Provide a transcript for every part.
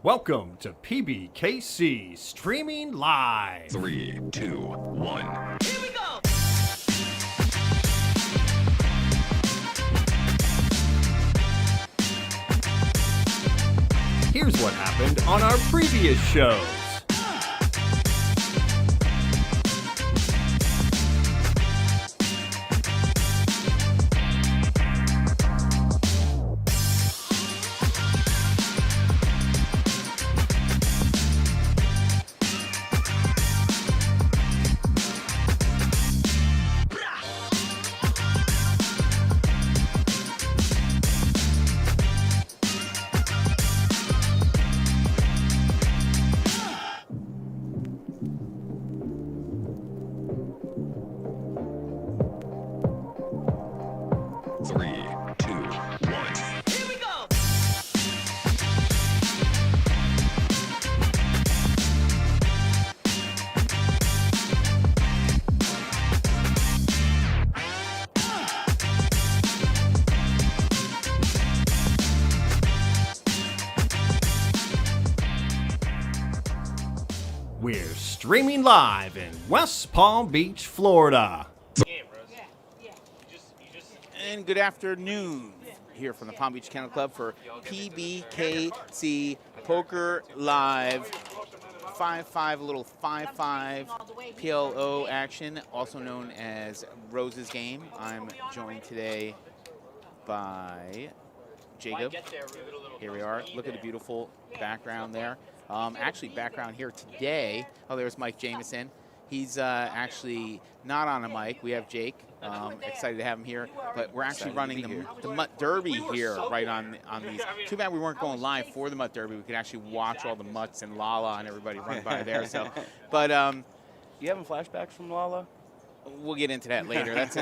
Welcome to Pbkc streaming live. 3, 2, 1. Here we go! Here's what happened on our previous shows. Three, two, one. Here we go! We're streaming live in West Palm Beach, Florida. And good afternoon here from the Palm Beach Kennel Club for Pbkc Poker Live 5-5, a little 5-5 PLO action, also known as Rose's Game. I'm joined today by Jacob. Here we are. Look at the beautiful background there. Actually, background here today. Oh, there's Mike Jameson. He's actually not on a mic. We have Jake. Excited to have him here. But we're actually running the Mutt Derby here right on these. Too bad we weren't going live for the Mutt Derby. We could actually watch all the Mutts and Lala and everybody run by there. So, but You having flashbacks from Lala? we'll get into that later. That's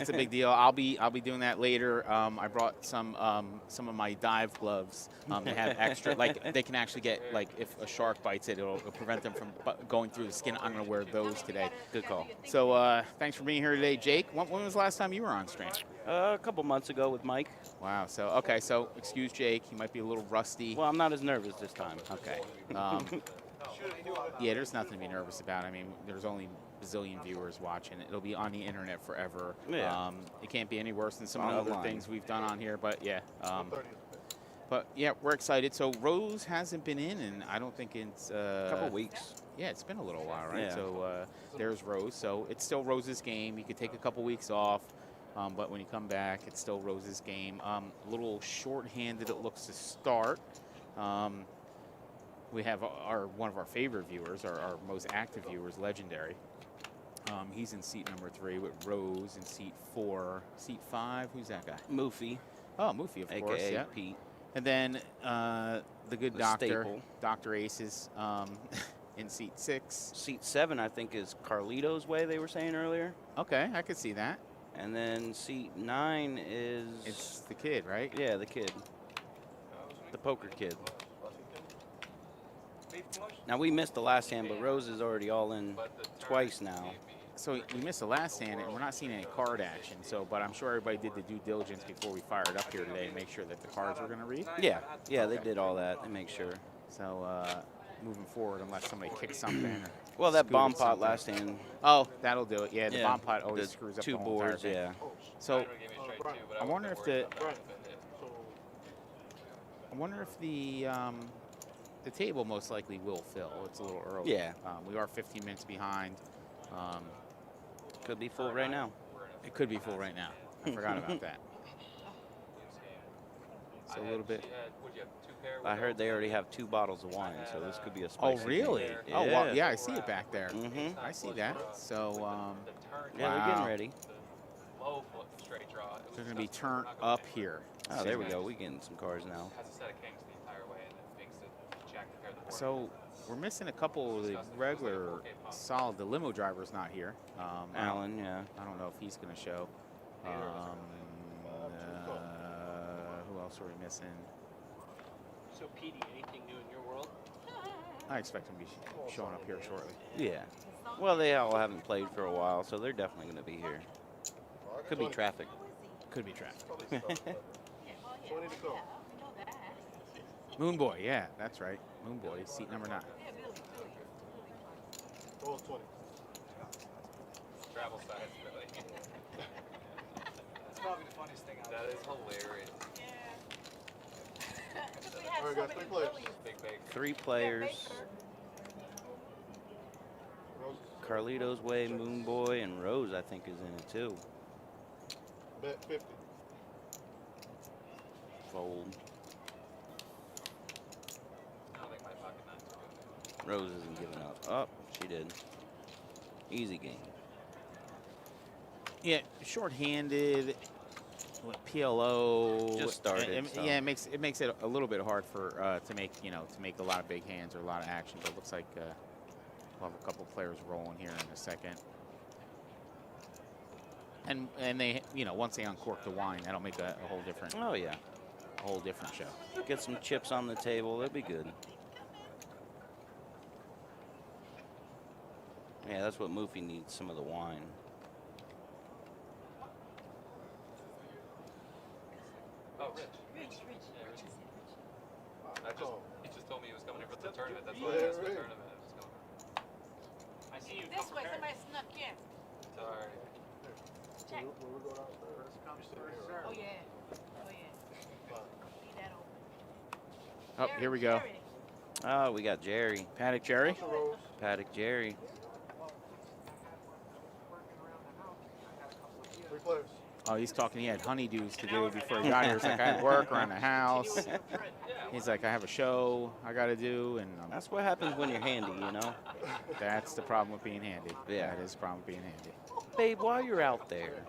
a big deal. I'll be doing that later. I brought some of my dive gloves. They have extra, like they can actually get, like, if a shark bites it, it'll prevent them from going through the skin. I'm gonna wear those today. Good call. So thanks for being here today, Jake. When was the last time you were on stream? A couple months ago with Mike. Wow. So okay. So excuse Jake. He might be a little rusty. Well, I'm not as nervous this time. Okay. Yeah, there's nothing to be nervous about. I mean, there's only bazillion viewers watching. It'll be on the internet forever. Yeah. It can't be any worse than some On of the the other line. things we've done on here. But yeah. But yeah, we're excited. So Rose hasn't been in, and I don't think it's A couple weeks. Yeah, it's been a little while, right? Yeah. So there's Rose. So it's still Rose's game. You could take a couple weeks off, but when you come back, it's still Rose's game. A little short-handed, it looks to start. We have one of our favorite viewers, our most active viewers, Legendary. He's in seat number 3 with Rose in seat 4. Seat 5, who's that guy? Moofy, Oh, Moofy, of course. a.k.a. Yeah. Pete. And then the good The doctor, staple. Dr. Aces, in seat 6. Seat 7, I think, is Carlito's Way, they were saying earlier. Okay, I could see that. And then seat 9 is... It's the kid, right? Yeah, the kid. The poker kid. Now, we missed the last hand, but Rose is already all in twice now. So we missed the last hand, and we're not seeing any card action. So, but I'm sure everybody did the due diligence before we fired up here today to make sure that the cards were going to read. Yeah, they did all that to make sure. So moving forward, unless somebody kicks something. Or Well, that scooted bomb pot something. last hand. Oh, that'll do it. Yeah, the Yeah, bomb pot always the screws up two the whole entire boards, thing. yeah. So I wonder if the table most likely will fill. It's a little early. Yeah. We are 15 minutes behind. Could be full right now. It could be full right now. I forgot about that. So a little bit. I heard they already have 2 bottles of wine, so this could be a Oh, spicy really? thing. Oh, wow. Yeah, I see it back there. Mm-hmm. I see that. So, Yeah, they're wow. getting ready. They're going to be turned up here. Oh, there we go. We're getting some cars now. So we're missing a couple of the regular solid. The limo driver's not here. Alan, yeah. I don't know if he's going to show. Who else are we missing? So, Petey, anything new in your world? I expect him to be showing up here shortly. Yeah. Well, they all haven't played for a while, so they're definitely going to be here. Could be traffic. Could be traffic. Moon Boy, yeah, that's right. Moonboy, seat number 9. Rolls 20. Travel size, really. That's probably the funniest thing out That is hilarious. All right, guys, 3 players. Big bake. 3 players. Rose, Carlito's Way, Moonboy, and Rose, I think, is in it too. bet 50. Fold. I don't think my pocket nines are good. Rose isn't giving up. Oh, she did. Easy game. Yeah, short-handed. PLO. Just started, so. Yeah, it makes it a little bit hard for to make a lot of big hands or a lot of action. But it looks like we'll have a couple players rolling here in a second. And they once they uncork the wine, that'll make a whole different Oh, yeah. show. Get some chips on the table. It'd be good. Yeah, that's what Moofy needs, some of the wine. Oh, Rich. Yeah, Rich. He just told me he was coming here for the tournament. That's why I asked for the tournament. I was going. I see you. This way, somebody snuck in. Sorry. Check. Where we go downstairs? Oh, yeah. Oh, yeah. Leave that open. Oh, here we go. Jerry. Oh, we got Jerry. Paddock Jerry. Rose. Paddock Jerry. 3 players. Oh, he's talking. He had honeydews to do before he got here. He's like, I had work around the house. He's like, I have a show I got to do, and That's what happens when you're handy, you know? that's the problem with being handy. Yeah. That is the problem with being handy. Babe, while you're out there,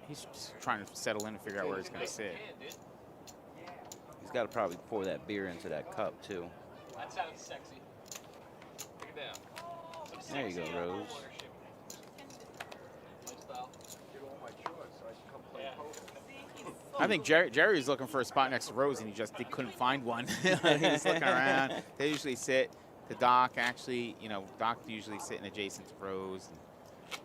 He's just trying to settle in and figure out where he's going to sit. he's got to probably pour that beer into that cup, too. That sounds sexy. Take it down. There you go, Rose. Lifestyle. Yeah. I think Jerry's looking for a spot next to Rose, and he couldn't find one. He's looking around. They usually sit. The dock actually, Doc usually sitting adjacent to Rose, and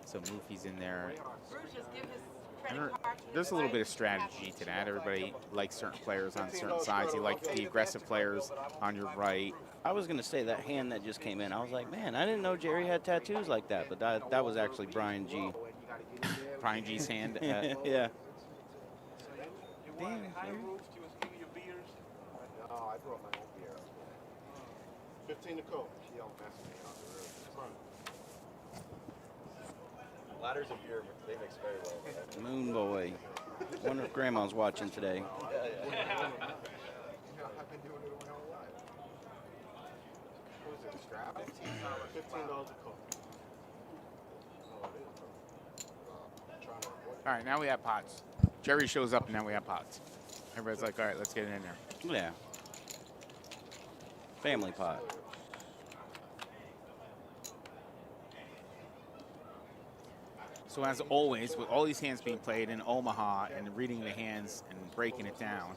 so Moofy's in there. Bruce just give his And credit card to his there's a little bit of wife. strategy to that. Everybody likes certain players on certain sides. You like the aggressive players on your right. I was going to say that hand that just came in. I was like, man, I didn't know Jerry had tattoos like that, but that was actually Brian G. Brian G's hand. Yeah. No, I brought my own beer. 15 to go. She don't mess with me on the road. Ladders of beer, they mix very well. Moon Boy. Wonder if Grandma's watching today. I've been doing it my whole life. What is it, a strap? $15 a cup. Oh, it is. Trying to avoid it. All right, now we have pots. Jerry shows up, and now we have pots. Everybody's like, all right, let's get it in there. Yeah. Family pot. So as always, with all these hands being played in Omaha and reading the hands and breaking it down,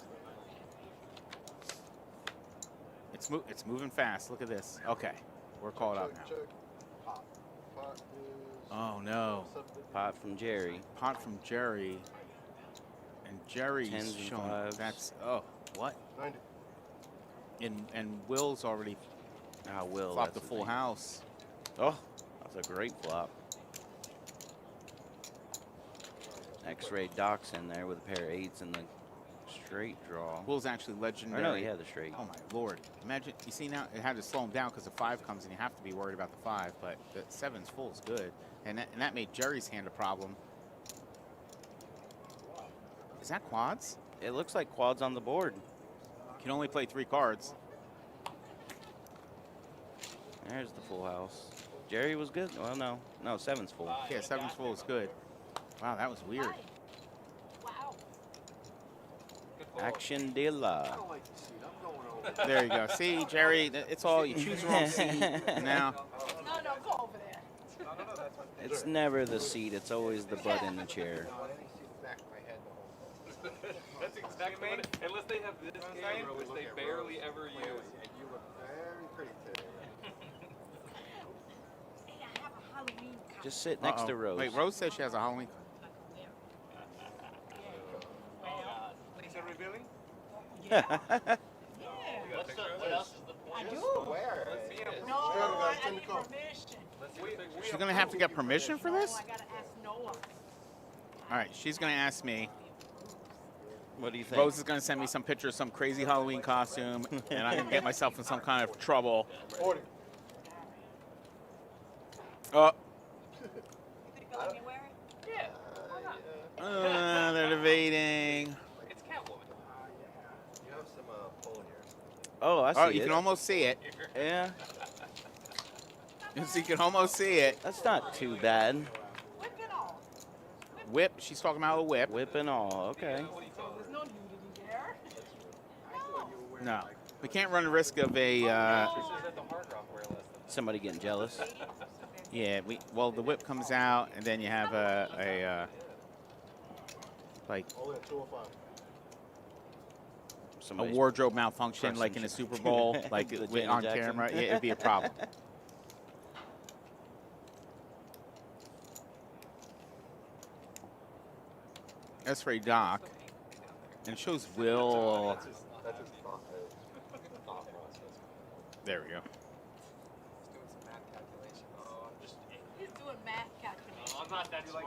it's moving fast. Look at this. Okay, we're called up now. Check. Pot. Pot is Oh no, Pot from Jerry. pot from Jerry, and Jerry's Tens and showing. fives. That's what? 90. And Will's already Ah, Will. flopped the that's full name. house. Oh, that's a great flop. X-ray Doc's in there with a pair of 8s and the straight draw. Will's actually Or legendary. no, he had the straight. Oh my lord! Imagine, you see now it had to slow him down because the 5 comes and you have to be worried about the 5. But the 7's full is good, and that made Jerry's hand a problem. Is that quads? It looks like quads on the board. Can only play 3 cards. There's the full house. Jerry was good. Well, no, 7's full. Yeah, 7's full is good. Wow, that was weird. Wow. Action de la. I don't like the seat. I'm going over. There you go. See, Jerry, it's all you choose the wrong seat. Now, No, go over there. It's never the seat. It's always the butt in the chair. Back of my head the whole time. That's exactly what it, unless they have this camera, which they barely ever use. You look very pretty today. Hey, I have a Halloween costume. Just sit next to uh-oh. Rose. Wait, Rose says she has a Halloween. Is it revealing? Yeah. What else is the I point? do. Where? No, I need permission. She's gonna have to get permission for this? No, I gotta ask Noah. All right, she's gonna ask me. What do you think? Rose is gonna send me some picture of some crazy Halloween costume, and I'm gonna get myself in some kind of trouble. 40. You think they'll let me wear it? Yeah. They're debating. It's Catwoman. You have some pole here. Oh, I see Oh, you it. can almost see it. Yeah, You can almost see it. that's not too bad. Whip it all. Whip. She's talking about a whip. Whip and all. Okay. There's no nudity there. No. No, we can't run the risk of a. She was at the Hard Rock where last time. Somebody getting jealous. Yeah, well, the whip comes out, and then you have like Only at 205. a Somebody's wardrobe malfunction, pressing like in a sh- Super Bowl, like The with- Janet on Jackson. camera. Yeah, it'd be a problem. That's for Doc, and it shows Will. That's his thought process. There we go. He's doing math calculations. I'm not that smart.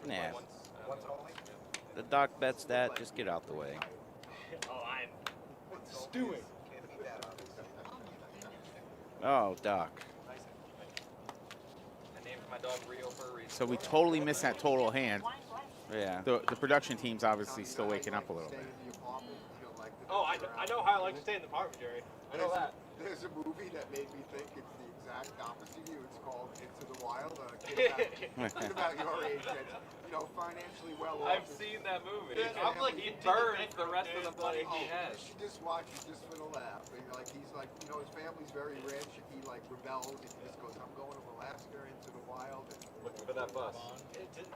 Nah. The doc bets that. Just get out the way. Oh, I'm. Stewing. Oh, Doc. I named my dog Rio for a reason. So we totally missed that total hand. Yeah. The production team's obviously still waking up a little bit. Oh, I know how I like to stay in the apartment, Jerry. I know that. There's a movie that made me think it's the exact opposite of you. It's called Into the Wild. A kid about your age that's, financially well off. I've seen that movie. Yeah, I'm like, he burns the rest of the money he You has. should just watch it just for the laugh. And, he's like, his family's very rich. He rebels and he just goes, I'm going to Alaska into the wild. And Looking for that bus.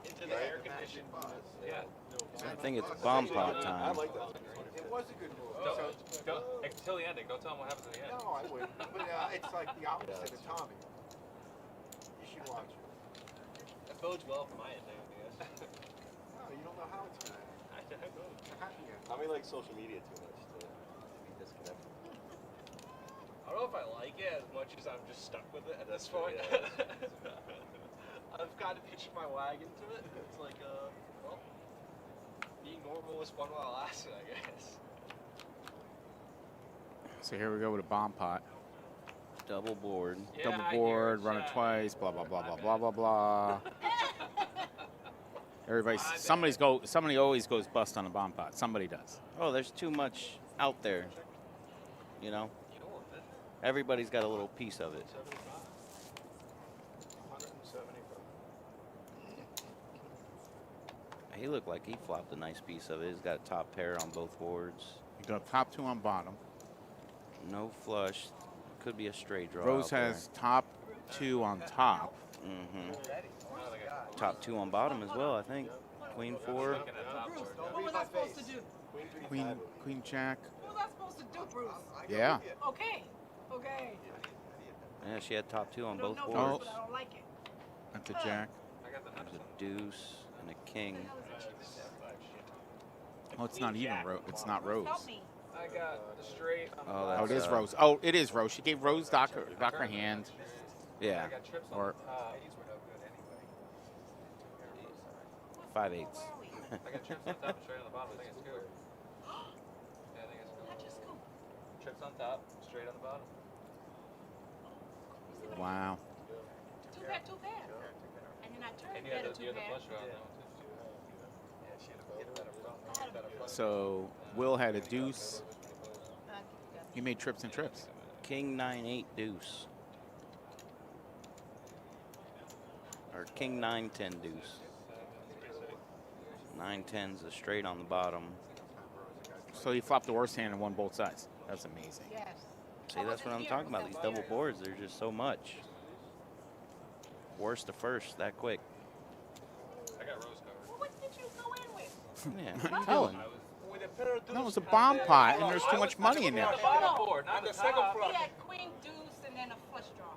Into the air conditioned bus. Yeah. I think it's bomb pot I time. like that. It was a good movie. Until the ending. Don't tell him what happens at the end. No, I wouldn't. But it's like the opposite of Tommy. You should watch it. That bodes well for my ending, I guess. No, you don't know how it's going to end. I don't know. It's a happy end. I mean, like social media too much to be disconnected. I don't know if I like it as much as I'm just stuck with it at this That's point. yeah. I've got to pitch my wagon to it. It's like, well, being normal was fun while it lasted, I guess. So here we go with a bomb pot. Double board. Yeah, Double I hear board, it, run it yeah. twice, blah blah blah blah blah blah blah. Somebody always goes bust on a bomb pot. Somebody does. Oh, there's too much out there. You know? Everybody's got a little piece of it. 175. He looked like he flopped a nice piece of it. He's got top pair on both boards. You go top two on bottom. No flush. Could be a straight draw. Rose has top two on top. Mm-hmm. Top two on bottom as well, I think. Queen four. Bruce, what was I supposed to do? Queen jack. What was I supposed to do, Bruce? Yeah. Okay. Okay. Yeah, she had top two on I don't both know boards. Bruce, but I don't like it. That's a jack. I got the There's nuts. a deuce and a king. Oh, it's not even Rose. It's not Rose. Help me. I got the straight. Oh, Oh, it that's is Rose. Oh, it is Rose. She gave Rose Doc her hand. Yeah, I got trips on Or- the top. 5/8. I got trips on the top and straight on the bottom. I think it's good. Yeah, I think it's Not good. just scoop. Trips on top, straight on the bottom. Wow. Two pair, two pair. And then I turned And you pair had to the, two flush pair. draw on that one too. So Will had a deuce. He made trips and trips. King 9/8 deuce. Or King 9/10 deuce. 9/10's a straight on the bottom. So he flopped the worst hand and won both sides. That's amazing. Yes. See, that's what I'm talking about. These double boards, there's just so much. Worst to first, that quick. I got rose covered. Well, what did you go in with? Yeah, What are you telling. doing? That was a bomb pot, and there's too much money in there. The bottom board, not the top. He had queen deuce and then a flush draw.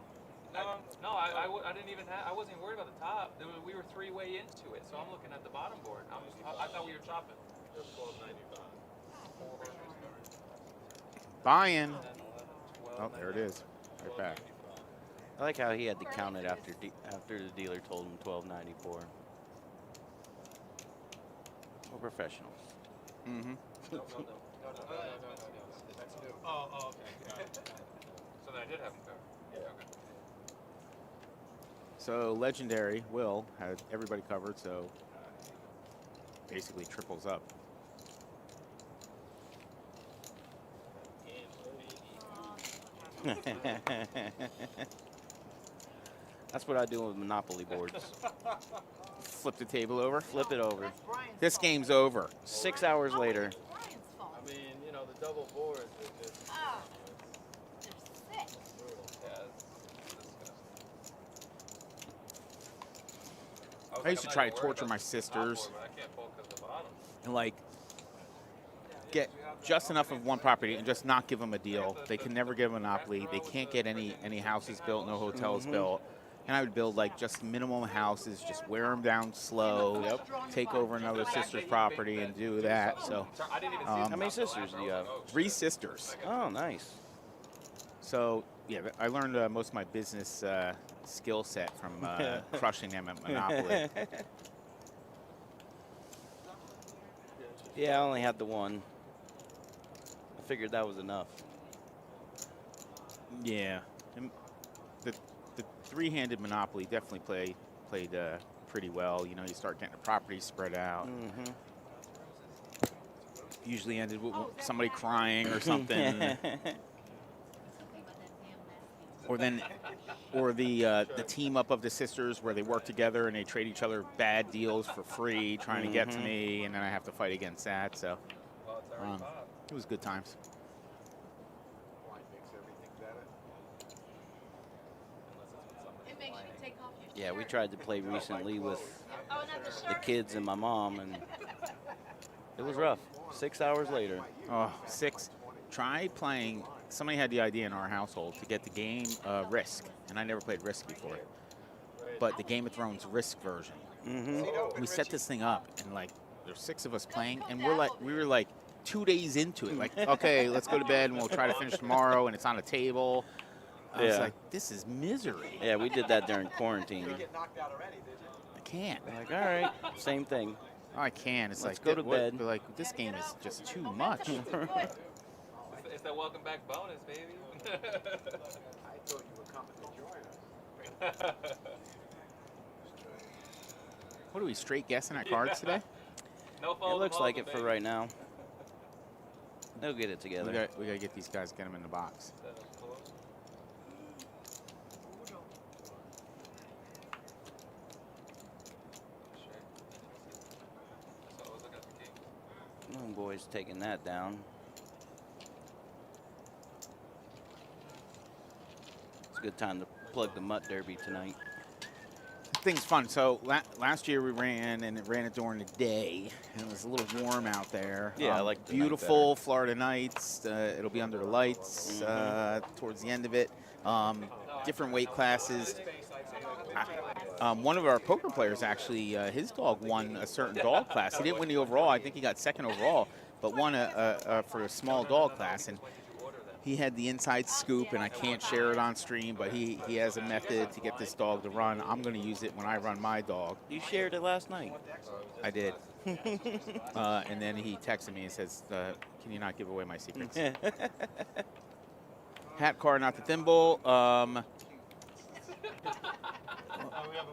No, I didn't even have, I wasn't even worried about the top. We were three-way into it, so I'm looking at the bottom board. I thought we were chopping. Buy-in. Oh, there it is. Right back. I like how he had to count it after the dealer told him 1294. We're professionals. Mm-hmm. Oh, okay. So then I did have him covered. Okay. So Legendary Will had everybody covered, so basically triples up. That's what I do with Monopoly boards. Flip the table over. Flip it over. This game's over. 6 hours later. Brian's fault. I mean, you know, the double boards are just Ah, they're sick. brutal. Yeah, it's disgusting. I used to try to torture my sisters and like get just enough of one property and just not give them a deal. They can never get a monopoly. They can't get any houses built, no hotels built. And I would build like just minimum houses, just wear them down slow, take over another sister's property and do that. So How many sisters do you have? 3 sisters. Oh, nice. So yeah, I learned most of my business skill set from crushing them at Monopoly. Yeah, I only had the one. I figured that was enough. Yeah, and the three-handed Monopoly definitely played pretty well. You know, you start getting the properties spread out. Mm-hmm. Usually ended with somebody crying or something, or the team up of the sisters where they work together and they trade each other bad deals for free, trying to get to me, and then I have to fight against that. So it was good times. Why makes everything better? It makes you take off your Yeah, we shirt. tried to play recently with Oh, not the the shirt. kids and my mom, and it was rough. 6 hours later. Oh, 6. Try playing. Somebody had the idea in our household to get the game Risk, and I never played Risk before. But the Game of Thrones Risk version. Mm-hmm. We set this thing up, and like there's 6 of us playing, and we were like 2 days into it. Like, okay, let's go to bed, and we'll try to finish tomorrow, and it's on a table. I was Yeah. like, this is misery. Yeah, we did that during quarantine. Get knocked out already, did you? I can't. Like, all right, same thing. Oh, I can. It's Let's like go to bed. Like this game is just too much. It's that welcome back bonus, baby. I thought you were coming to join us. What are we straight guessing our cards today? No It fault looks of like all it the for baby. right now. They'll get it together. We gotta get these guys, get them in the box. Oh, boy's taking that down. It's a good time to plug the Mutt Derby tonight. Thing's fun. So last year we ran, and it ran it during the day, and it was a little warm out there. Yeah, I like the night beautiful Florida nights. It'll be under the lights towards the end of it. Different weight classes. One of our poker players actually, his dog won a certain dog class. He didn't win the overall. I think he got second overall, but won for a small dog class. And he had the inside scoop, and I can't share it on stream, but he has a method to get this dog to run. I'm going to use it when I run my dog. You shared it last night. I did. And then he texted me and says, can you not give away my secrets? Hat card, not the thimble.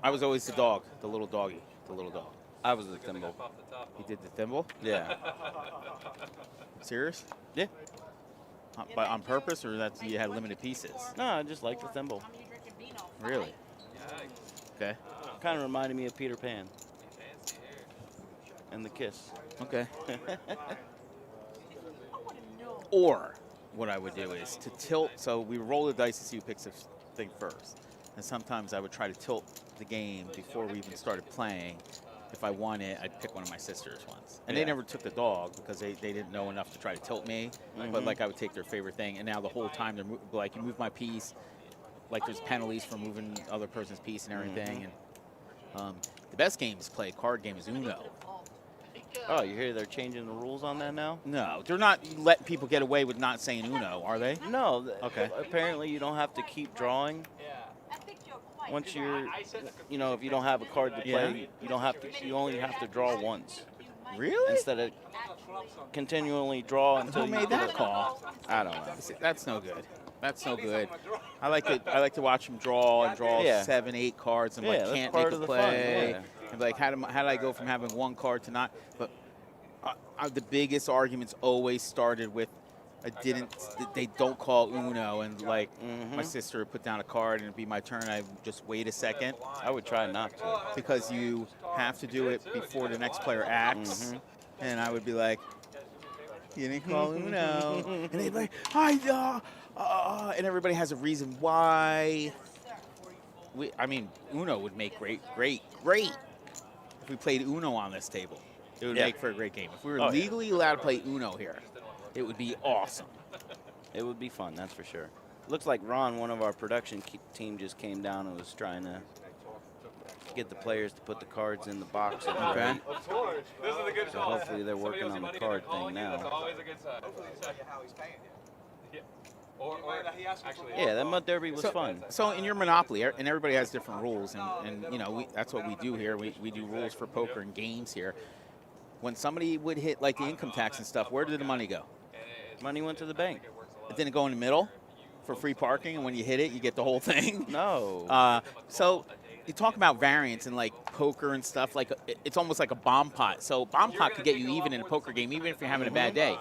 I was always the dog, the little doggy, the little dog. I was the thimble. He did the thimble? Yeah. Serious? Yeah. But on purpose, or that you had limited pieces? No, I just like the thimble. Really? Okay. Kind of reminded me of Peter Pan. And the kiss. Okay. Or what I would do is to tilt. So we roll the dice to see who picks the thing first. And sometimes I would try to tilt the game before we even started playing. If I won it, I'd pick one of my sisters once. And they Yeah. never took the dog because they didn't know enough to try to tilt me. But like I would take their favorite thing. And now the whole time they're like, you move my piece. Like there's penalties for moving other person's piece and everything. And the best game to play, card game, is Uno. Oh, you hear they're changing the rules on that now? No, they're not letting people get away with not saying Uno, are they? No. Okay. Apparently, you don't have to keep drawing. Once you're, if you don't have a card to play, you don't have to. You only have to draw once. Really? Instead of continually draw until Who you made get that a- call? I don't know. That's no good. That's no good. I like to watch them draw and draw Yeah. 7, 8 cards and Yeah, like that's can't part make of a the fun, play. yeah. And be like, how did I go from having one card to not? But the biggest arguments always started with they don't call Uno, and like my sister would put down a card and it'd be my turn. I'd just wait a second I would try not to. because you have to do it before the next player acts. And I would be like, you didn't call Uno. And they'd be like, and everybody has a reason why. Uno would make great. If we played Uno on this table, it would Yeah. make for a great game. If we were Oh, yeah. legally allowed to play Uno here, it would be awesome. It would be fun, that's for sure. Looks like Ron, one of our production team, just came down and was trying to get the players to put the cards in the box. And Okay. This is a good So call. hopefully they're Somebody working owes on you the money, card they're calling thing you, now. That's always a good sign. Yeah. Or actually, Yeah, that Mud Derby was fun. So in your Monopoly, and everybody has different rules, and that's what we do here. We do rules for poker and games here. When somebody would hit like the income tax and stuff, where did the money go? Money went to the bank. It didn't go in the middle for free parking, and when you hit it, you get the whole thing. No. So you talk about variance in like poker and stuff. Like it's almost like a bomb pot. So bomb pot could get you even in a poker game, even if you're having a bad day.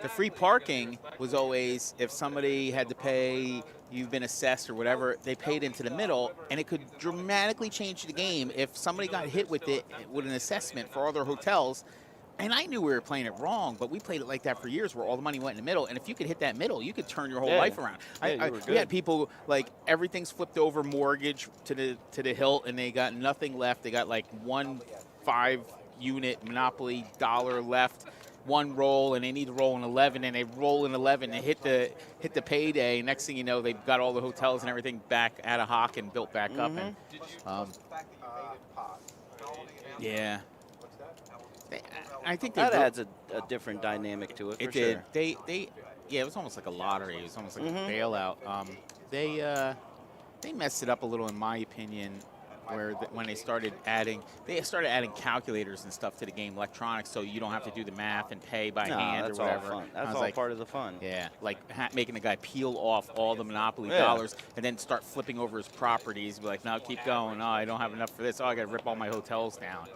The free parking was always if somebody had to pay, you've been assessed or whatever, they paid into the middle, and it could dramatically change the game if somebody got hit with it with an assessment for other hotels. And I knew we were playing it wrong, but we played it like that for years where all the money went in the middle. And if you could hit that middle, you could turn your whole Yeah. life around. Yeah, you were We good. had people, like, everything's flipped over mortgage to the hilt, and they got nothing left. They got, like, 1 5-unit Monopoly dollar left, one roll, and they need to roll an 11, and they roll an 11 and hit the payday. Next thing you know, they've got all the hotels and everything back at a hock and built back up. And yeah. I think That adds a different dynamic to it, for it sure. did. It was almost like a lottery. It was almost like a bailout. They messed it up a little, in my opinion, where when they started adding calculators and stuff to the game, electronics, so you don't have to do the math and pay by No, hand that's or all whatever. fun. I That's was all like, part of the fun. yeah, like making the guy peel off all the Monopoly Yeah. dollars and then start flipping over his properties. Be like, no, keep going. No, I don't have enough for this. Oh, I got to rip all my hotels down.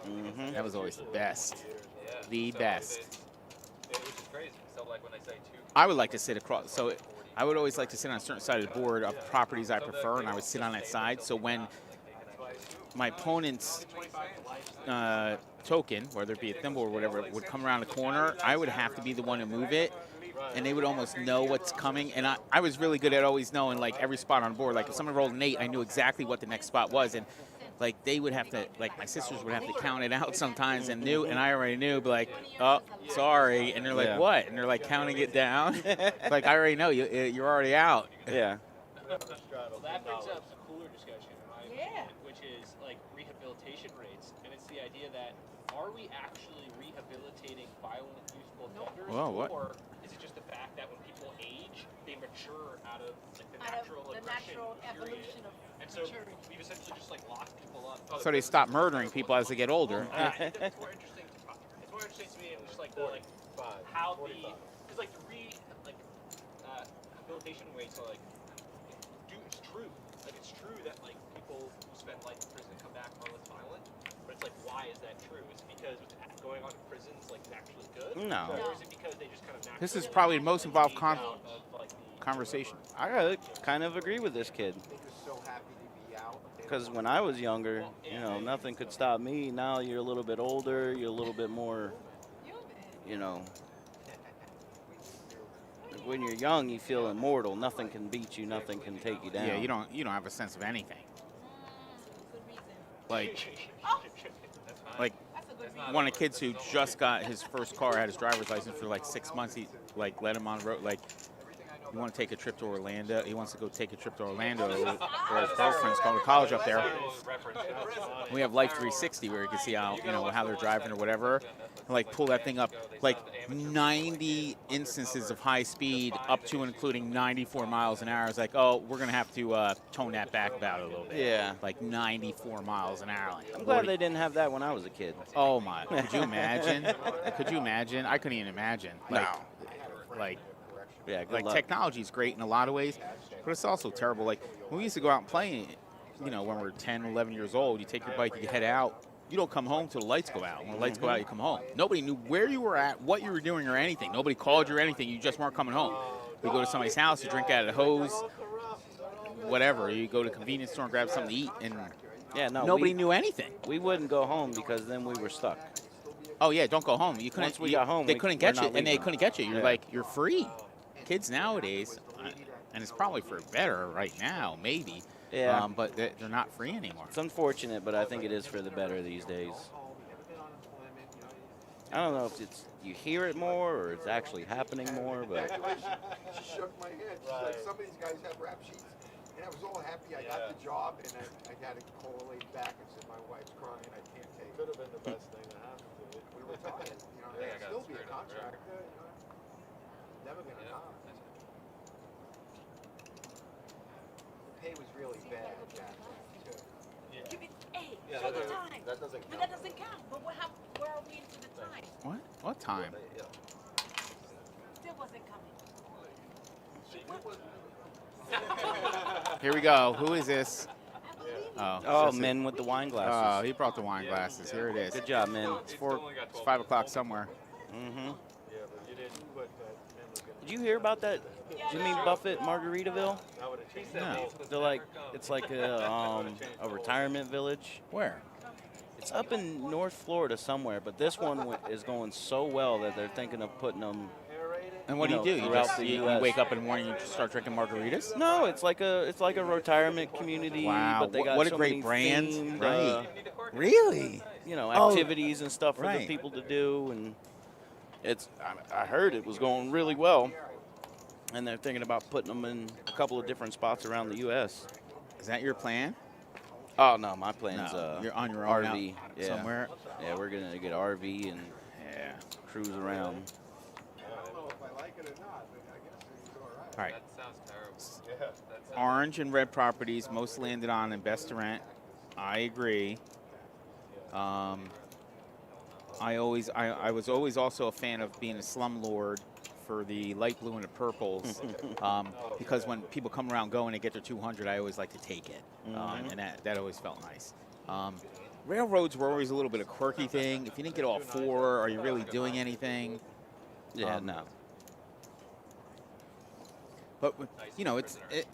That was always the best. The best. which is crazy. So like when they say two. I would like to sit across. So I would always like to sit on a certain side of the board of properties I prefer, and I would sit on that side. So when my opponent's token, whether it be a thimble or whatever, would come around the corner, I would have to be the one to move it, and they would almost know what's coming. And I was really good at always knowing like every spot on the board. Like if someone rolled an 8, I knew exactly what the next spot was, and like they would have to, like my sisters would have to count it out sometimes and I already knew, but like, oh, sorry, and they're like, Yeah. what? And they're like counting it down. Like I already know you're already out. Yeah. Well, that brings up a cooler discussion, in my Yeah. opinion, which is like rehabilitation rates, and it's the idea that are we actually rehabilitating violent youthful offenders, Well, what? or is it just the fact that when people age, they mature out of like the natural the aggression natural period. evolution of And so maturity. we've essentially just like locked people up. So they stop murdering people as they get older. It's more interesting. It's more interesting to me, just like the how the because like the rehabilitation rates are like, dude, it's true. Like it's true that like people who spend life in prison come back are less violent. But it's like, why is that true? Is it because what's going on in prisons like is actually good? No. Or is it because they just kind of naturally This is probably the most involved age out of, like, the conversation. I gotta kind of agree with this kid. Because when I was younger, nothing could stop me. Now you're a little bit older, you're a little bit more, like when you're young, you feel immortal. Nothing can beat you, nothing can take you down. Yeah, you don't have a sense of anything. Good reason. Like That's a good reason. one of the kids who just got his first car, had his driver's license for like 6 months. He like let him on the road. Like you want to take a trip to Orlando. He wants to go take a trip to Orlando where his girlfriend's going to college up there. We have Life 360 where you can see how how they're driving or whatever, and like pull that thing up like 90 instances of high speed up to and including 94 miles an hour. It's like, oh, we're gonna have to tone that back about it a little bit. Yeah. Like 94 miles an hour. Like I'm glad they didn't have that when I was a kid. Oh my! Could you imagine? Could you imagine? I couldn't even imagine. Like, like, Yeah, good like luck. technology is great in a lot of ways, but it's also terrible. Like when we used to go out and play, when we were 10, 11 years old, you take your bike, you head out. You don't come home till the lights go out. When the lights go out, you come home. Nobody knew where you were at, what you were doing, or anything. Nobody called you or anything. You just weren't coming home. You go to somebody's house, you drink out of the hose, whatever. You go to a convenience store and grab something to eat, and Yeah, no. nobody knew anything. We wouldn't go home because then we were stuck. Oh yeah, don't go home. You couldn't. Once we got home, they we- couldn't we're get you, not and they leaving. couldn't get you. You're Yeah. like, you're free. Kids nowadays, and it's probably for better right now, maybe. Yeah. But they're not free anymore. It's unfortunate, but I think it is for the better these days. I don't know if it's you hear it more or it's actually happening more, but She shook my head. She's like, some of these guys have rap sheets. And I was all happy I got the job, and I had to call a lady back and said, my wife's crying, I can't take it. Could have been the best thing to happen to you. We were talking, Yeah, I I'd got still be a screwed up, contractor, never gonna come. The pay was really bad back then, too. Give it, hey, Yeah, show the that- time. that doesn't But that doesn't count. But where are we into the time? What? What time? Still wasn't coming. Here we go. Who is this? I believe you. oh, it's- men with the wine Oh, glasses. he brought the wine glasses. Here it is. Good job, men. It's 5 o'clock somewhere. Mm-hmm. Yeah, but you didn't put that man was gonna. Did you hear about that Jimmy Buffett Margaritaville? That would have changed. No. They're like, it's like a retirement village. Where? It's up in North Florida somewhere, but this one is going so well that they're thinking of putting them. And what do you do? You throughout just the you US. wake up in the morning and you just start drinking margaritas? No, it's like a retirement community. Wow, but they got what a so great many brand. themed, Right. Really? Oh, activities and stuff for right. the people to do, and I heard it was going really well, and they're thinking about putting them in a couple of different spots around the U.S. Is that your plan? Oh no, my plan's No, you're on your own RV out somewhere. Yeah, we're gonna get RV and Yeah. cruise around. I don't know if I like it or not, but I guess it's all right. All right. That sounds terrible. Yeah. That sounds Orange and red properties most landed on and best to rent. I agree. I was always also a fan of being a slumlord for the light blue and the purples, because when people come around going and get their 200, I always like to take it, and that always felt nice. Railroads were always a little bit of quirky thing. If you didn't get all 4, are you really doing anything? Yeah, no. But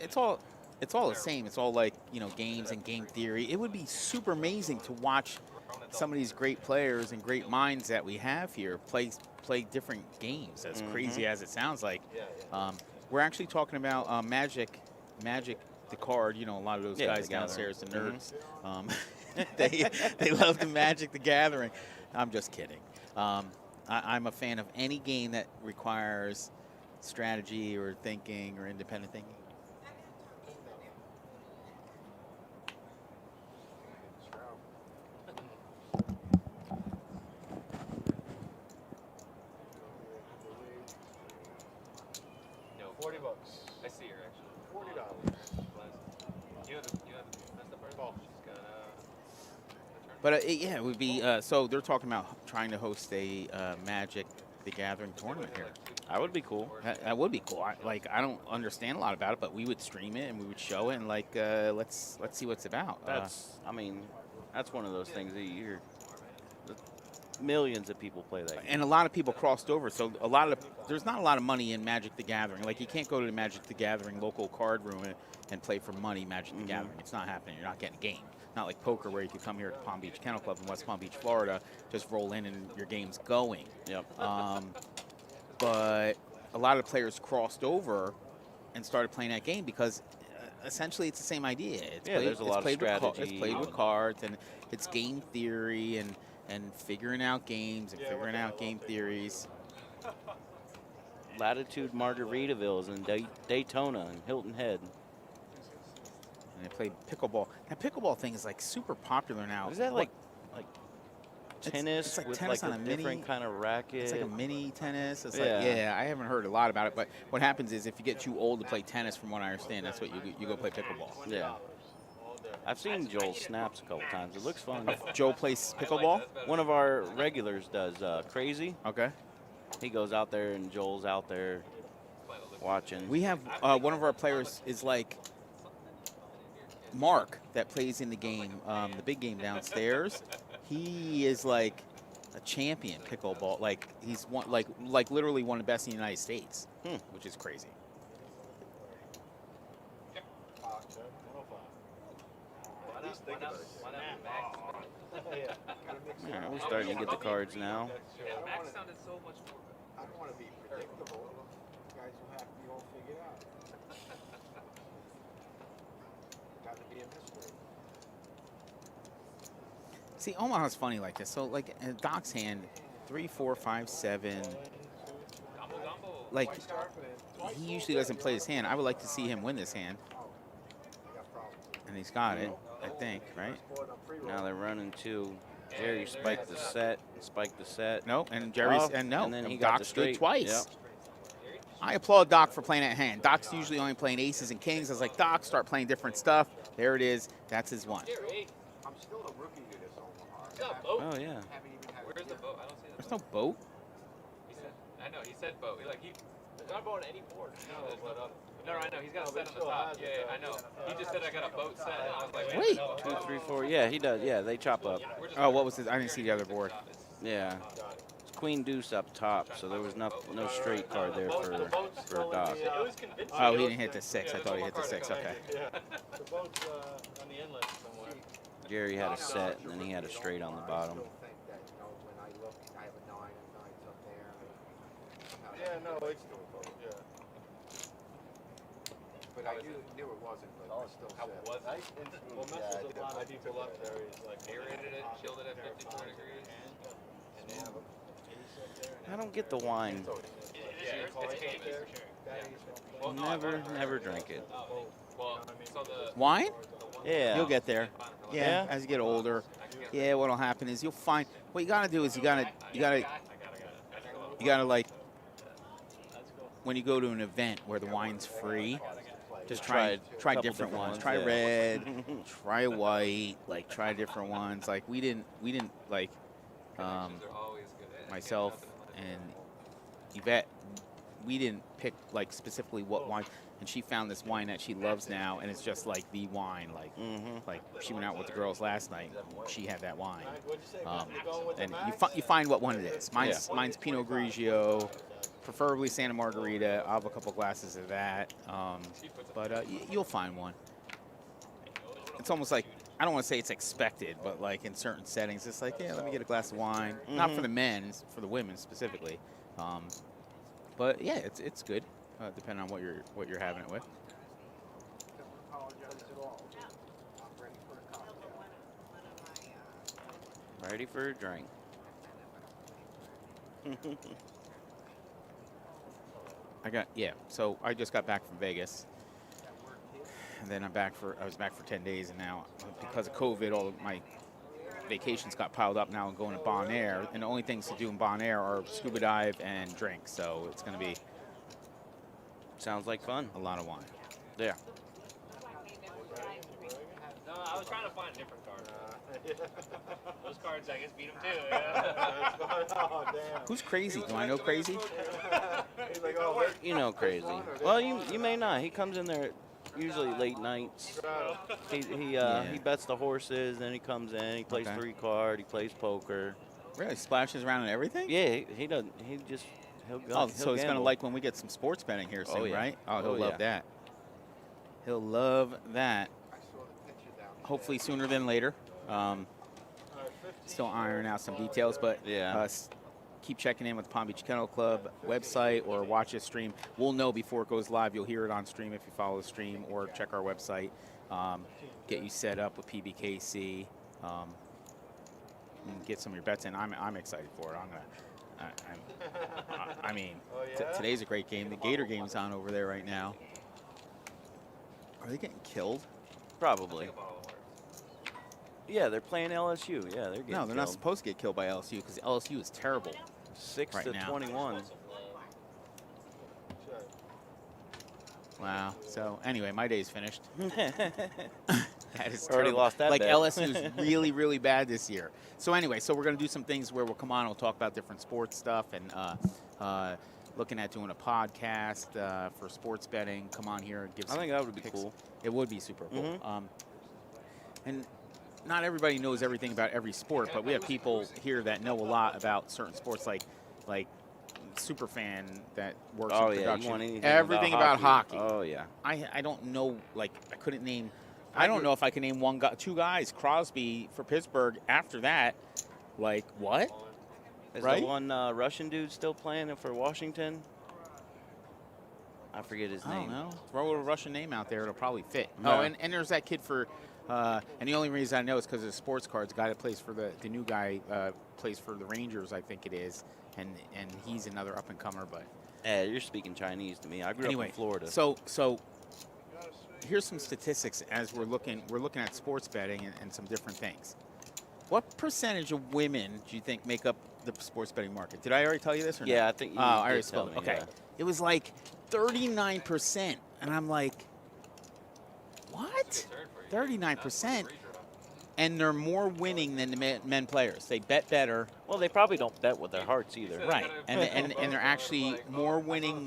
it's all the same. It's all like games and game theory. It would be super amazing to watch some of these great players and great minds that we have here play different games. As crazy as it sounds like. We're actually talking about Magic, the card. A lot of those Yeah, guys the Gathering. downstairs, the nerds. They love the Magic the Gathering. I'm just kidding. I'm a fan of any game that requires strategy or thinking or independent thinking. No, $40. I see her actually. $40. You have messed up her. She's got But yeah, it would be. So they're talking about trying to host a Magic the Gathering tournament here. That would be cool. That would be cool. I don't understand a lot about it, but we would stream it and we would show it and let's see what it's about. That's one of those things that you hear. Millions of people play that game. And a lot of people crossed over, so there's not a lot of money in Magic the Gathering. Like you can't go to the Magic the Gathering local card room and play for money Magic the Gathering. It's not happening. You're not getting a game. Not like poker where you could come here to Palm Beach Kennel Club in West Palm Beach, Florida, just roll in and your game's going. Yep. But a lot of the players crossed over and started playing that game because essentially it's the same idea. There's a lot of strategy. It's played with cards, and it's game theory and figuring out games and figuring out game theories. Latitude Margaritavilles in Daytona and Hilton Head. And they play pickleball. That pickleball thing is like super popular now. Is that like tennis it's like with tennis like on a a different mini, kind of racket? It's like a mini tennis. It's Yeah. like, yeah, I haven't heard a lot about it, but what happens is if you get too old to play tennis, from what I understand, that's what you go play pickleball. Yeah. I've seen Joel snaps a couple times. It looks fun. Joe plays pickleball? One of our regulars does, Crazy. Okay. He goes out there and Joel's out there watching. We have one of our players is like Mark that plays in the game, the big game downstairs. He is like a champion pickleball. Like he's one, like literally one of the best in the United States, which is crazy. All right, we're starting to get the cards now. Max sounded so much more. I don't want to be predictable. Guys will have to be all figured out. Got to be a mystery. See, Omaha's funny like this. So like Doc's hand, 3, 4, 5, 7. Like he usually doesn't play his hand. I would like to see him win this hand. And he's got it, I think, right? Now they're running two. Jerry spiked the set. No, and Jerry's Oh, and no. and then he got the Doc's good straight. twice. Yep. I applaud Doc for playing that hand. Doc's usually only playing aces and kings. I was like, Doc, start playing different stuff. There it is. That's his one. I'm still a rookie to this Omaha. He's got a boat. Oh, yeah. Where's the boat? I don't see the There's boat. no boat. He said, I know, he said boat. There's not a boat on any board. No, there's no. No, I know. He's got a set on the top. Yeah, I know. He just said I got a boat set. And I was like, Wait. no, 2, 3, 4. Yeah, he does. Yeah, they chop up. Oh, what was it? I didn't see the other board. Yeah. It's Queen Deuce up top, so there was no straight card there for Doc. It was convincing. Oh, he didn't hit the 6. I thought he hit the 6. Okay. Yeah. The boat's on the inlet somewhere. Jerry had a set, and then he had a straight on the bottom. I still think that, when I look, I have a 9 and 9's up there. Yeah, no, it's yeah. But I knew it wasn't, but I still How said. was it? What messes with a lot of people up there is like Aerated it, chilled it at 54 degrees. and they have a case up there. I don't get the wine. It's canvas for sure. Well, no, Never drink it. Well, so the Wine? Yeah. You'll get there. Yeah, Yeah? as you get older. Yeah, what'll happen is you'll find. What you gotta do is you gotta like when you go to an event where the wine's free, just try couple different ones. ones, Try yeah. red, try white, like try different ones. Like we didn't like myself and Yvette, we didn't pick like specifically what wine, and she found this wine that she loves now, and it's just like the wine. Like she went out with the girls last night, she had that wine, and you find what one it is. Mine's Pinot Grigio, preferably Santa Margarita. I'll have a couple glasses of that, but you'll find one. It's almost like, I don't want to say it's expected, but like in certain settings, it's like, yeah, let me get a glass of wine. Not for the men, it's for the women specifically. But yeah, it's good, depending on what you're having it with. Doesn't apologize at all. I'm ready for a cocktail. Ready for a drink. So I just got back from Vegas, and then I was back for 10 days, and now because of COVID, all of my vacations got piled up now and going to Bon Air, and the only things to do in Bon Air are scuba dive and drink. So it's going to be Sounds like fun. a lot of wine. Yeah. No, I was trying to find a different card. Those cards, I guess, beat them too. Yeah. Oh, damn. Who's Crazy? Do I know Crazy? He's like, oh, wait. You know Crazy. Well, you may not. He comes in there usually late nights. He bets the horses, then he comes in, he plays Okay. 3-card, he plays poker. Really splashes around and everything? Yeah, he doesn't. He'll go. Oh, so he's gonna gamble. like when we get some sports betting here soon, yeah. right? Oh, he'll Oh, love yeah. that. He'll love that. I saw the picture down there. Hopefully sooner than later. Still ironing out some details, but Yeah. Keep checking in with the Palm Beach Kennel Club website or watch this stream. We'll know before it goes live. You'll hear it on stream if you follow the stream, or check our website. Get you set up with Pbkc. And get some of your bets in. I'm excited for it. I mean, Oh, yeah? today's a great game. The Gator game's on over there right now. Are they getting killed? Probably. Yeah, they're playing LSU. Yeah, they're getting No, they're not killed. supposed to get killed by LSU because LSU is terrible. 6 right to now. 21. Wow. So anyway, my day's finished. That is Already terrible. lost that Like bet. LSU is really, really bad this year. So anyway, so we're gonna do some things where we'll come on, we'll talk about different sports stuff, and looking at doing a podcast for sports betting. Come on here and give. I think that would be picks. cool. It would be super cool. Mhm. And not everybody knows everything about every sport, but we have people here that know a lot about certain sports, like super fan that works Oh in yeah, production. you want anything Everything about hockey. Oh yeah. I don't know, like, I couldn't name, I don't know if I can name one guy, two guys, Crosby for Pittsburgh. After that, like, what? Is Right? the one Russian dude still playing for Washington? I forget his I don't name. know. Throw a Russian name out there, it'll probably fit. Yeah. Oh, and there's that kid for, and the only reason I know is because of the sports cards. The guy that plays for the new guy plays for the Rangers, I think it is, and he's another up and comer. But Yeah, you're speaking Chinese to me. I grew anyway, up in Florida. So here's some statistics as we're looking at sports betting and some different things. What percentage of women do you think make up the sports betting market? Did I already tell you this or Yeah, no? I think you I did already tell spoke. me, Okay. yeah. It was like 39%, and I'm like, what? 39%, and they're more winning than the men players. They bet better, Well, they probably don't bet with their hearts either. right? And they're actually more winning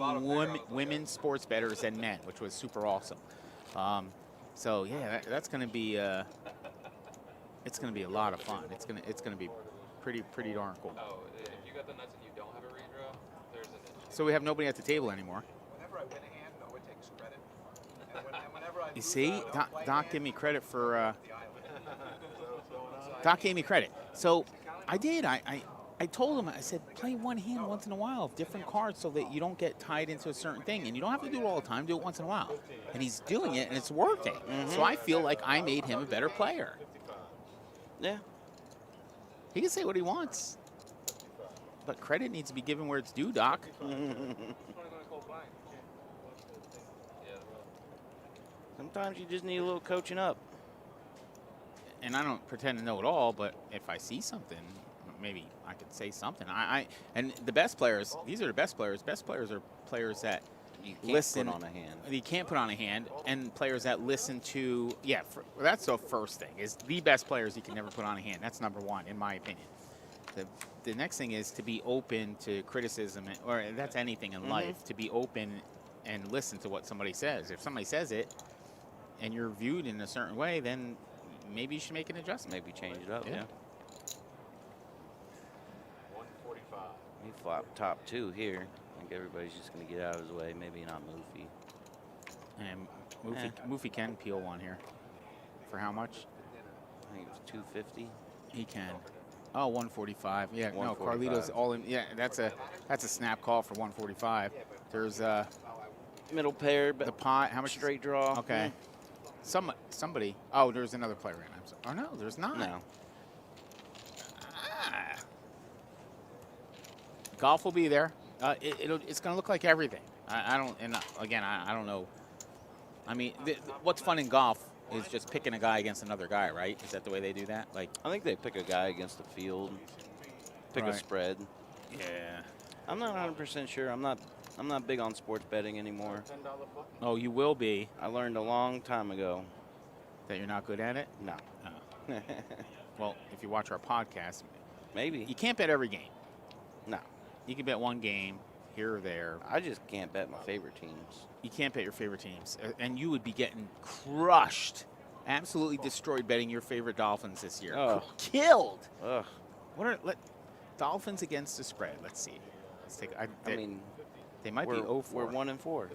women sports bettors than men, which was super awesome. So yeah, that's going to be it's going to be a lot of fun. It's going to be pretty darn cool. Oh, if you got the nuts and you don't have a redraw, there's an issue. So we have nobody at the table anymore. Whenever I win a hand, no one takes credit. And whenever I You lose see, a play Doc hand, gave me credit for. the island. Doc gave me credit. So I did. I told him, I said, play one hand once in a while, different cards, so that you don't get tied into a certain thing. And you don't have to do it all the time. Do it once in a while. And he's doing it, and it's working. So I feel like I made him a better player. Yeah. He can say what he wants. But credit needs to be given where it's due, Doc. Sometimes you just need a little coaching up. And I don't pretend to know it all, but if I see something, maybe I could say something. And the best players, these are the best players. Best players are players that You can't listen put on a hand. You can't put on a hand, and players that listen to, that's the first thing, is the best players you can never put on a hand. That's number one, in my opinion. The next thing is to be open to criticism, or that's anything in life, to be open and listen to what somebody says. If somebody says it, and you're viewed in a certain way, then maybe you should make an adjustment. Maybe change it up, yeah. 145. He flopped top two here. I think everybody's just going to get out of his way. Maybe not Moofy. And Moofy can peel one here. For how much? I think it was 250. He can. Oh, 145. Yeah, no, 145. Carlito's all in. Yeah, that's a snap call for 145. There's Middle pair, the but pot. How much? straight draw. Okay. Somebody. Oh, there's another player in. I'm sorry. Oh no, there's not. No. Ah. Golf will be there. It's going to look like everything. I don't. And again, I don't know. I mean, what's fun in golf is just picking a guy against another guy, right? Is that the way they do that? Like, I think they pick a guy against the field, pick a Right. spread. yeah. I'm not 100% sure. I'm not big on sports betting anymore. $10 buck. Oh, you will be. I learned a long time ago. That you're not good at it? No. Oh. Well, if you watch our podcast, Maybe. you can't bet every game. No. You can bet one game here or there. I just can't bet my favorite teams. You can't bet your favorite teams. And you would be getting crushed, absolutely destroyed betting your favorite Dolphins this year. Ugh. Killed. Ugh. Dolphins against the spread. Let's see. Let's take. I mean, they might we're, be 0-4. we're 1-4.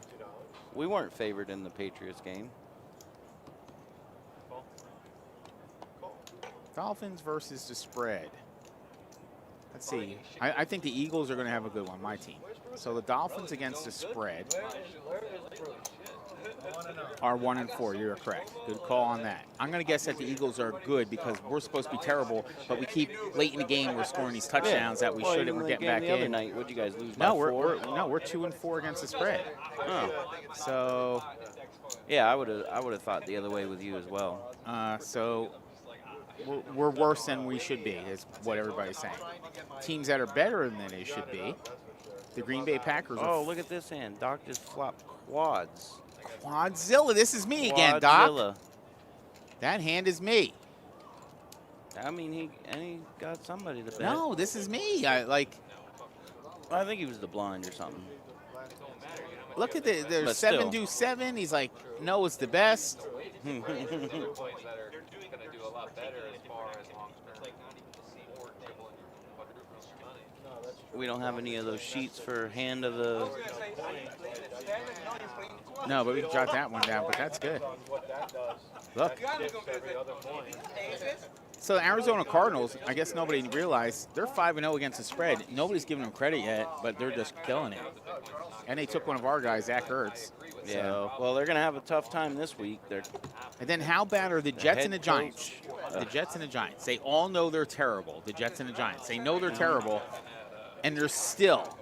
We weren't favored in the Patriots game. Dolphins versus the spread. Let's see. I think the Eagles are going to have a good one, my team. So the Dolphins against the spread. are 1-4. You're correct. Good call on that. I'm going to guess that the Eagles are good because we're supposed to be terrible, but we keep late in the game. We're scoring these touchdowns that we Well, shouldn't. even We're the getting game back the other in. night, what'd you guys lose No, by we're 4? we're 2-4 against the spread. Oh. So Yeah, I would have thought the other way with you as well. so we're worse than we should be, is what everybody's saying. Teams that are better than they should be. The Green Bay Packers are Oh, look at this hand. Doc just flopped quads. Quadzilla. This is me again, Doc. Quadzilla. That hand is me. I mean, he got somebody to bet. No, this is me. I think he was the blind or something. Look at the there's But 7 still. do 7. He's like, no, it's the best. Points that are going to do a lot better as far as long term. Like not even to see or dribbling quadruple money. We don't have any of those sheets for hand of the. No, but we can jot that one down. But that's good. What that does, Look. shifts every other point. So the Arizona Cardinals, I guess nobody realized they're 5-0 against the spread. Nobody's giving them credit yet, but they're just killing it. And they took one of our guys, Zach Ertz. Yeah. So, Well, they're gonna have a tough time this week. They're and then how bad are the Jets and the head Giants? coach. The Jets and the Giants. They all know they're terrible. The Jets and the Giants. They know they're terrible, and they're still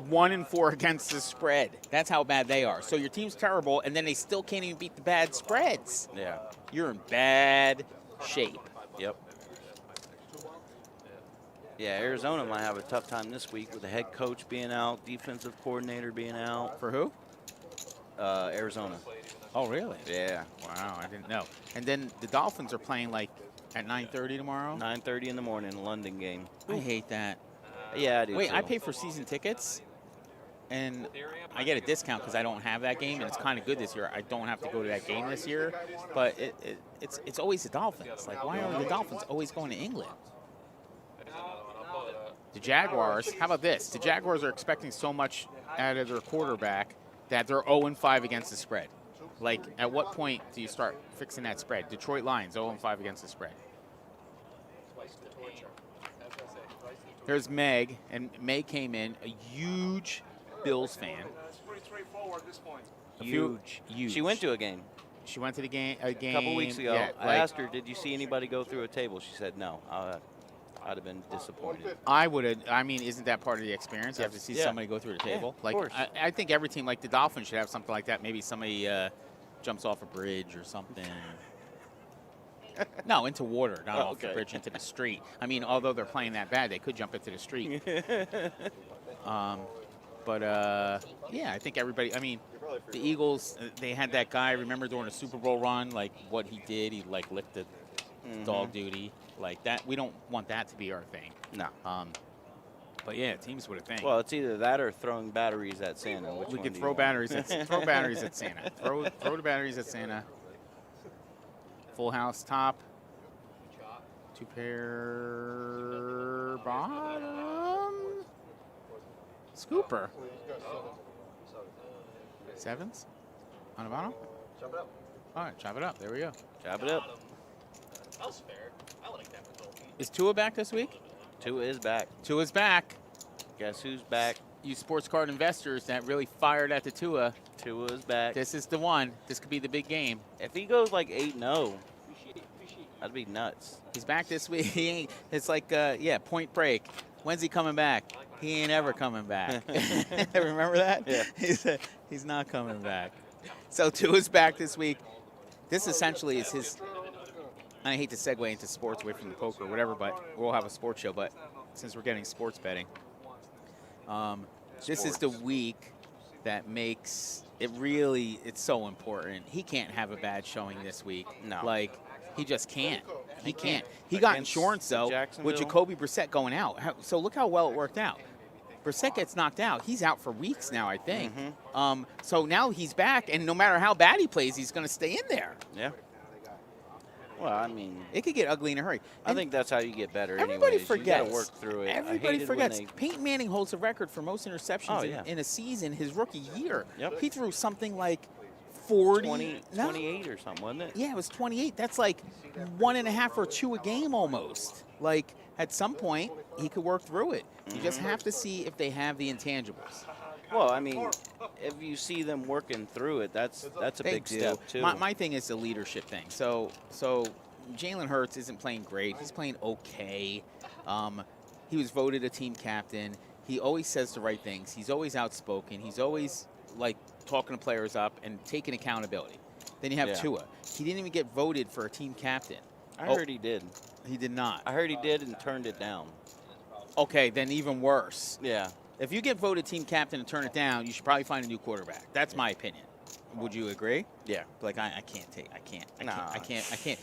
1-4 against the spread. That's how bad they are. So your team's terrible, and then they still can't even beat the bad spreads. Yeah. You're in bad shape. Yep. Yeah, Arizona might have a tough time this week with the head coach being out, defensive coordinator being out. For who? Arizona. Oh, really? Yeah. Wow, I didn't know. And then the Dolphins are playing like at 9:30 tomorrow. 9:30 in the morning, London game. I hate that. Yeah, I do. Wait, too. I pay for season tickets, and I get a discount because I don't have that game, and it's kind of good this year. I don't have to go to that game this year, but it's always the Dolphins. Like, why are the Dolphins always going to England? The Jaguars, how about this? The Jaguars are expecting so much out of their quarterback that they're 0-5 against the spread. Like, at what point do you start fixing that spread? Detroit Lions 0-5 against the spread. There's Meg, and Meg came in, a huge Bills fan. It's pretty straightforward at this point. Huge. She went to a game She went to the game. A a couple weeks ago. Yeah, I like, asked her, "Did you see anybody go through a table?" She said, "No." I'd have been disappointed. I would have. I mean, isn't that part of the experience? You have to see Yeah. somebody go through the table. of Like, course. I think every team, like the Dolphins, should have something like that. Maybe somebody jumps off a bridge or something. No, into water, not off the Okay. bridge, into the street. I mean, although they're playing that bad, they could jump into the street. Yeah, I think everybody. I mean, the Eagles. They had that guy. Remember during the Super Bowl run, like what he did. He like licked the dog duty, like that. We don't want that to be our thing. No. But yeah, teams would have think. Well, it's either that or throwing batteries at Santa. Which we one could do throw you want? batteries at throw batteries at Santa. Throw the batteries at Santa. Full house top. 2-pair bottom. Scooper. Sevens on the bottom. Chop it up. All right, chop it up. There we go. Chop it up. That was fair. I like that result. Is Tua back this week? Tua is back. Tua's back. Guess who's back? You sports card investors that really fired at the Tua, Tua is back. this is the one. This could be the big game. If he goes like 8-0, that'd be nuts. He's back this week. He ain't. It's like, Point Break. When's he coming back? He ain't ever coming back. Remember that? Yeah. He's not coming back. So Tua's back this week. This essentially is his. I hate to segue into sports away from the poker or whatever, but we'll have a sports show. But since we're getting sports betting, this is the week that makes it really. It's so important. He can't have a bad showing this week. No. Like. He just can't. He can't. He got Against insurance, though, with Jacksonville. Jacoby Brissett going out. So look how well it worked out. Brissett gets knocked out. He's out for weeks now, I think. So now he's back, and no matter how bad he plays, he's going to stay in there. Yeah. Well, I mean, It could get ugly in a hurry. I think that's how you get better. Everybody anyways. forgets. You gotta work through it. I Everybody hated forgets. When they, Peyton Manning holds the record for most interceptions Oh, yeah. in a season his rookie year. Yep. He threw something like 40. 28 or something, wasn't it? Yeah, it was 28. That's like 1.5 or 2 a game almost. Like, at some point, he could work through it. You just have to see if they have the intangibles. Well, I mean, if you see them working through it, that's a They big do. step too. My thing is the leadership thing. So Jalen Hurts isn't playing great. He's playing okay. He was voted a team captain. He always says the right things. He's always outspoken. He's always like talking to players up and taking accountability. Then you have Tua. He didn't even get voted for a team captain. I heard he did. He did not. I heard he did and turned it down. Okay, then even worse. Yeah. If you get voted team captain and turn it down, you should probably find a new quarterback. That's my opinion. Would you agree? Yeah. Like I can't.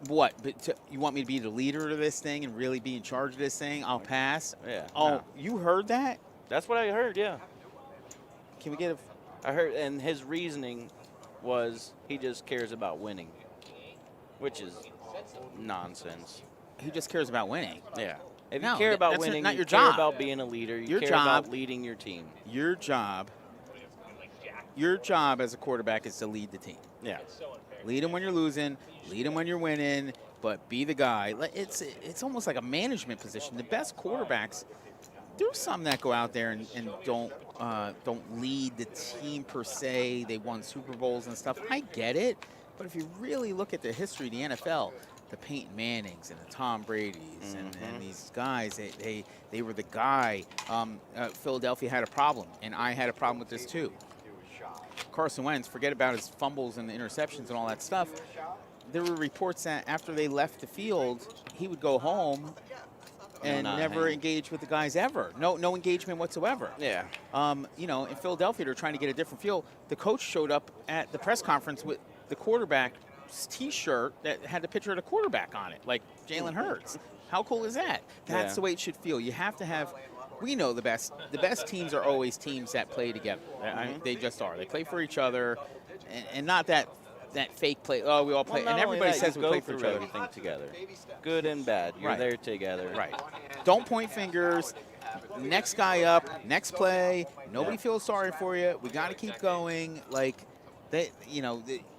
What? But you want me to be the leader of this thing and really be in charge of this thing? I'll pass. Yeah. Oh, no. you heard that? That's what I heard. Yeah. Can we get a? I heard, and his reasoning was he just cares about winning, which is nonsense. He just cares about winning. Yeah. If No, you care about that's winning, not your you care job. about being a leader. You Your care job- about leading your team. Your job as a quarterback is to lead the team. Yeah. Lead them when you're losing. Lead them when you're winning. But be the guy. It's almost like a management position. The best quarterbacks, there's some that go out there and don't lead the team per se. They won Super Bowls and stuff. I get it. But if you really look at the history of the NFL, the Peyton Mannings and the Tom Brady's and these guys, they were the guy. Philadelphia had a problem, and I had a problem with this too. Carson Wentz, forget about his fumbles and the interceptions and all that stuff. There were reports that after they left the field, he would go home and never engage with the guys ever. No engagement whatsoever. Yeah. In Philadelphia, they're trying to get a different feel. The coach showed up at the press conference with the quarterback's T-shirt that had the picture of the quarterback on it, like Jalen Hurts. How cool is that? That's the way it should feel. You have to have. We know the best teams are always teams that play together. They just are. They play for each other, and not that fake play. Oh, we all play, Well, and not everybody only that, says you we go play for each through other. everything together, good and bad. You're Right. there together. Right. Don't point fingers. Next guy up. Next play. Nobody feels sorry for you. We got to keep going. Like they,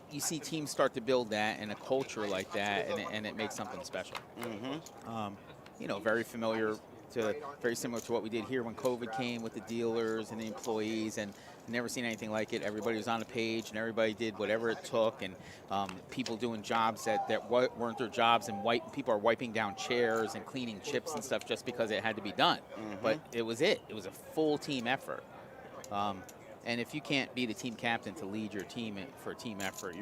you see teams start to build that and a culture like that, and it makes something special. Very similar to what we did here when COVID came with the dealers and the employees, and never seen anything like it. Everybody was on a page, and everybody did whatever it took, and people doing jobs that weren't their jobs, and people are wiping down chairs and cleaning chips and stuff just because it had to be done. But it was a full team effort. And if you can't be the team captain to lead your team for a team effort,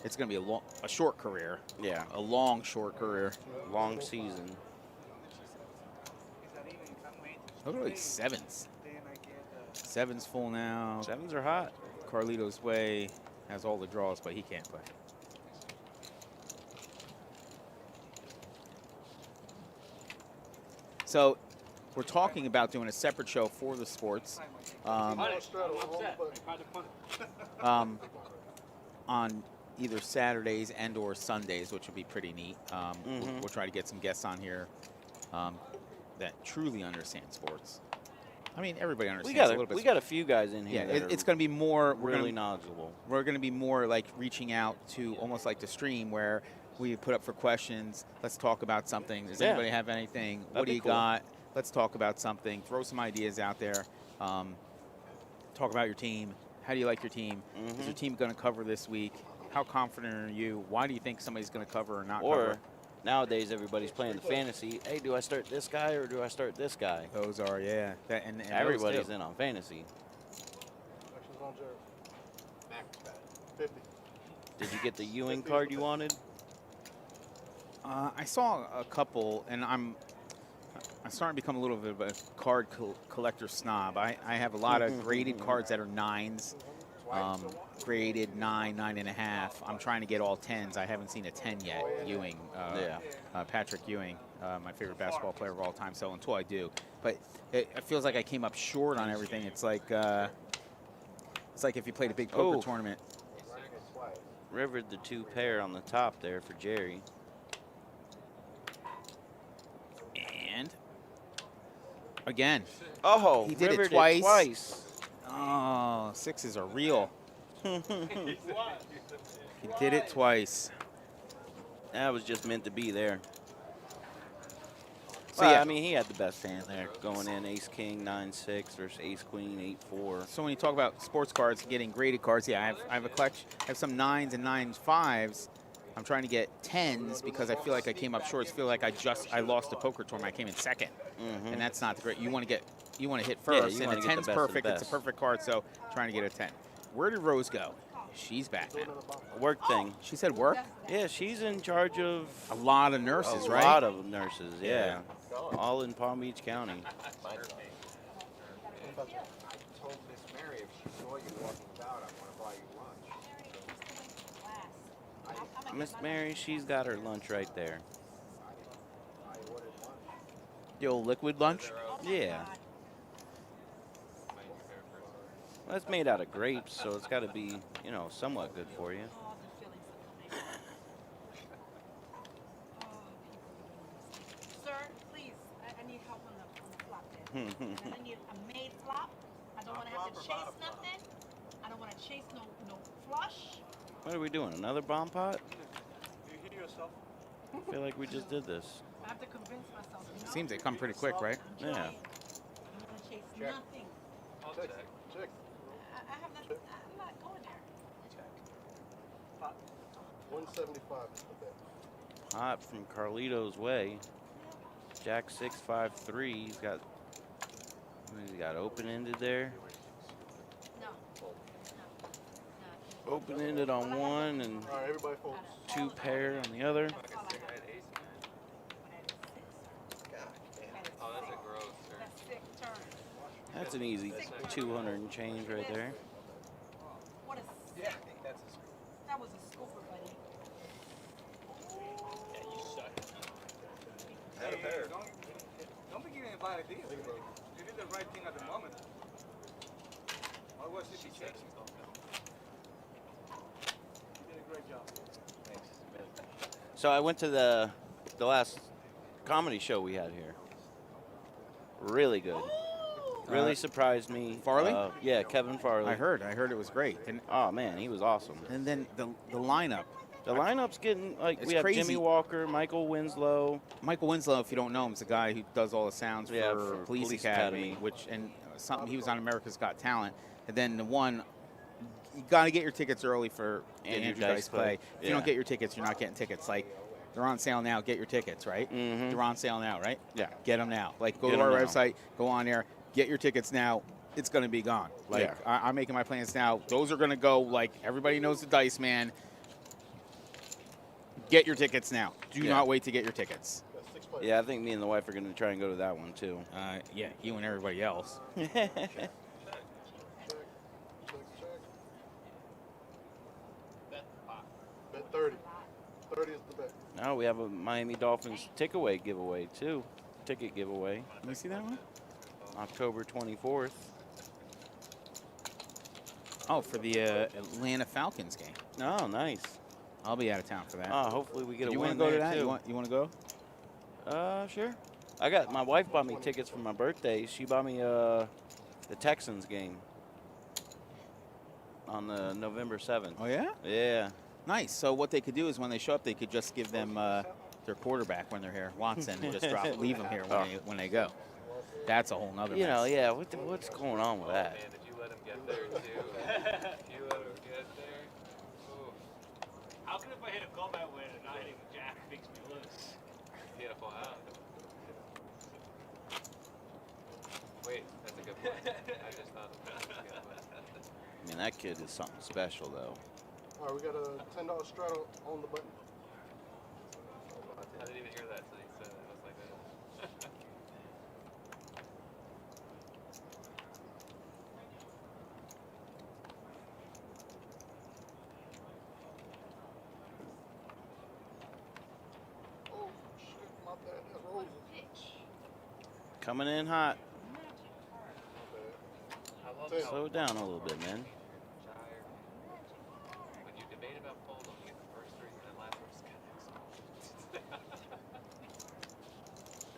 it's going to be a short career. Yeah. A long, short career. Long season. Look at these sevens. Sevens full now. Sevens are hot. Carlito's Way has all the draws, but he can't play. So we're talking about doing a separate show for the sports on either Saturdays and or Sundays, which would be pretty neat. We'll try to get some guests on here that truly understand sports. I mean, everybody understands a little bit. We got a few guys in here. Yeah, it's going to be more. Really knowledgeable. We're going to be more like reaching out to almost like the stream where we put up for questions. Let's talk about something. Does anybody have anything? What do you got? Let's talk about something. Throw some ideas out there. Talk about your team. How do you like your team? Is your team going to cover this week? How confident are you? Why do you think somebody's going to cover or not cover? Nowadays, everybody's playing the fantasy. Hey, do I start this guy or do I start this guy? Those are, yeah. And everybody's in on fantasy. Did you get the Ewing card you wanted? I saw a couple, and I'm starting to become a little bit of a card collector snob. I have a lot of graded cards that are 9s. Graded 9, 9.5. I'm trying to get all 10s. I haven't seen a 10 yet. Ewing, Patrick Ewing, my favorite basketball player of all time. So until I do, but it feels like I came up short on everything. It's like if you played a big poker tournament. Rivered the 2 pair on the top there for Jerry. And again, he did it twice. Oh, 6s are real. He did it twice. That was just meant to be there. So Well, yeah, I mean, he had the best hand there, going in ace king 9-6 versus ace queen 8-4. so when you talk about sports cards, getting graded cards, yeah, I have a collection. I have some 9s and 5s. I'm trying to get 10s because I feel like I came up short. I feel like I lost a poker tournament. I came in second, and that's not the great. You want to hit first, you and wanna a get the 10's best of the perfect. It's a best. perfect card, so trying to get a 10. Where did Rose go? She's back now. Work thing. She said work. Yeah, she's in charge of A lot of nurses, a right? lot of nurses, yeah. All in Palm Beach County. I told Miss Mary if she saw you walking about, I want to buy you lunch. Miss Mary, she's got her lunch right there. I ordered lunch. The old liquid lunch. Yeah. Well, it's made out of grapes, so it's got to be, you know, somewhat good for you. Sir, please, I need help on the flop there. And I need a made flop. I don't want to have to chase nothing. I don't want to chase no flush. What are we doing? Another bomb pot? You hear yourself? I feel like we just did this. I have to convince myself. You know? Seems they come pretty quick, right? I'm Yeah. trying. I don't want to chase nothing. I'll check. Check. I have nothing. I'm not going there. 175 is the bet. Hot from Carlito's way. Jack 6-5-3. He's got open-ended there. No. Open-ended on one and All right, everybody folks. 2 pair on the other. That's all I have. Oh, that's a gross, sir. That's sick turn. That's an easy 200 and change right there. What a Yeah, sick. that's a screw. That was a scooper, buddy. Yeah, you suck. Hey, don't be giving bad ideas. You did the right thing at the moment. Otherwise, you'd be chasing. You did a great job. So I went to the last comedy show we had here. Really good. Really surprised me. Farley? Yeah, Kevin Farley. I heard it was great. Oh man, he was awesome. And then the lineup. The lineup's getting like It's we have crazy. Jimmy Walker, Michael Winslow. Michael Winslow, if you don't know him, is the guy who does all the sounds Yeah, for for Police Police Academy, Academy. which and something he was on America's Got Talent. And then the one, you got to get your tickets early for Andrew Dice Clay. If you Yeah. don't get your tickets, you're not getting tickets. Like they're on sale now. Get your tickets, right? Mhm. They're on sale now, right? Yeah. Get them now. Like go Get to our 'em now. website, go on there, get your tickets now. It's going to be gone. Like Yeah. I'm making my plans now. Those are going to go. Like everybody knows the Dice Man. Get your tickets now. Do Yeah. not wait to get your tickets. That's 6 players. Yeah, I think me and the wife are going to try and go to that one too. Yeah, you and everybody else. Check. Check. Bet 30. 30 is the bet. Now we have a Miami Dolphins takeaway giveaway too. Ticket giveaway, Let me see that one. October 24th. Oh, for the Atlanta Falcons game. Oh, nice. I'll be out of town for that. Oh, hopefully we get Do a you win want to go to there, that? too. You want to go? Sure. I got my wife bought me tickets for my birthday. She bought me the Texans game on the November 7th. Oh yeah. Yeah. Nice. So what they could do is when they show up, they could just give them their quarterback when they're here, Watson, and just leave them here when they go. That's a whole nother. You know, mess. yeah. What's going on with that? Man, did you let him get there too? You let him get there? Ooh, How can if I hit a combat win and not hitting Jack makes me lose? he had a full house. Wait, that's a good point. I just thought of that. That's a good point. I mean, that kid is something special, though. All right, we got a $10 straddle on the button. I didn't even hear that till you said it. I was like, that. Oh, shit, my bad. That's Roses. Coming in hot. My I love bad. how Slow it down a little bit, man. Shire. When you debate about fold, you get the first three and then last one's kind of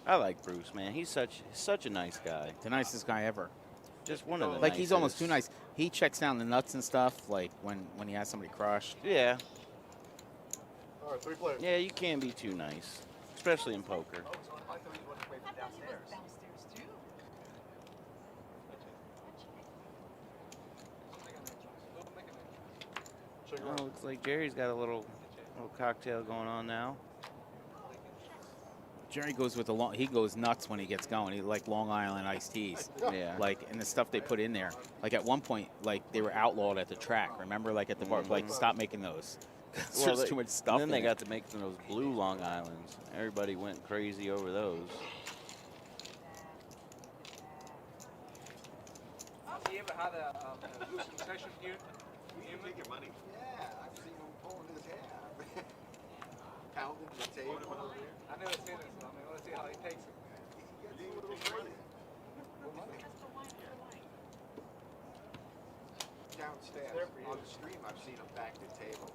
I like Bruce, man. He's such a nice guy. The nicest guy ever. Just one of the Like he's almost too nicest. nice. He checks down the nuts and stuff. Like when he has somebody crushed. Yeah. All right, 3 players. Yeah, you can't be too nice. especially in poker. I thought he was away I from thought he was downstairs. downstairs too. Check it Oh, out. looks like Jerry's got a little cocktail going on now. Jerry goes with the long. He goes nuts when he gets going. He like Long Island iced teas. Yeah. Like, and the stuff they put in there. Like at one point, like they were outlawed at the track. Remember, like at the bar, like stop making those. 'Cause there's too much stuff. And then in they it. got to make those blue Long Islands. Everybody went crazy over those. You ever had a losing session here? Take your money. Yeah, I've seen him pulling his hair. Pounding the table. I've never seen this. I want to see how he takes it. He gets a little crazy. That's the wine. The wine. Downstairs on the stream, I've seen him back the table.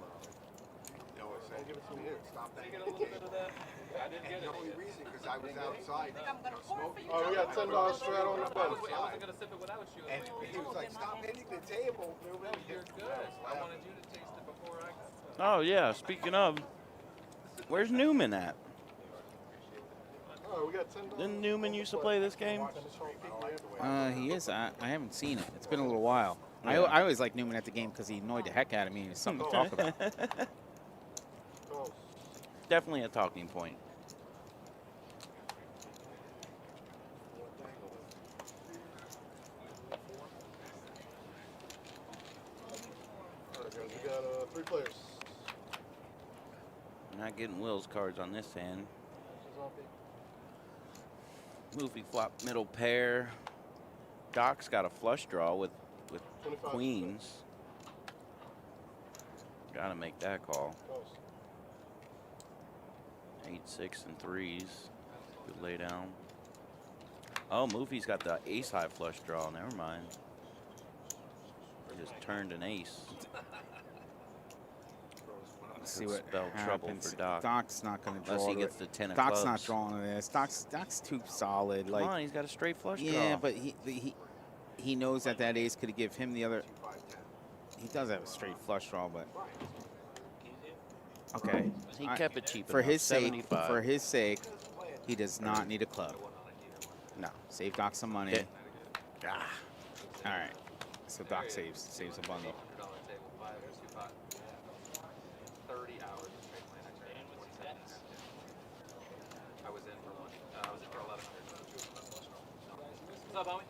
Noah said, Give it to me. stop Can banging I get a the little bit table. of that? I didn't And get the it. only reason, because I was outside, I'm gonna pour for smoking. you. Oh, we got $10 straight on the I button. wasn't gonna sip it without you. And he was like, stop hitting the table. No, you're good. I wanted you to taste it before I got some. Oh yeah. Speaking of, where's Newman at? Oh, we got $10. Didn't Newman used to play this game? He is. I haven't seen it. It's been a little while. I always liked Newman at the game because he annoyed the heck out of me. He was something to talk about. Definitely a talking point. We got 3 players. Not getting Will's cards on this hand. Movie flop middle pair. Doc's got a flush draw with 25. queens. Gotta make that call. 8, 6, and 3s. Good lay down. Oh, Moofy's got the ace high flush draw. Never mind. Just turned an ace. Let's see Could what spell trouble happens. for Doc. Doc's not going to draw. Unless he to gets it. the 10 of Doc's clubs. not drawing to this. Doc's too solid. Come Like, on, he's got a straight flush draw. yeah, but he knows that ace could give him the other. He does have a straight flush draw, but okay. He I- kept it cheap for enough, his sake. 75. For his sake, he does not need a club. No, save Doc some money. Hit. Ah. All right. So Doc saves a bundle. $100 table, 5, 2, 5. 30 hours of straight plan. Actually, 27 minutes. I was in for lunch. I was in for 1100. What's up, homie?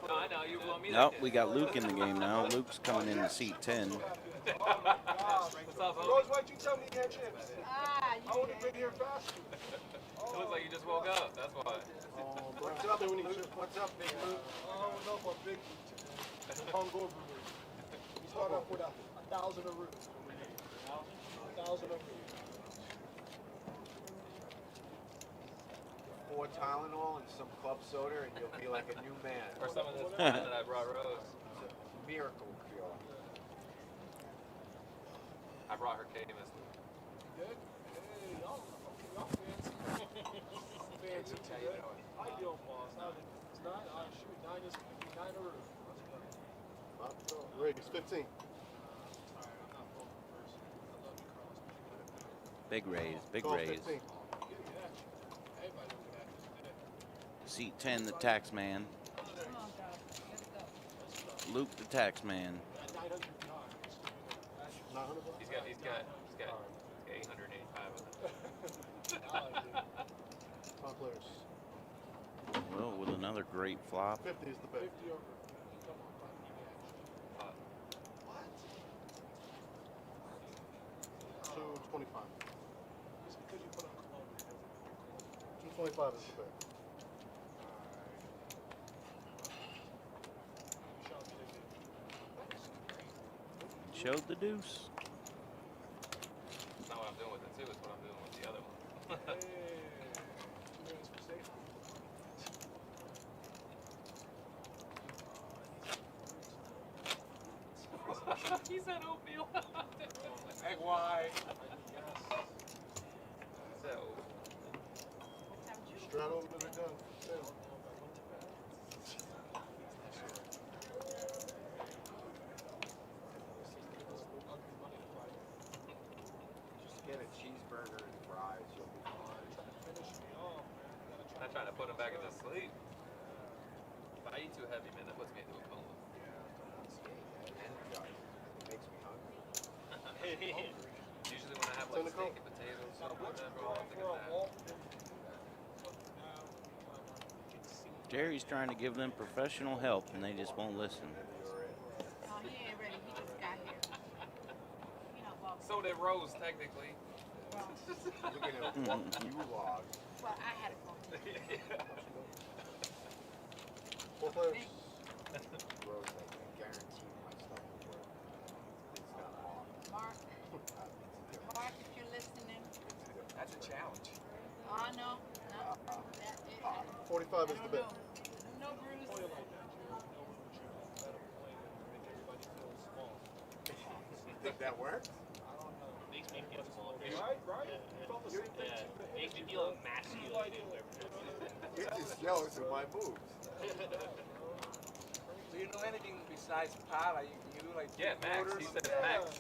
No, I know. You blow me Nope, like we got Luke in the game now. Luke's coming in to seat 10. What's up, homie? Rose, why'd you tell me you had chips? Ah, I would have been here faster. It looks like you just woke up. That's why. What's up, Luke? What's up, Big Luke? Oh, no, my big hungover. We start off with 1,000 of root. 1,000 of root. 4 Tylenol and some club soda, and you'll be like a new man. Or some of this wine that I brought Rose. It's a miracle cure. I brought her K-Miss. Good? Hey, y'all fancy today. Ideal, boss. It's 9. Shoot, 9 is 9 of root. Rig is 15. Big raise, big Call raise. 15. Seat 10, the tax man. oh God, let's go. Luke, the tax man. 900. He's got 885 of them. 5 players. Well, with another great flop. 50 is the bet. 225. 225 is the bet. Showed the deuce. That's not what I'm doing with it, too. It's what I'm doing with the other one. He said oatmeal. Egg white. So, Straddle over the gun. Just get a cheeseburger and fries. You'll be fine. Not trying to put him back into sleep. If I eat too heavy, man, that puts me into a coma. Usually when I have like steak and potatoes or whatever, I'll take a nap. Jerry's trying to give them professional help, and they just won't listen. Oh, he ain't ready. He just got here. He not walking. So did Rose, technically. Well, well, I had to go. Four players. Mark, Mark, if you're listening, That's a challenge. oh no, no, that it, 45 is the bet. no Bruce. Think that works? Makes me feel small. Right, right. You felt the same thing. Yeah, makes me feel emasculated. You're just jealous of my moves. Do you know anything besides pot? Like you do like Yeah, Max. He said Max.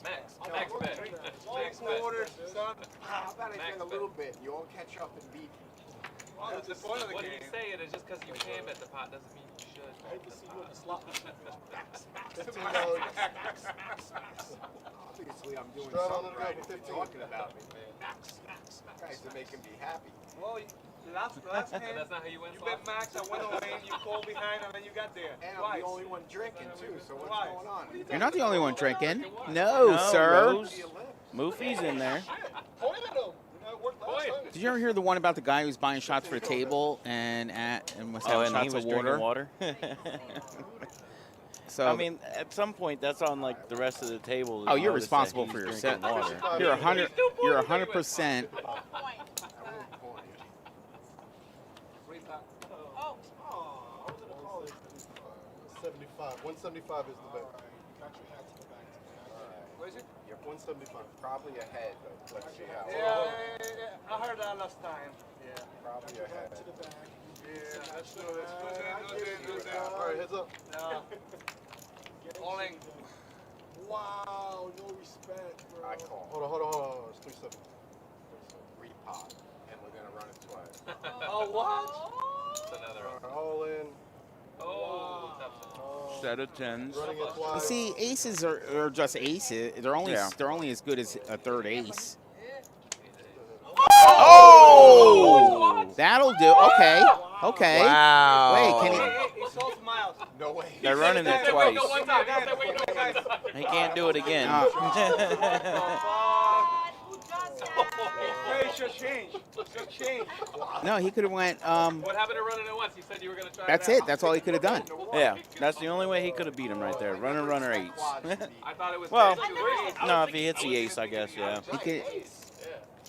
Max. No, Max bet. Max bet. quarters, son. How about I Max get a bet. little bit? You all catch up and beat me. Oh, that's the point of the What game. he's saying is just because you can bet the pot doesn't mean you should. I hate to see you in the slot. $15. Obviously, I'm doing Straight on something the right. go, If you're 15. talking about me, you guys are making me happy. Well, last hand, That's not how you win. you bet Max. I went away and you called behind and then you got there. And I'm Twice. the only one drinking too. So what's Twice. going on? You're not the only one drinking. No, sir. Rose, Moofy's in there. Point at him. You know, it worked last time. Did you ever hear the one about the guy who was buying shots for a table and was Oh, having and he shots was of drinking water? water. So I mean, at some point, that's on like the rest of the table. to oh, you're notice that responsible he's for drinking yourself. water. You're 100. You're 100%. Point. Free pot. Oh, Oh, I was in a call. 75. 175 is the bet. What is it? You're 175. Probably ahead, but let's see how. Yeah, I heard that last time. Yeah. Probably ahead. Yeah, let's do it. All right, heads up. No. All in. Wow, no respect, bro. I call. Hold on. It's 370. Repot, and we're gonna run it twice. Oh, what? That's another. All in. Oh, tough. Set of tens. Running it You twice. see, aces are just aces. They're only Yeah. as good as a third ace. Oh! That'll do. Okay. Wow. Wait, can he? Hey, it's all smiles. No way. They're running it Wait, twice. no, one time. Don't say wait, no, guys. He can't do it again. God, who does that? Hey, it should change. It should change. No, he could have went. What happened to running it once? You said you were going to try That's it. it. That's all he could have done. Yeah, that's the only way he could have beat him right there. Runner eights. I thought it was Well, 10 to raise. no, if he hits the ace, I guess, yeah. He could.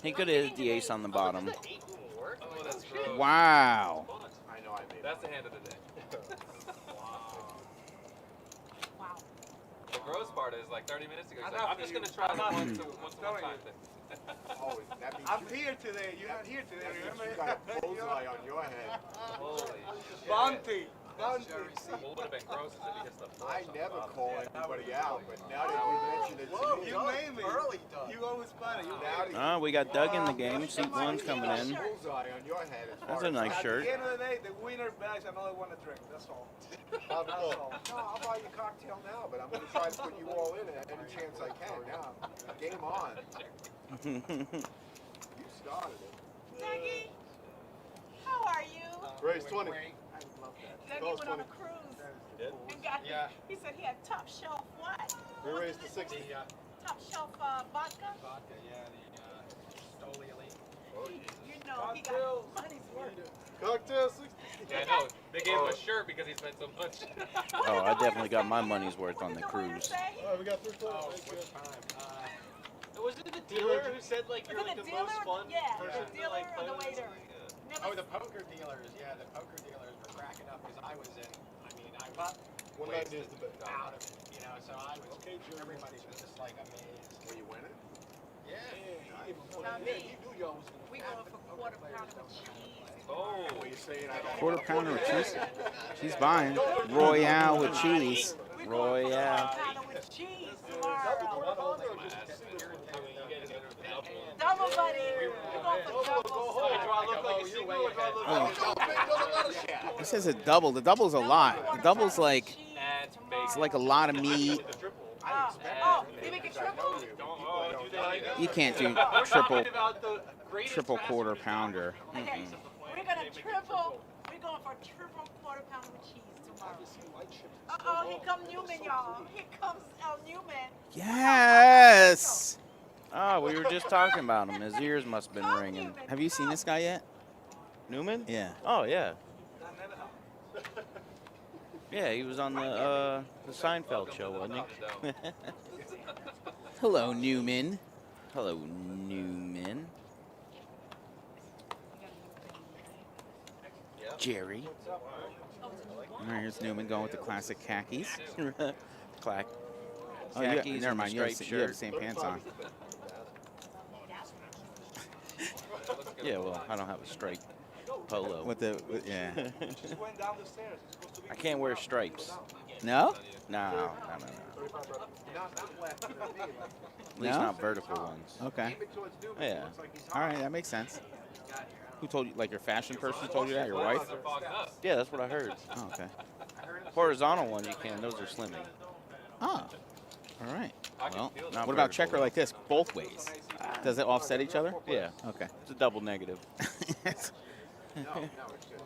He could have hit the ace on the bottom. Oh, that's gross. Wow. I know I made it. That's the hand of the day. Wow. The gross part is like 30 minutes ago. He's I'm like, not I'm for just you. going to try I'm it not for once you. one Telling time. Oh, that means I'm here today. You're not here today. that means Remember? you got a bullseye on your head. Holy shit. Bounty. What would have been gross is if he hits the floor. I never call anybody out, but now that you mention it to me, You made me. You always funny. You now that Oh, we got Doug in the game. Seat one's coming in. bullseye on your head as That's far a nice At shirt. the end of the day, the winner bags another one to drink. That's all. That's all. No, I'll buy you a cocktail now, but I'm going to try to put you all in at any chance I can. Now, game on. You started it. Dougie, how are you? Raise 20. Dougie went on a cruise and got. He said he had top shelf what? We raised to 60. Top shelf vodka. You know he got money's worth. Cocktail 60. Yeah, I know. They gave him a shirt because he spent so much. Oh, I definitely got my money's worth on the cruise. All right, we got 3 players. Was it the dealer who said like you're Was like it the the most dealer? fun Yeah, person the to like dealer play or the with? waiter? Oh, the poker dealers. Yeah, the poker dealers were cracking up because I was in. I mean, I was 190 is the bet. out of it, you know. So I was. Everybody was just like amazed. Were you winning? Yeah. Not me. We going for quarter pounder with cheese. Oh. What are you saying? I don't Quarter pounder with cheese. She's buying Royale with cheese. We Royale. going for quarter pounder with cheese tomorrow. You're doing Double double, buddy. We're going for double. Hey, do I look like a single or do I look like It says a double. The double's a lot. The double's like, That's big. it's like a lot of meat. The triple. Oh, you make it triple? Do they? You can't do We're triple talking about the greatest fast quarter food pounder. Okay, we're gonna triple. We're going for triple quarter pounder with cheese tomorrow. Uh-oh, here comes Newman, y'all. Here comes El Newman. Yes. Oh, we were just talking about him. His ears must have been Come, ringing. Newman, Have you seen come. this guy yet? Newman? Yeah. Oh, yeah. Yeah, he was on the Seinfeld show, wasn't he? Hello, Newman. Hello, Newman. Jerry. All right, here's Newman going with the classic khakis. Clack. Oh, Khakis never and mind. the You have, striped you have the shirt. same pants on. Yeah, well, I don't have a striped polo. Yeah. Just went down the stairs. It's supposed to be I can't wear stripes. No? No. At least not vertical ones. Okay. Yeah. All right, that makes sense. Who told you? Like your fashion person told you that? Your wife? Yeah, that's what I heard. Oh, okay. Horizontal ones you can. Those are slimming. Oh. All right. Well, Not what about vertical. checker like this, both ways? Does it offset each other? Yeah. Okay. It's a double negative.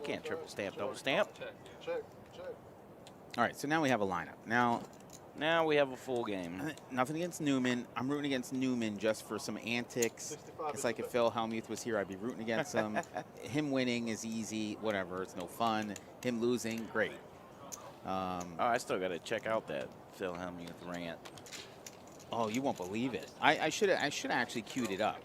Can't triple stamp, double stamp. Check. All right, so now we have a lineup. Now we have a full game. Nothing against Newman. I'm rooting against Newman just for some antics. It's like if Phil Hellmuth was here, I'd be rooting against him. Him winning is easy, whatever. It's no fun. Him losing, great. Oh, I still got to check out that Phil Hellmuth rant. Oh, you won't believe it. I should have actually queued it up.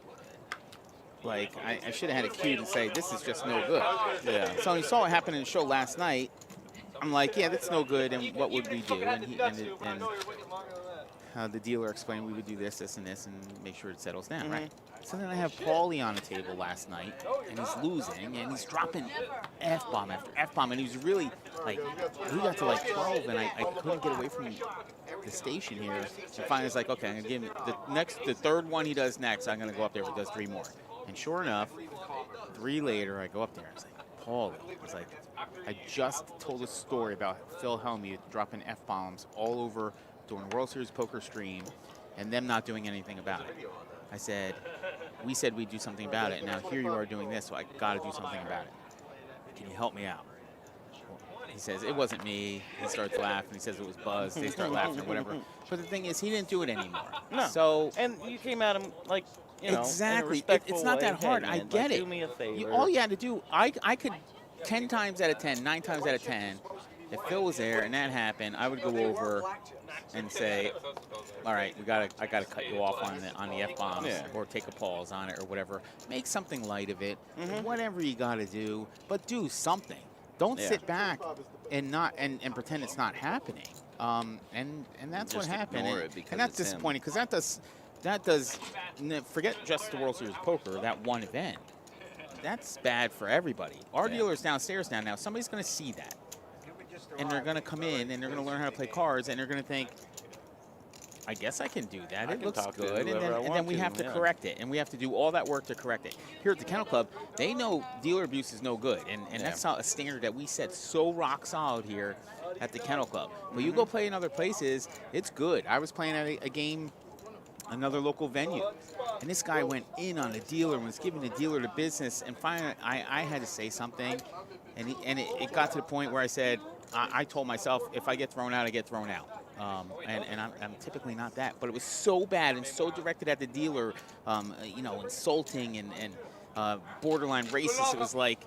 Like, I should have had it queued and say, this is just no good. Yeah. So when you saw what happened in the show last night, I'm like, yeah, that's no good, and what would we do? And the dealer explained we would do this, and this, and make sure it settles down, right? So then I have Paulie on the table last night, and he's losing, and he's dropping F-bomb after F-bomb, and he's really, like, we got to, like, 12, and I couldn't get away from the station here. And finally, it's like, okay, I'm going to give him the third one he does next, I'm going to go up there if he does 3 more. And sure enough, 3 later, I go up there, and it's like, Paulie, it's like, I just told a story about Phil Hellmuth dropping F-bombs all over during the World Series poker stream and them not doing anything about it. I said, we said we'd do something about it. Now here you are doing this, so I got to do something about it. Can you help me out? He says, it wasn't me. He starts laughing. He says it was Buzz. They start laughing or whatever. But the thing is, he didn't do it anymore. No. So, and you came at him like, you know, exactly. in a respectful It's not that way. hard. Hey, I man, get like, it. Do me a favor. All you had to do, I could 10 times out of 10, 9 times out of 10, if Phil was there and that happened, I would go over and say, all right, I gotta cut you off on the F-bombs, or take a pause on it or whatever. Make something light of it, whatever you gotta do, but do something. Don't sit back and not and pretend it's not happening. And that's what Just happened. ignore it because And that's it's him. disappointing because that does forget just the World Series of Poker, that one event. That's bad for everybody. Our dealer's downstairs now. Somebody's going to see that. And they're going to come in and they're going to learn how to play cards and they're going to think, I guess I can do that. It looks good. And then we have to correct it. And we have to do all that work to correct it. Here at the Kennel Club, they know dealer abuse is no good. And that's not a standard that we set so rock solid here at the Kennel Club. But you go play in other places, it's good. I was playing at a game, another local venue. And this guy went in on the dealer and was giving the dealer the business. And finally, I had to say something. And it got to the point where I said, I told myself, if I get thrown out, I get thrown out. And I'm typically not that. But it was so bad and so directed at the dealer, you know, insulting and borderline racist. It was like,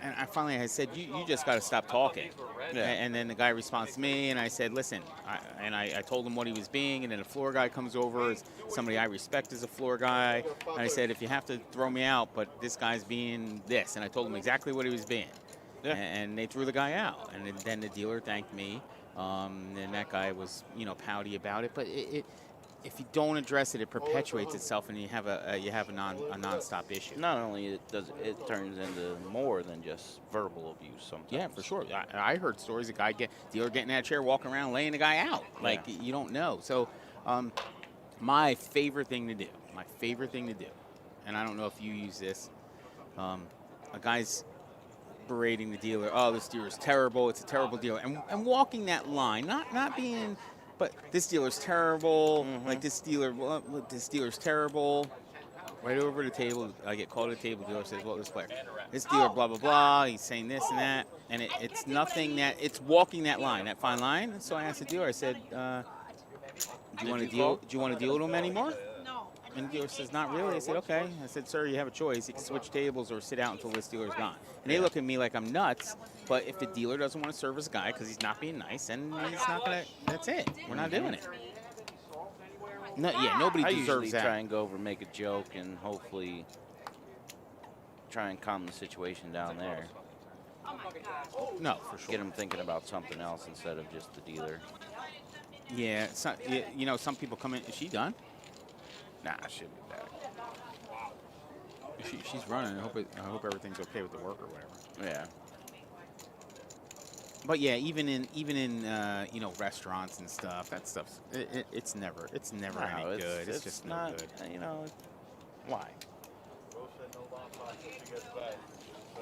and I finally said, you just got to stop talking. And then the guy responds to me, and I said, listen, I told him what he was being, and then a floor guy comes over, somebody I respect as a floor guy, and I said, if you have to throw me out, but this guy's being this, and I told him exactly what he was being. And they threw the guy out, and then the dealer thanked me, and that guy was, you know, pouty about it, but if you don't address it, it perpetuates itself, and you have a nonstop issue. Not only it turns into more than just verbal abuse sometimes. Yeah, for sure. I heard stories of dealer getting in that chair, walking around, laying the guy out. Like, you don't know. So my favorite thing to do, and I don't know if you use this. A guy's berating the dealer. Oh, this dealer's terrible. It's a terrible dealer. And walking that line, not being, but this dealer's terrible. Like this dealer's terrible. Right over the table, I get called at the table. The dealer says, "Well, this player, this dealer, blah blah blah. He's saying this and that, and it's nothing that it's walking that line, that fine line." And so I asked the dealer. I said, "Do you want to deal? Do you want to deal with him anymore?" No. And the dealer says, "Not really." I said, "Okay." I said, "Sir, you have a choice. You can switch tables or sit out until this dealer's gone." And they look at me like I'm nuts. But if the dealer doesn't want to service a guy because he's not being nice, and he's not gonna, that's it. We're not doing it. No, yeah, nobody I deserves usually that. try and go over, make a joke, and hopefully try and calm the situation down there. Oh my God. No, for sure. Get them thinking about something else instead of just the dealer. Yeah, you know, some people come in. Is she done? Nah, she'll be back. She's running. I hope everything's okay with the work or whatever. Yeah. But yeah, even in you know, restaurants and stuff, that stuff's it's never any good. It's just not, no good. you know, why?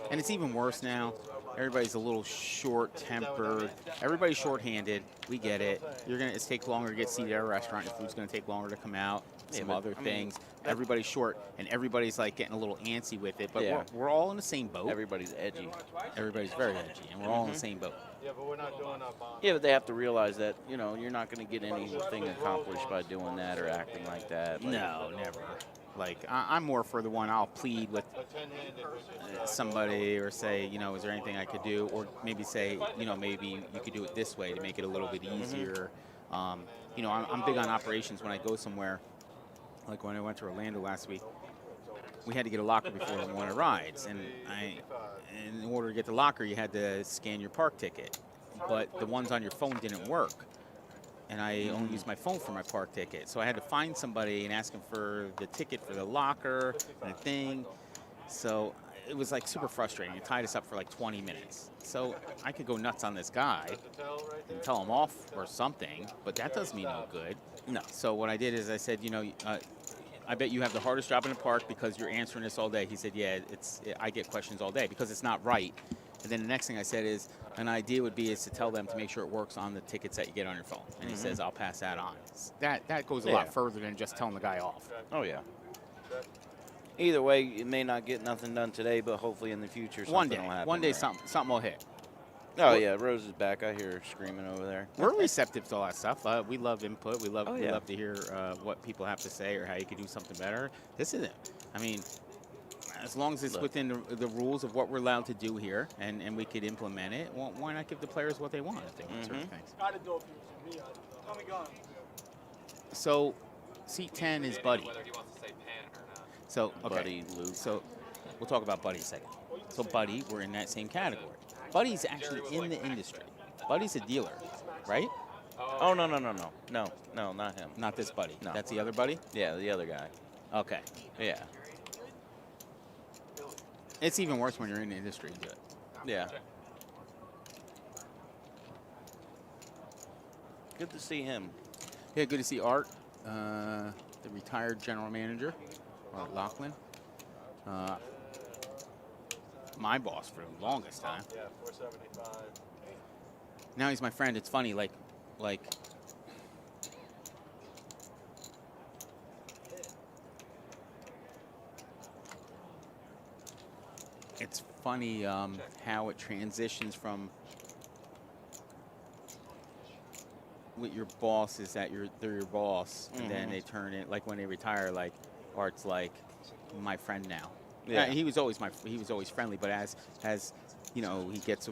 And it's even worse now. Everybody's a little short-tempered. Everybody's short-handed. We get it. It's take longer to get seated at a restaurant. Your food's gonna take longer to come out. Some other things. Everybody's short, and everybody's like getting a little antsy with it. But we're all in the same boat. Everybody's edgy. Everybody's very edgy, and we're all in the same boat. Yeah, but we're not doing our bond. Yeah, but they have to realize that, you know, you're not going to get anything accomplished by doing that or acting like that. Like, No, never. Like, I'm more for the one I'll plead with somebody or say, you know, is there anything I could do? Or maybe say, you know, maybe you could do it this way to make it a little bit easier. You know, I'm big on operations when I go somewhere. Like when I went to Orlando last week, we had to get a locker before one of the rides. And in order to get the locker, you had to scan your park ticket. But the ones on your phone didn't work. And I only used my phone for my park ticket. So I had to find somebody and ask them for the ticket for the locker and the thing. So it was like super frustrating. It tied us up for like 20 minutes. So I could go nuts on this guy and tell him off or something, but that does me no good. No. So what I did is I said, you know, I bet you have the hardest job in the park because you're answering this all day. He said, yeah, I get questions all day because it's not right. And then the next thing I said is, an idea would be is to tell them to make sure it works on the tickets that you get on your phone. And he says, I'll pass that on. That goes a lot further than just telling the guy off. Oh, yeah. Either way, you may not get nothing done today, but hopefully in the future something will happen. One day something will hit. Oh, yeah, Rose is back. I hear her screaming over there. We're receptive to all that stuff. We love input. We love yeah. to hear what people have to say or how you could do something better. This is it. I mean, as long as it's within the rules of what we're allowed to do here and we could implement it, why not give the players what they want if they want certain things? So, seat 10 is Buddy. Whether he wants to say Pan or not. So, okay. Buddy, Luke. So, we'll talk about Buddy a second. So, Buddy, we're in that same category. Buddy's actually in the industry. Buddy's a dealer, right? Oh, no, not him. Not this Buddy. No. That's the other Buddy? Yeah, the other guy. Okay. Yeah. It's even worse when you're in the industry and do it. Yeah. Good to see him. Yeah, good to see Art, the retired general manager, Art Lachlan. My boss for the longest time. Yeah, 475. Now he's my friend. It's funny, like it's funny how it transitions from with your boss is that they're your boss, and then they turn it like when they retire, like Art's like my friend now. Yeah. He was always friendly, but as you know, he gets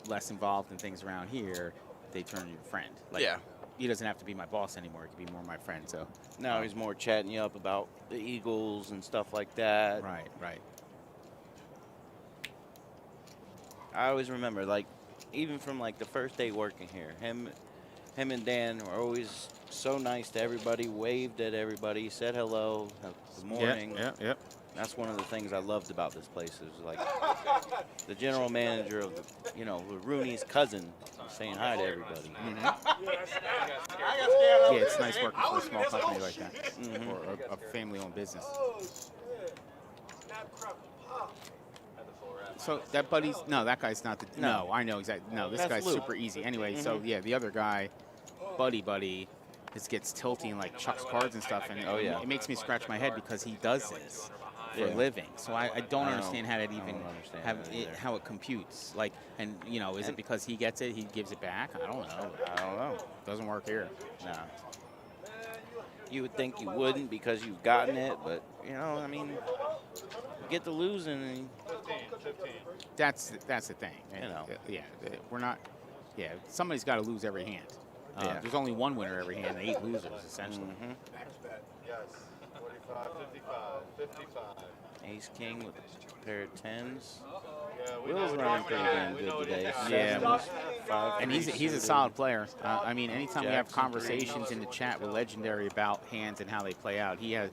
less involved in things around here, they turn your friend. Like, Yeah. He doesn't have to be my boss anymore. He can be more my friend. So Now he's more chatting you up about the Eagles and stuff like that. right. I always remember, like, even from like the first day working here, him and Dan were always so nice to everybody, waved at everybody, said hello, good morning. Yeah. That's one of the things I loved about this place is like the general manager of the, you know, Rooney's cousin saying hi to everybody. Yeah, it's nice working for a small company like that, or a family family-owned business. Oh, shit. Snap, crackle, pop. So that buddy's that guy's not the no. I know exactly. No, this That's guy's Luke. super easy. Anyway, so yeah, the other guy, buddy, just gets tilty and like chucks cards and stuff, and it makes me scratch my head because he does this for a living. So I don't understand how that even how it computes. Like, and is it because he gets it, he gives it back? I don't know. Doesn't work here. No. You would think you wouldn't because you've gotten it, but I mean, you get to losing. And That's the thing. Yeah, we're not. Yeah, somebody's got to lose every hand. There's only one winner every hand, and 8 losers essentially. Next bet. Yes. 45, 55, 55. Ace King with a pair of 10s. Yeah, Will's running pretty damn good today. Yeah, 5, and he's a solid player. I mean, anytime we have conversations in the chat with Legendary about hands and how they play out, he has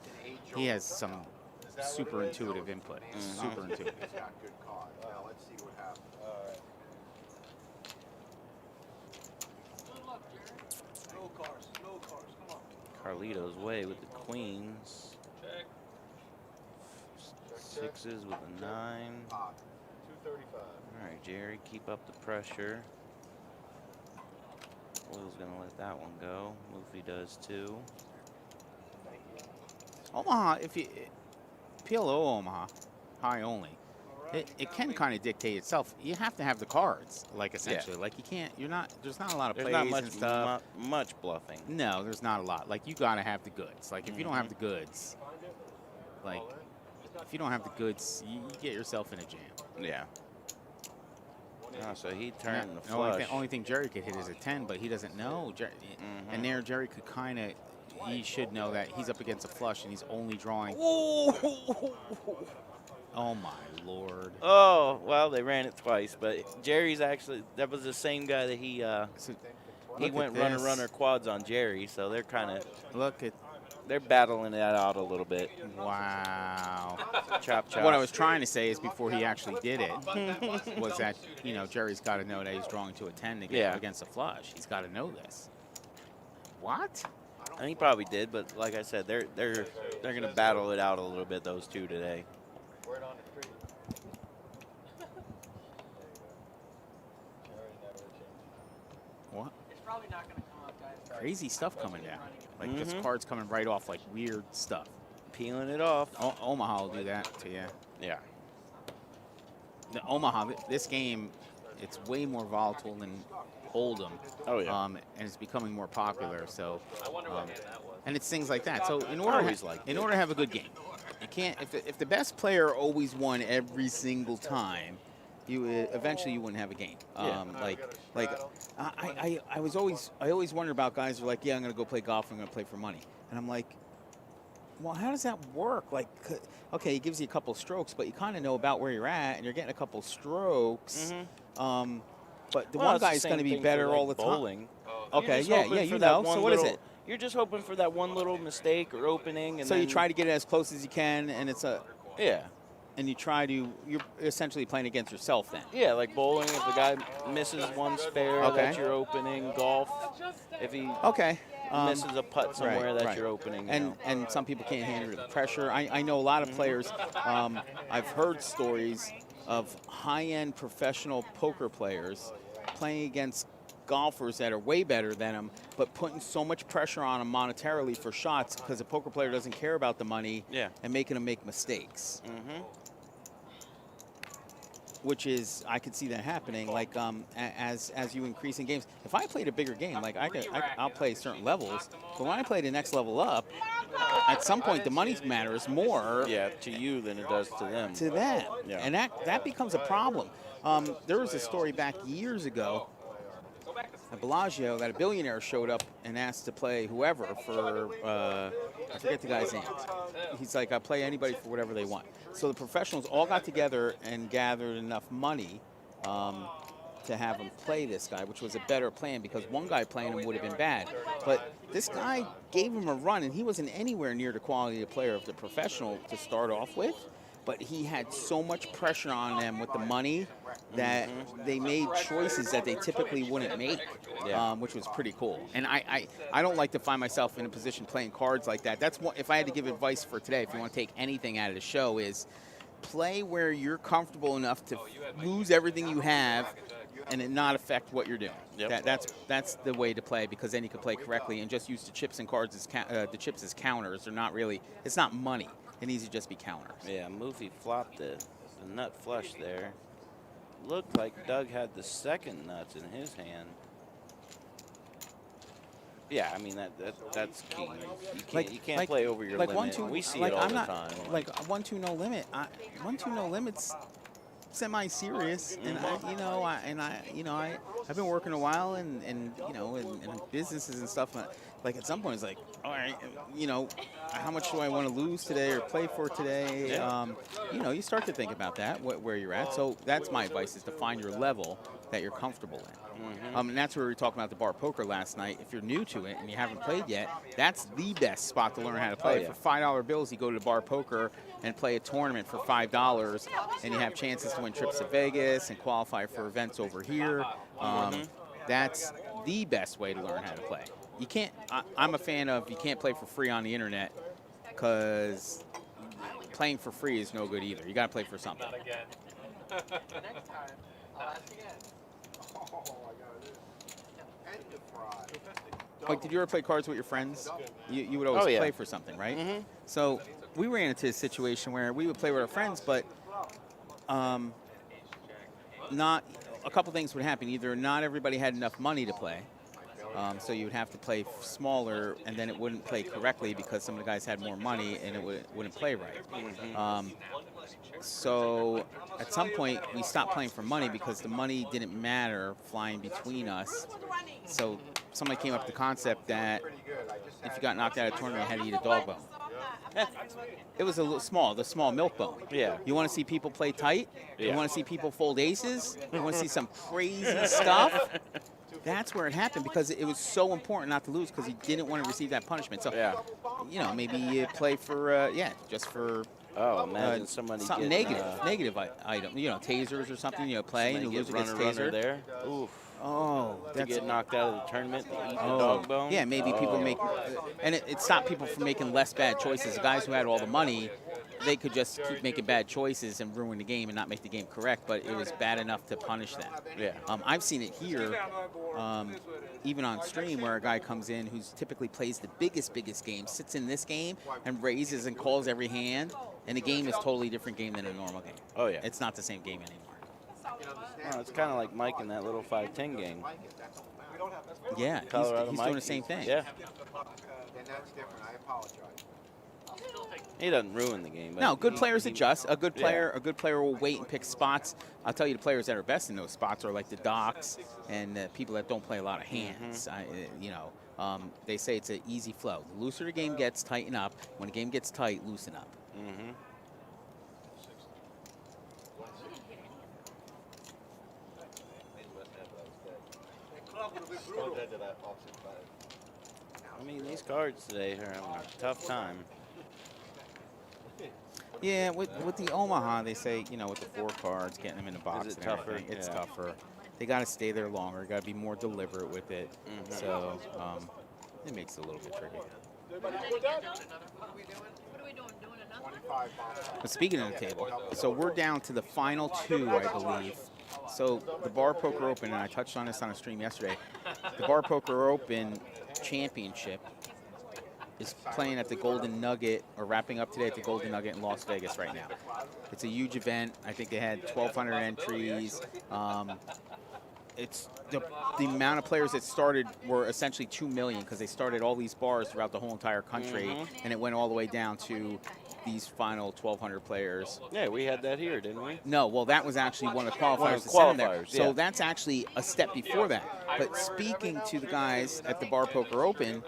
some super intuitive input. Super intuitive. He's got good cards. Now let's see what happens. Good luck, Jerry. Slow cars, come on. Carlito's way with the queens. Check. 6s with a 9. 235. All right, Jerry, keep up the pressure. Will's gonna let that one go. Luffy does too. Omaha, if you PLO Omaha, high only, it can kind of dictate itself. You have to have the cards, like essentially. Like you can't. There's not a lot of There's plays not much, and stuff. much bluffing. No, there's not a lot. Like you gotta have the goods. Like if you don't have the goods, like if you don't have the goods, you get yourself in a jam. Yeah. Oh, so he turned the The flush. only thing Jerry could hit is a 10, but he doesn't know. And there, Jerry could kind of. He should know that he's up against a flush and he's only drawing. Oh my lord! Oh well, they ran it twice, but Jerry's actually that was the same guy that he went runner quads on Jerry, so they're kind of they're battling it out a little bit. Wow. Chop chop. What I was trying to say is before he actually did it was that Jerry's got to know that he's drawing to a 10 to get up against a flush. He's got to know this. What? And he probably did, but like I said, they're gonna battle it out a little bit. Those two today. Word on the street. What? It's probably not going to come out, guys. Crazy stuff coming down. Like this card's coming right off like weird stuff. Peeling it off. Omaha will do that to you. Yeah. The Omaha, this game, it's way more volatile than Hold'em. Oh yeah. And it's becoming more popular. So. I wonder what hand that was. And it's things like that. So in order to have a good game, you can't. If the best player always won every single time, eventually you wouldn't have a game. I always wonder about guys who are like, yeah, I'm gonna go play golf. I'm gonna play for money, and I'm like, well, how does that work? Like, okay, he gives you a couple strokes, but you kind of know about where you're at, and you're getting a couple strokes. But the one guy's going to be better all the time. Bowling. Okay, yeah, you know. So what is it? You're just hoping for that one little mistake or opening, and so you try to get it as close as you can, and it's yeah. And you're essentially playing against yourself then. Yeah, like bowling. If the guy misses one spare, that's your opening. Golf, if he misses a putt somewhere, that's your opening. And some people can't handle the pressure. I know a lot of players. I've heard stories of high-end professional poker players playing against golfers that are way better than them, but putting so much pressure on them monetarily for shots because the poker player doesn't care about the money and making them make mistakes. Which is, I could see that happening, like as you increase in games. If I played a bigger game, like I'll play certain levels, but when I play the next level up, at some point the money matters more. Yeah, to you than it does to them. To them, and that becomes a problem. There was a story back years ago at Bellagio that a billionaire showed up and asked to play whoever for, I forget the guy's name. He's like, I play anybody for whatever they want. So the professionals all got together and gathered enough money to have him play this guy, which was a better plan because one guy playing him would have been bad. But this guy gave him a run, and he wasn't anywhere near the quality of player of the professional to start off with. but he had so much pressure on them with the money that they made choices that they typically wouldn't make, which was pretty cool. And I don't like to find myself in a position playing cards like that. That's what, if I had to give advice for today, if you want to take anything out of the show, is play where you're comfortable enough to lose everything you have and it not affect what you're doing. Yep. That's the way to play, because then you can play correctly and just use the chips and cards as the chips as counters. They're not really. It's not money. It needs to just be counters. Yeah, Moofy flopped the nut flush there. Looked like Doug had the second nuts in his hand. Yeah, I mean that's key. You can't play over your limit. 1-2, we see it all the time. Like 1-2 no limit. 1-2 no limit's semi-serious, and I've been working a while, and in businesses and stuff. Like at some point, it's like, all right, how much do I want to lose today or play for today? Yeah. You start to think about that, where you're at. So that's my advice, is to find your level that you're comfortable in. And that's where we were talking about the bar poker last night. If you're new to it and you haven't played yet, that's the best spot to learn how to play. Oh, yeah. For $5 bills, you go to the bar poker and play a tournament for $5, and you have chances to win trips to Vegas and qualify for events over here. That's the best way to learn how to play. You can't. I'm a fan of, you can't play for free on the internet, because playing for free is no good either. You got to play for something. Not again. Next time, I'll ask again. Like, did you ever play cards with your friends? You would always play for something, right? So we ran into a situation where we would play with our friends, but not a couple things would happen. Either not everybody had enough money to play, so you would have to play smaller, and then it wouldn't play correctly because some of the guys had more money and it wouldn't play right. So at some point we stopped playing for money because the money didn't matter flying between us. So somebody came up with the concept that if you got knocked out of a tournament, you had to eat a dog bone. It was a little small, the small milk bone. Yeah. You want to see people play tight? Yeah. You want to see people fold aces? You want to see some crazy stuff? That's where it happened, because it was so important not to lose, because he didn't want to receive that punishment. So, maybe you play for, just for imagine somebody something getting, negative item, tasers or something, play, and you lose against taser. There. Oof. Oh, To get knocked out of the tournament, to eat the dog bone. Yeah, maybe people make, and it stopped people from making less bad choices. The guys who had all the money, they could just keep making bad choices and ruin the game and not make the game correct, but it was bad enough to punish them. Yeah. I've seen it here, even on stream, where a guy comes in who's typically plays the biggest game, sits in this game and raises and calls every hand, and the game is a totally different game than a normal game. Oh, yeah. It's not the same game anymore. Well, it's kind of like Mike in that little 5-10 game. Yeah, he's doing the same thing. Yeah. Then that's different. I apologize. He doesn't ruin the game. But No, good players adjust. A good player will wait and pick spots. I'll tell you, the players that are best in those spots are like the docs and people that don't play a lot of hands. They say it's an easy flow. The looser the game gets, tighten up. When the game gets tight, loosen up. I mean, these cards today are having a tough time. Yeah, with the Omaha, they say, with the 4 cards, getting them in the box, Is it and tougher? everything, it's Yeah. tougher. They got to stay there longer. Got to be more deliberate with it. So it makes it a little bit tricky. What are we doing? Doing another one? But speaking of the table, so we're down to the final 2, I believe. So the Bar Poker Open, and I touched on this on a stream yesterday, the Bar Poker Open Championship is playing at the Golden Nugget, or wrapping up today at the Golden Nugget in Las Vegas right now. It's a huge event. I think they had 1,200 entries. It's the amount of players that started were essentially 2 million, because they started all these bars throughout the whole entire country, and it went all the way down to these final 1,200 players. Yeah, we had that here, didn't we? No, well, that was actually one of the qualifiers. One of the to send them there. qualifiers, So yeah. that's actually a step before that. But speaking to the guys at the Bar Poker Open,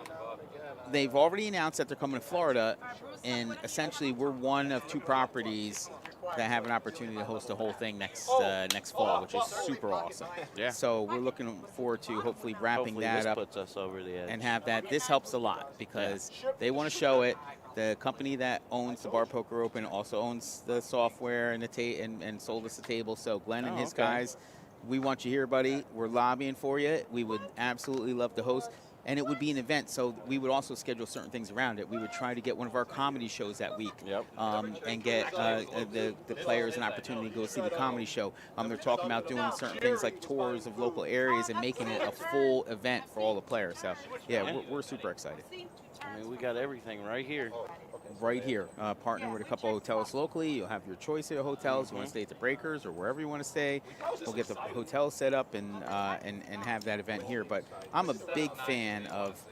they've already announced that they're coming to Florida, and essentially we're one of 2 properties that have an opportunity to host the whole thing next fall, which is super awesome. Yeah. So we're looking forward to hopefully wrapping Hopefully that this up puts us over the edge. and have that. This helps a lot, because they want to show it. the company that owns the Bar Poker Open also owns the software and and sold us the table. So Glenn and his guys, we want you here, buddy. We're lobbying for you. We would absolutely love to host. And it would be an event, so we would also schedule certain things around it. We would try to get one of our comedy shows that week, and get the players an opportunity to go see the comedy show. They're talking about doing certain things like tours of local areas and making it a full event for all the players. So, yeah, we're super excited. I mean, we got everything right here. Right here, partner with a couple hotels locally. You'll have your choice of hotels. You want to stay at the Breakers or wherever you want to stay. We'll get the hotel set up and have that event here. But I'm a big fan of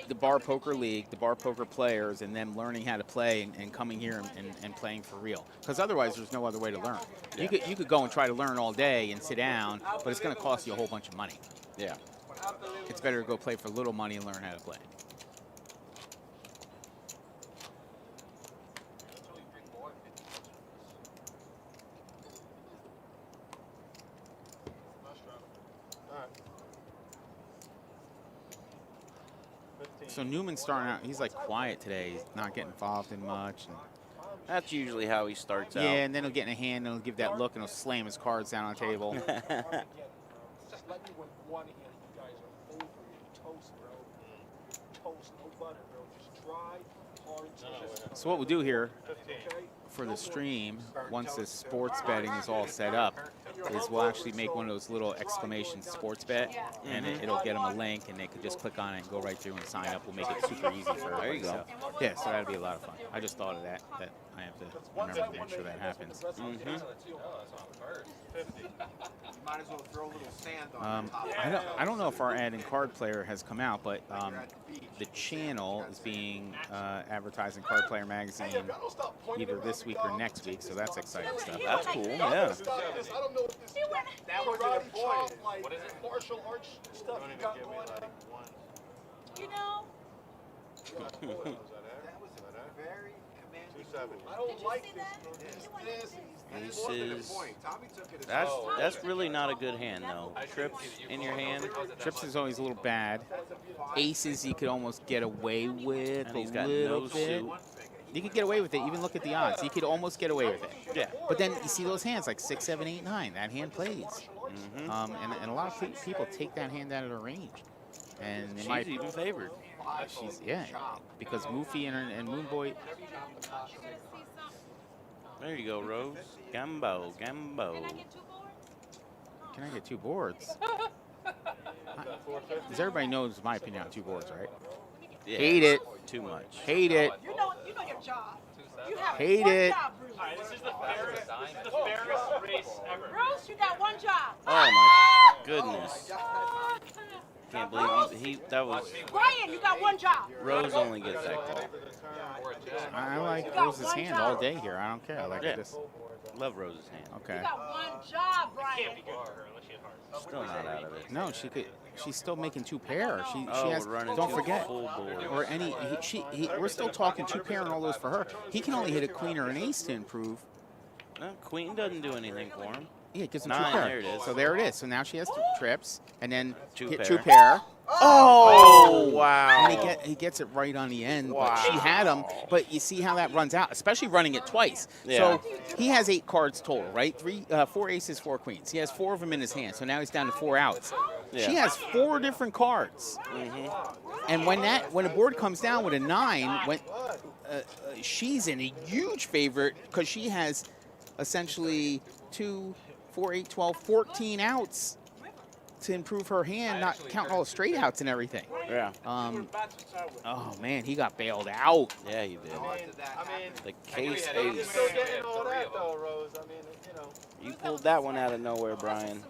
the Bar Poker League, the Bar Poker players, and them learning how to play and coming here and playing for real. Because otherwise, there's no other way to learn. You could go and try to learn all day and sit down, but it's going to cost you a whole bunch of money. Yeah. It's better to go play for little money and learn how to play. So Newman's starting out, he's like quiet today. He's not getting involved in much. And that's usually how he starts out. Yeah, and then he'll get in a hand and he'll give that look and he'll slam his cards down on the table. Just let me win one hand. You guys are over. You're toast, bro. Toast, no butter, bro. Just dry, hard. So what we'll do here for the stream, once the sports betting is all set up, is we'll actually make one of those little exclamation sports bet, and it'll get them a link, and they could just click on it and go right through and sign up. We'll make it super easy for everybody. There you go. So, yeah, so that'll be a lot of fun. I just thought of that I have to remember to make sure that happens. You might as well throw a little sand on top. I don't know if our ad and card player has come out, but the channel is being advertised in Card Player Magazine either this week or next week, so that's exciting stuff. That's cool, yeah. I don't know what this karate chop, like martial arts stuff you got going on. You know, That was a very commanding move. I don't like That's really not a good hand, though. Trips in your hand. Trips is always a little bad. Aces you could almost get away with And he's a got little no bit. suit. You could get away with it. Even look at the odds. You could almost get away with it. Yeah. But then you see those hands like 6, 7, 8, 9. That hand plays. And a lot of people take that hand out of the range. And it She's might even favored. because Moofy and Moonboy. There you go, Rose. Gambo. Can I get 2 boards? Because everybody knows my opinion on 2 boards, right? Yeah, Hate it. Too much. Hate it. you know your job. You have Hate one it. job, Bruce. Alright, this is the fairest race ever. Bruce, you got one job. Oh my goodness. Can't believe that was. Brian, you got one job. Rose only gets that call. I like Rose's hand all day here. I don't care. I like Yeah. this. Love Rose's hand. Okay. You got one job, Brian. Can't be good for her unless she has hearts. Still not out of it. No, she could. She's still making 2 pair. She Oh, has. we're running Don't 2 forget. full board. Or any. We're still talking 2 pair and all those for her. He can only hit a queen or an ace to improve. No, Queen doesn't do anything for him. Yeah, it gives him 9, 2 pair. there it is. So there it is. So now she has 2 trips and then 2 hit pair. 2 pair. Oh, wow. And he gets it right on the end. But she had him. But you see how that runs out, especially running it twice. Yeah. So he has 8 cards total, right? 4 aces, 4 queens. He has 4 of them in his hand. So now he's down to 4 outs. Yeah. She has 4 different cards. And when a board comes down with a 9, she's in a huge favorite because she has essentially 2, 4, 8, 12, 14 outs to improve her hand, not counting all the straight outs and everything. Yeah. Oh man, he got bailed out. Yeah, he did. The case Still ace. getting all that though, Rose. I mean, you know. You pulled that one out of nowhere, Brian.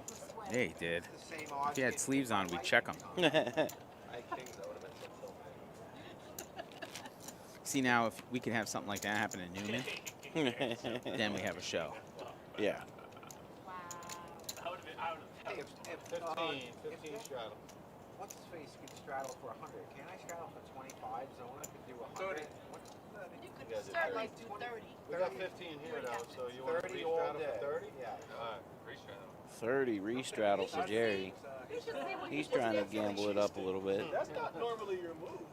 Yeah, he did. If he had sleeves on, we'd check him. See, now if we could have something like that happen in Newman, then we have a show. Yeah. Hey, if 15 straddle. what's his face can straddle for 100? Can I straddle for 25? So I could do 100. You could start like 230. We got 15 here though, so you want to 30 all re-straddle day. for 30? Yeah. All right. 30 re-straddle for Jerry. You should see what He's he trying to just did. gamble it up a little bit. That's not normally your move.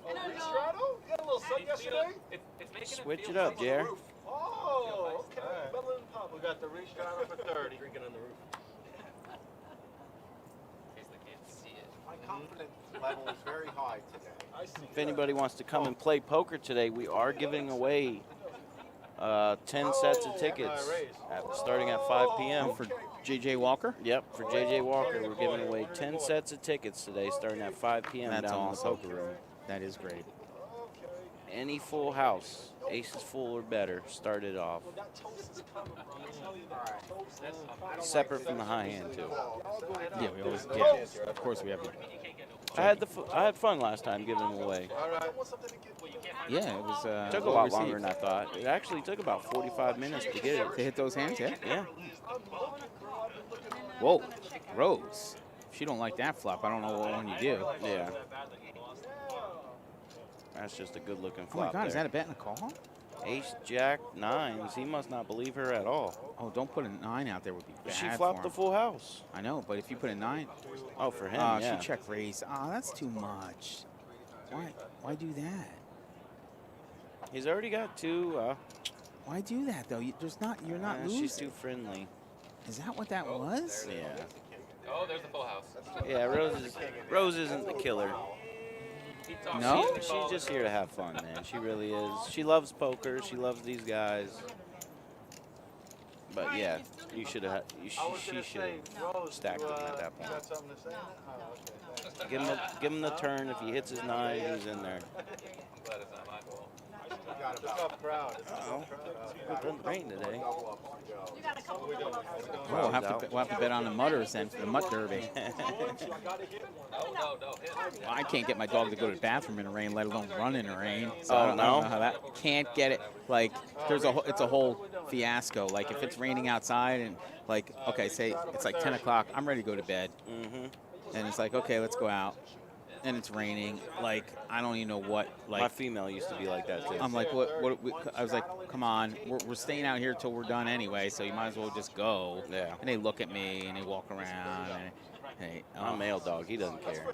I don't know. Straddle? You had a little sun yesterday? It's making Switch it it feel up, Jer. Oh, okay. Better than Papa. We got the restraddle for 30. Drinking on the roof. in case they can't see it. My confidence level is very high today. I see. If anybody wants to come and play poker today, we are giving away 10 sets of tickets starting at 5 p.m. For J.J. Walker? Yep, for J.J. Walker, we're giving away 10 sets of tickets today starting at 5 p.m. That's down awesome. in the poker room. That is great. Any full house, aces full or better, started off. That toast is coming from. I tell you that toast is Separate from the high hand, too. Yeah, we always, yeah, of course we have. I had fun last time giving them away. Yeah, it was. It took a lot longer than I thought. It actually took about 45 minutes to get it. To hit those hands, yeah. Yeah. Whoa, Rose. If you don't like that flop, I don't know what one you do. Yeah. That's just a good looking Oh my flop God, is there. that a bet and a call? Ace, Jack, nines. He must not believe her at all. Oh, don't put a 9 out there. Would be bad She for flopped him. the full house. I know, but if you put a 9, Oh, for him, yeah. she check raised. Oh, that's too much. Why do that? He's already got two. Why do that though? You're not losing. She's too friendly. Is that what that was? Yeah. Oh, there's the full house. Yeah, Rose isn't the killer. No? She's just here to have fun, man. She really is. She loves poker. She loves these guys. But yeah, you should have. She should have stacked him at that point. Give him the turn. If he hits his 9, he's in there. I'm glad it's not my fault. Uh-oh. It doesn't rain today. You got a couple of them. We'll have to bet on the mutters then for the mutt derby. No, hit. I can't get my dog to go to the bathroom in the rain, let alone run in the rain. So Oh, I don't no? know how that. Can't get it. Like it's a whole fiasco. Like if it's raining outside and like okay, say it's like 10 o'clock, I'm ready to go to bed, and it's like okay, let's go out, and it's raining. Like I don't even know what. My Like female used to be like that too. I'm like what? I was like, come on, we're staying out here till we're done anyway, so you might as well just go. Yeah. And they look at me and they walk around and hey, My male dog, he doesn't care.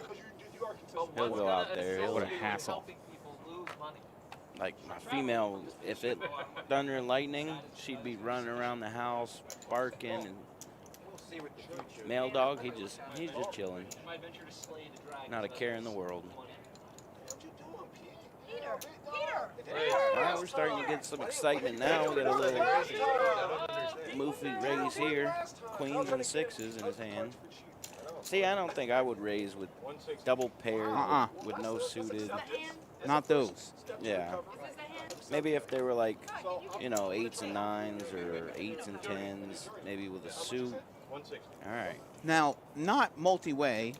He'll go out there. what a hassle. People lose money. Like my female, if it thunder and lightning, she'd be running around the house, barking. And male dog, he's just chilling. Not a care in the world. All right, we're starting to get some excitement now. We got a little moofy raise here, queens and sixes in his hand. See, I don't think I would raise with double paired with no suited. Not those. Yeah. Maybe if they were like, you know, 8s and 9s or 8s and 10s, maybe with a suit. All right. Now, not multi-way.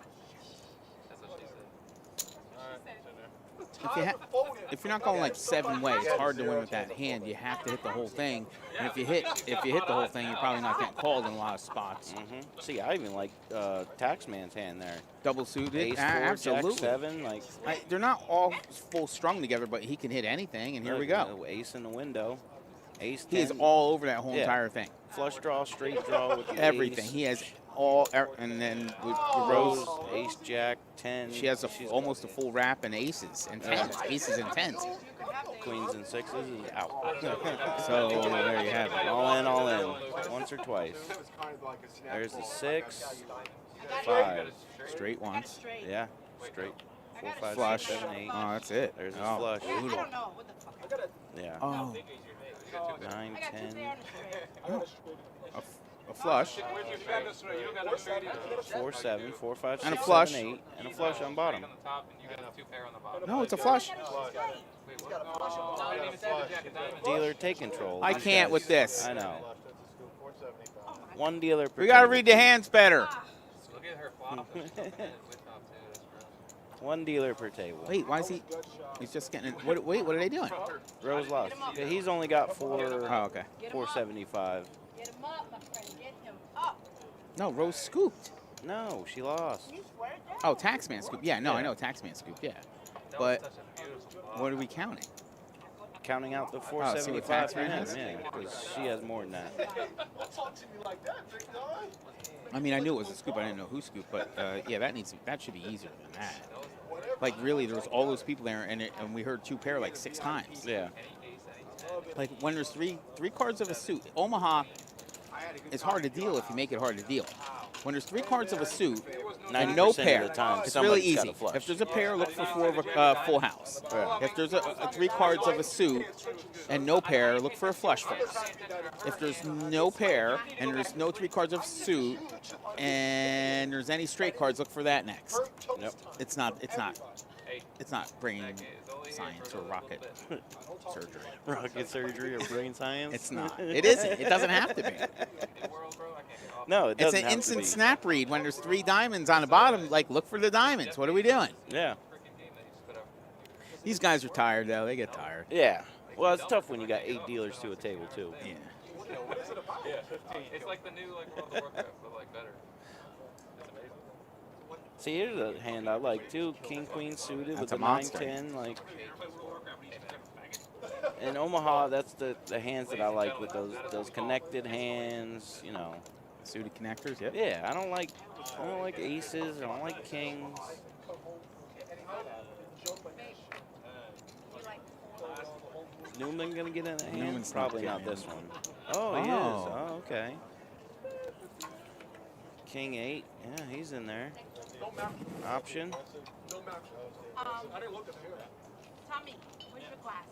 That's what she said. If you're not going like 7-way, it's hard to win with that hand. You have to hit the whole thing. And if you hit the whole thing, you're probably not getting called in a lot of spots. See, I even like Taxman's hand there. Double suited, Ace 4, absolutely. Jack 7, like They're not all full strung together, but he can hit anything, and here we go. Ace in the window. Ace 10. He is all over that whole Yeah. entire thing. Flush draw, straight draw with the Everything. ace. He has all, and then with Rose, Rose, Ace, Jack, 10. she has almost a full wrap and aces and tens. Aces and tens. Queens and sixes is out. So there you have it. All in. Once or twice. There's the 6, 5. Straight ones. Yeah, straight. 4, 5, Flush. 6, 7, 8. Oh, that's it. There's his Oh, flush. I don't know what the fuck. Yeah. Oh, 9, I got 10. two there on the straight. a flush. You don't got a straight either. 4, 7, 4, 5, 6, And a flush. 7, 8. And a flush on bottom. On the top, and you got a 2 pair on the bottom. No, it's a flush. Wait, what? No, I didn't even say the jack of diamonds. Dealer take control. I These can't guys- with this. I know. One dealer per We got to table. read the hands better. Look at her flop. With top 2, that's gross. One dealer per table. Wait, why is he? He's just getting. Wait, what are they doing? Rose lost. Yeah, he's only got Oh, okay. 475. Get him up, my friend. Get him up. No, Rose scooped. No, she lost. You swear it down. Oh, Taxman scoop. Yeah, no, I know Taxman scoop. Yeah, That but was such a beautiful flop. what are we counting? Counting out the see what 475 for Taxman him. has? Yeah, because she has more than that. Don't talk to me like that, big guy. I mean, I knew it was a scoop. I didn't know who scooped, but yeah, that should be easier than that. Whatever like really, there was all those people there, and we heard 2 pair like 6 times. Yeah. Like when there's three cards of a suit, Omaha is hard to deal if you make it hard to deal. When there's 3 cards of a suit and no 90% pair, of the time, it's really somebody's got easy. a flush. If there's a pair, look for 4 of a full house. Yeah. If there's 3 cards of a suit and no pair, look for a flush first. If there's no pair and there's no 3 cards of suit and there's any straight cards, look for that next. Yep. It's not brain science or rocket surgery. Rocket surgery or brain science? It's not. It isn't. It doesn't have to be. No, it It's doesn't an have instant to be. snap read. When there's 3 diamonds on the bottom, like, look for the diamonds. What are we doing? Yeah. These guys are tired, though. They get tired. Yeah. Well, it's tough when you got 8 dealers to a table, too. Yeah. Yeah, 15. It's like the new like World of Warcraft, but like better. It's amazing. See, here's a hand I like, too. King, queen suited That's with a the monster. 9-10. Like, in Omaha, that's the hands that I like with those connected hands, you know. Suited connectors, yep. Yeah, I don't like aces. I don't like kings. Is Newman gonna get in the hand? Newman's Probably not not getting this one. Oh, he is. Oh. Oh, okay. King 8. Yeah, he's in there. Option. I didn't look at the hair. Tommy, where's your glass?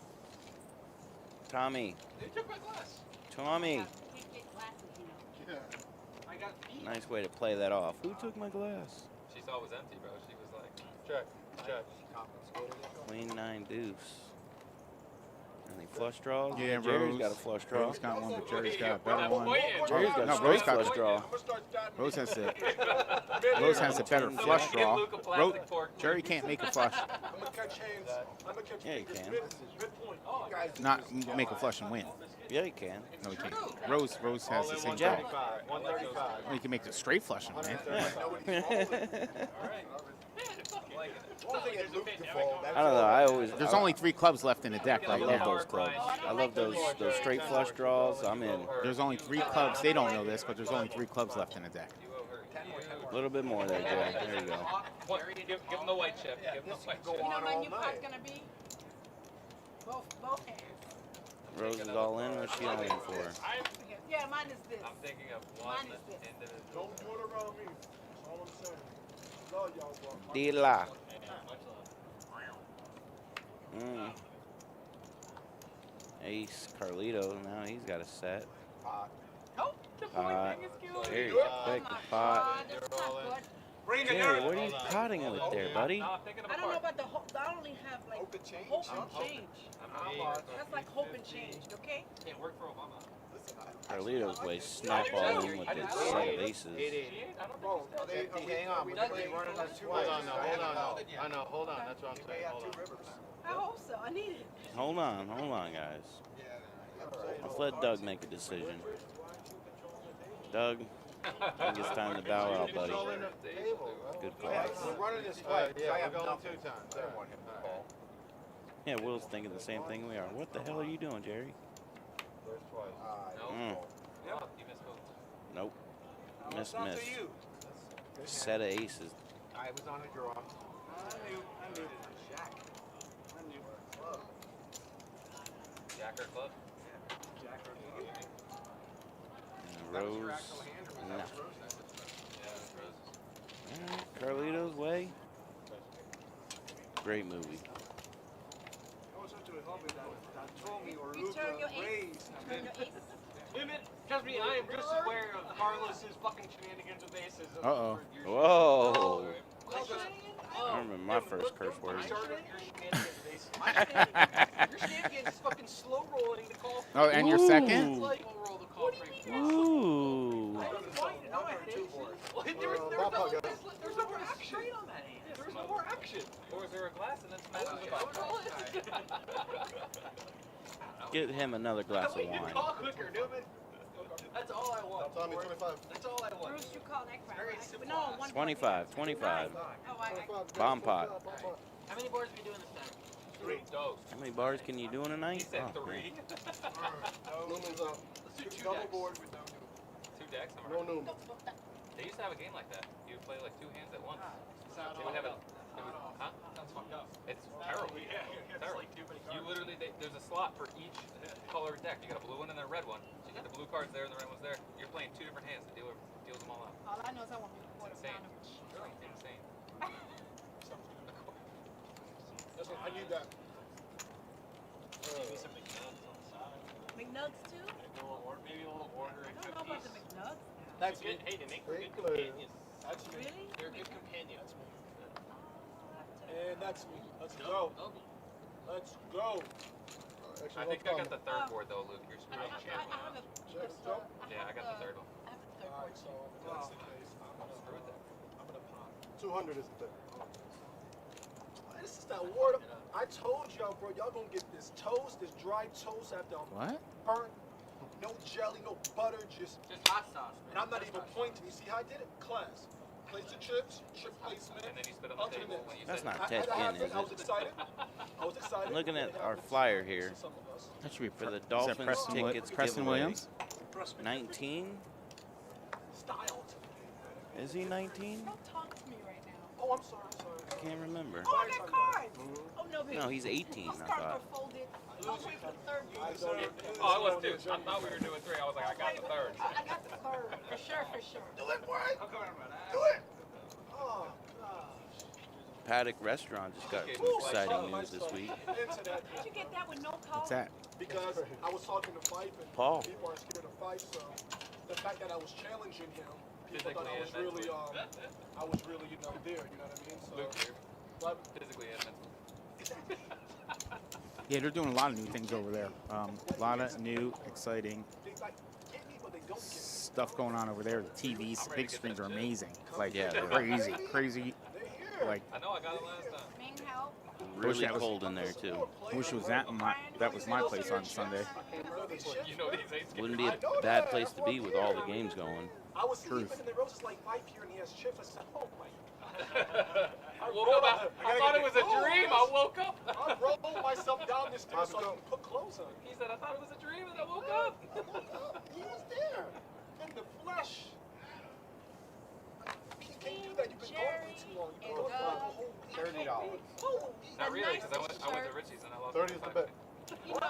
Tommy. They took my glass. Tommy. Can't get glasses, you know. I got beat. Nice way to play that off. Who took my glass? She saw it was empty, bro. She was like, Check. Queen 9 deuce. Any flush draws? Yeah, Jerry's Rose. got a flush draw. Rose got one, but Jerry's got a better one. Jerry's got No, a straight Rose got flush draw. Rose has the better flush draw. Luke a plastic Rose, fork. Jerry can't make a flush. I'm gonna catch hands. I'm gonna catch Yeah, you fingers can. midpoint. Oh, guys. Not make a flush and win. Yeah, you can. No, he can't. Rose has the same Jack. draw. Well, he can make the straight flush and win. I don't know. I always. There's only 3 clubs left in the deck I right love now. those clubs. I love those straight flush draws. I'm in. There's only 3 clubs. They don't know this, but there's only 3 clubs left in the deck. A little bit more there, Jay. There you go. Give him the white chip. Give him the white chip. You know my new card's gonna be? Both hands. Rose is all in. What's she all in for? Yeah, mine is this. I'm thinking of one Mine is this. individual. Don't do it around me. That's all I'm saying. Love y'all, bro. Dila. Ace Carlito. Now he's got a set. Nope. The Pot. point thing is Jerry, cute. quick Oh my pot. God, that's not good. Jerry, what are you potting with there, buddy? No, I'm thinking of I a don't know part. about the hope. I only have like Hope and change. hope and change. I'm That's like hope and change, okay? Can't work for Obama. Carlito's way snap-all in with his set of aces. Bro, hang on. We're running us two ways. I know. Hold on. That's what I'm saying. Hold on. I hope so. I need it. Hold on, guys. Let's let Doug make a decision. Doug, I think it's time to bow out, buddy. Good call. We're running this fight. I have nothing. 2 times. I don't want him to call. Yeah, Will's thinking the same thing we are. What the hell are you doing, Jerry? Mm. Yeah, you missed both. Nope. Miss. you. Set of aces. I was on a draw. Jack or club? And Rose. No. Yeah, Rose. Alright, Carlito's way. Great movie. Return your ace. Return your ace. Limit. Trust me, I am just aware of Carlos's fucking shenanigans with aces. Uh-oh. Whoa. What's your name? I remember my first curse word. Your shenanigans is fucking slow rolling the call. Oh, and your Ooh. second? Like, roll the call frame. Ooh. There's no more action. There's no more action. Or is there a glass and then smashes about? Get him another glass of wine. Call quicker, Newman. That's all I want. Tommy, 25. That's all I want. Bruce, you call next round. Very right? simple. No, one. 25, 25. Oh, I Bomb pot. How many boards are we doing this time? 3. Dose. How many bars can you do in a He night? said Oh, 3. man. Newman's up. Let's do 2 Double decks. board. 2 decks? No Newman. They used to have a game like that. You would play like 2 hands at once. They would have a Huh? Sounds fucked up. It's terrible. Yeah, terrible. You literally, there's a slot for each color deck. You got a blue one and a red one. So you get the blue cards there and the red one's there. You're playing two different hands. The dealer deals them all out. All I know is I want me to quarter Insane. pounder. Insane. That's what I need that. McNugs too? Maybe a little order I and don't know about the cookies. McNugs now. That's Good, hey, they make Great good player. companions. That's me. Really? They're good companions. And that's me. Let's go. Let's go. I think I got the third board though, Luke. You're I screwing up. have a Check, go. Yeah, I got the third one. I have a third All board. right, so if that's the case, Screw with that. I'm gonna pop. 200 is the thing. This is that water. I told y'all, bro, y'all gonna get this toast, this dry toast after I'm What? burnt. No jelly, no butter, just hot sauce. and I'm not even pointing. You see how I did it? Class. Place the chips, chip placement. And then you spit on the table when you That's said not I Ted happened. Ginn, is I was it? excited. I was excited. I'm looking at It our happens. flyer here Some of us. That should be for the is that Dolphins Preston, tickets Preston giveaway. Williams. 19? Styled. Is he 19? Don't talk to me right now. Oh, I'm sorry. I can't remember. Oh, I got cards. Oh, no, baby. No, he's 18, Those I cards thought. were folded. I was waiting for the third board. Oh, I was too. I thought we were doing three. I was like, I got the third. I got the third. For sure, for sure. Do it, boy. Do it. Oh, gosh. Paddock Restaurant just got some exciting news this week. Into that. Did you get that with no code? What's that? Because I was talking to Fife and Paul. people aren't scared of Fife, so the fact that I was challenging him, people thought I was Physically and really, I was really, there, you know what I mean? So, Luke, you're but physically and mentally. Yeah, they're doing a lot of new things over there. A lot of new, exciting they like get me, but they don't get me. stuff going on over there. The TVs, the big screens are amazing. Like, Yeah, they're crazy. They're here. Like, I know I got it last time. Ming help. Really that was- cold in there too. I wish it was that was my place on Sunday. You know these ain't Wouldn't be a bad place to be with all the games going. I was Truth. sleeping and the Rose is like Fife here and he has chips. I said, oh my. I woke up. I thought it was a dream. I woke up. I rolled myself down this stairs so I can put clothes on. He said, I thought it was a dream, and I woke up. He was there in the flesh. You can't do that. You've been going for too long. You've been going for like a whole week. $30. Not really, because I went to Richie's and I lost 30 is the 5. bet.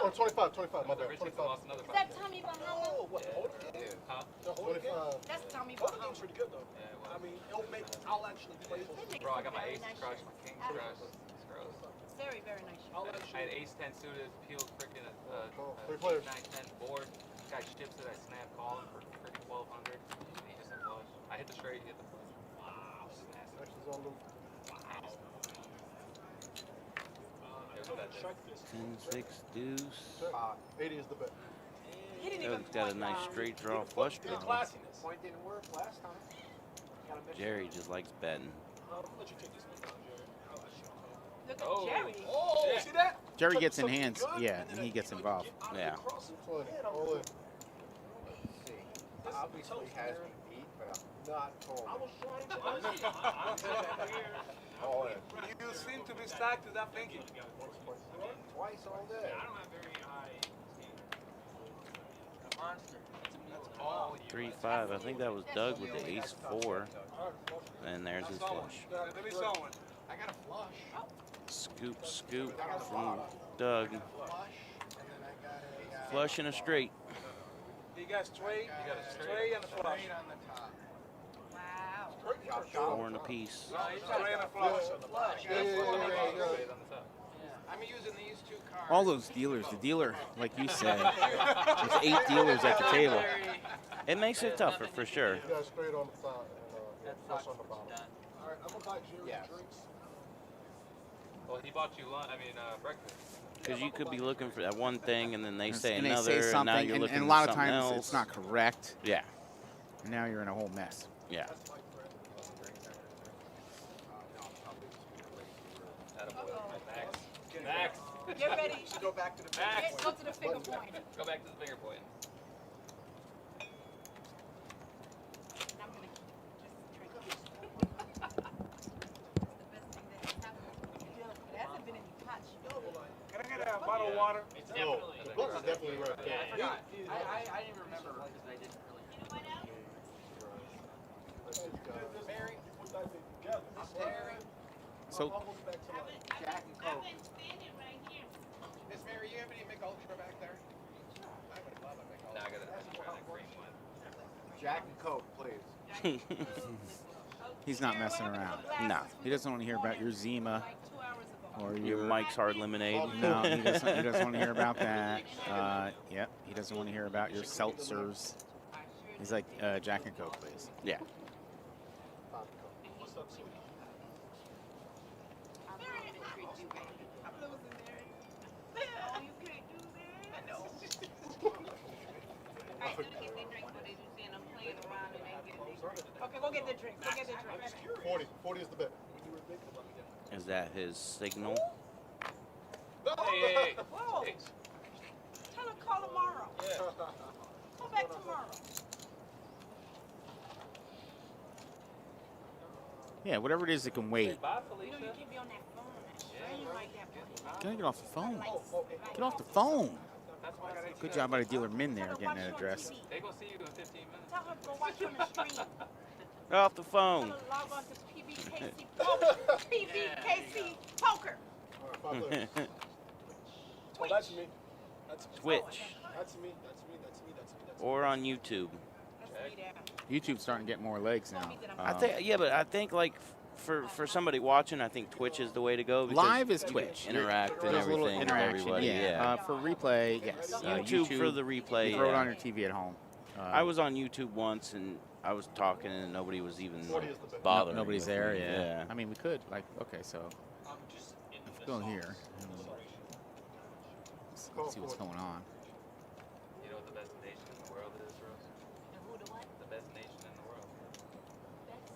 Or 25, 25, my I went to bad. Richie's and 25. lost another Is 5. that Tommy Bahama? Oh, what? The whole game? Huh? The whole game? 25. That's Tommy Both the Bahama. games pretty good though. Yeah, it was. I mean, it'll make. I'll actually play. Bro, I got my ace crushed, my king crushed. It's gross. Very, very nice. I'll I had actually. ace 10 suited, peeled freaking Cool. 3 players. 9 10 board. Guy ships it, I snap call him for freaking 1200. And he just hit flush. I hit the straight, he hit the flush. Wow. This is nasty. Next is on Luke. There's that Check this. 10, 6, deuce. Check. 80 is the bet. He didn't even Doug's got a point. nice straight draw flush The draw. classiness. Point didn't work last time. Gotta make Jerry just likes betting. I'll let you take this one down, Jerry. I'll let you Look at Oh. Jerry. Oh, Yeah. see that? Jerry Took gets in something hands, good, yeah, then and he gets you involved. get out of Yeah. the cross. 20. Man, I'm All in. Obviously has me beat, but I'm not told. I was trying to. All in. You seem to be stuck to that thinking. Twice all day. I don't have very high A monster. all you. 3, 5. I think that was Doug with the ace 4. And there's his flush. Let me someone. I got a flush. Scoop, scoop from Doug. Flush. And then I got a Flush and a straight. He got straight, You got a straight and a flush. straight on the top. Wow. 4 and a piece. No, he's straight and a flush. Straight on the top. I'm using these 2 cards. All those dealers, the dealer, like you said, there's 8 dealers at the table. It makes it tougher for sure. You got straight on the top and flush on the bottom. All right, I'm gonna buy Jerry drinks. Well, he bought you lunch. I mean, breakfast. Because you could be looking for that one thing and then they say And they another, say and now something, you're and, looking and a for lot of something times else. it's not correct. Yeah, And now you're in a whole mess. yeah. Max. Max. Get ready. Go back to the Max. Go to the finger point. Go back to the finger point. I'm gonna just drink this. It's the best thing that has happened. There hasn't been any hot sugar. Can I get a bottle of water? It's No, definitely. the book is definitely right there. I forgot. I didn't remember because I didn't really. You know what else? Let's just go. Mary, put that thing together. I'm Terry. So Jack and Coke. Miss Mary, you have any Mick Ultra back there? I would love a Mick Now Ultra. I gotta try the green one. Jack and Coke, please. he's not messing around. No. He doesn't want to hear about your Zima Like 2 hours ago. or Your your. Mike's Hard Lemonade. No, he doesn't want to hear about that. Yep, he doesn't want to hear about your seltzers. He's like, Jack and Coke, please. Yeah. Okay, go get the drinks. Go get the drinks. 40. 40 is the bet. Is that his signal? Hey, Whoa. hey. Tell her call tomorrow. Come back tomorrow. Yeah, whatever it is that can wait. Bye, You know, Felicia. you can't be on that phone. I ain't like that. Can I get off the phone? Get off the phone. That's why I gotta Good job out of dealer Min there getting that address. They gonna see you in 15 minutes. Tell her to go watch on the stream. Off the Tell phone. her to log on to Pbkc Poker. Pbkc Poker. All right, 5 players. Oh, that's me. That's me. Twitch. That's me. That's me. That's me. That's me. That's me. Or on YouTube. That's me there. YouTube's starting to get more legs now. I think, yeah, but I think like for somebody watching, I think Twitch is the way to go. because Live is you Twitch. can Interact and There's a little everything with interaction. everybody. Yeah. For replay, yes. YouTube for the replay. You throw it yeah. on your TV at home. I was on YouTube once and I was talking and nobody was even 40 is the bet. bothering. Nobody's with there. me. Yeah. I mean, we could like. Okay, so I'm just in let's the go sauce. here. Let's see what's going on. You know what the best nation in the world is, Rose? And who the what? The best nation in the world. That's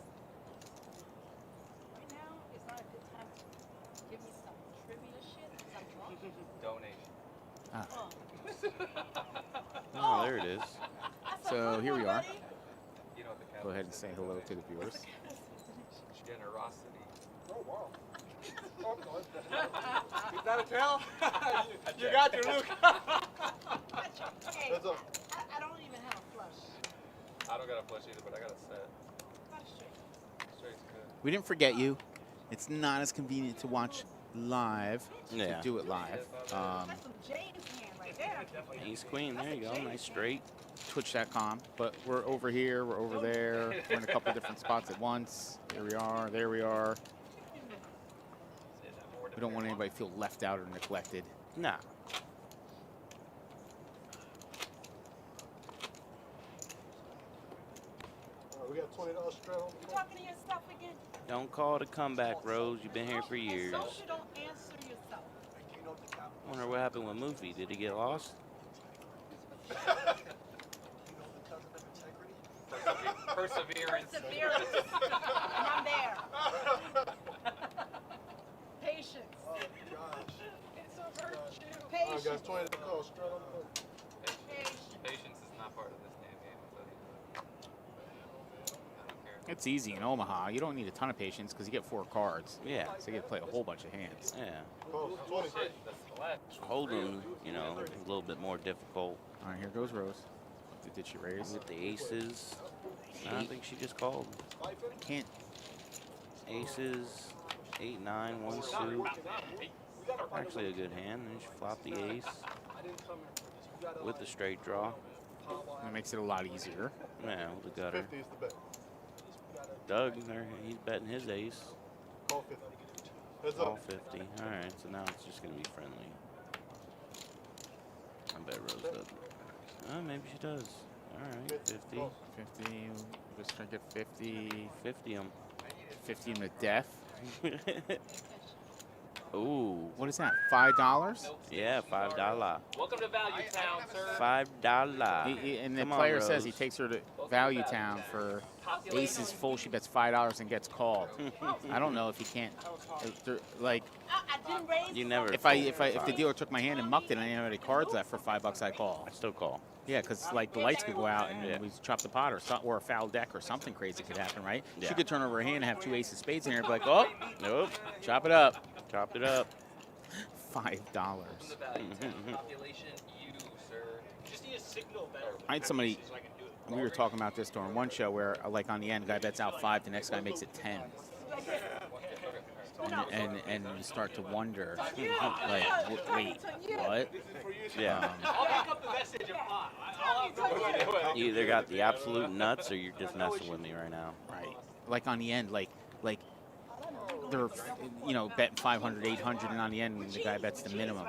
right now is not a good time to give me some trivia shit because I'm drunk. Donation. Oh, there it is. That's a So good here we one, are. buddy. You know what the Go Catholics ahead and say say about hello to the donation? viewers. Generosity. Oh, wow. Oh, no. Is that a tell? you got your Luke. Hey, Heads up. I don't even have a flush. I don't got a flush either, but I got a set. Flush straight. Straight's good. We didn't forget you. It's not as convenient to watch live. Yeah. To do it live. That's some James hand right there. Ace Queen. There you go. Nice straight. Twitch.com. But we're over here. We're over there. We're in a couple different spots at once. Here we are. There we are. We don't want anybody to feel left out or neglected. Nah. We got $20 straight on You talking to yourself again? Don't call it a comeback, Rose. You've been here for years. So you don't answer yourself. Wonder what happened with Moofy. Did he get lost? Perseverance. Perseverance. And I'm there. Patience. Oh, gosh. It's a virtue. All right, Patience. guys, $20 straight on the book. Patience is not part of this damn game. I'll tell you that. I don't care. It's easy in Omaha. You don't need a ton of patience because you get 4 cards. Yeah. So you get to play a whole bunch of hands. Yeah. Oh, 20. Shit, that's the last. Hold'em, you know, a little bit more difficult. All right, here goes Rose. Did she raise? With the aces. I don't think she just called. Can't. Aces, 8, 9, 1 suit. Actually a good hand. And she flopped the ace with the straight draw. That makes it a lot easier. Yeah, with the gutter. 50 is the bet. Doug, he's betting his ace. Call 50. Heads All up. 50. All right, so now it's just going to be friendly. I bet Rose doesn't. Oh, maybe she does. All right, 50. 50. Let's try to get 50. 50 'em. 50 to death. Ooh. What is that? $5? Yeah, $5. Welcome to Value Town, sir. $5. And the Come on, player says he Rose. takes her to Value Town for aces full. She bets $5 and gets called. I don't know if he can't. Like, I didn't raise. You never. if fold the for dealer took my hand and mucked it and I didn't have any cards left for $5, I call. I still call. Yeah, because like the lights could go out and Yeah. we chop the pot or a foul deck or something crazy could happen, right? Yeah. She could turn over her hand and have 2 aces spades in here and be like, oh, Nope. chop it up. Chopped it up. $5. Welcome to Value Town. Population U, sir. Just need a signal better. I had somebody, So I can do it. we were talking about this during one show where, like on the end, guy bets out 5, the next guy makes it 10. and you start to wonder, like, wait, what? Yeah. I'll pick up the message and fly. I'll have no idea what You either got the absolute nuts or you're just messing with me right now. Right. Like on the end, like they're, betting 500, 800, and on the end, the guy bets the minimum.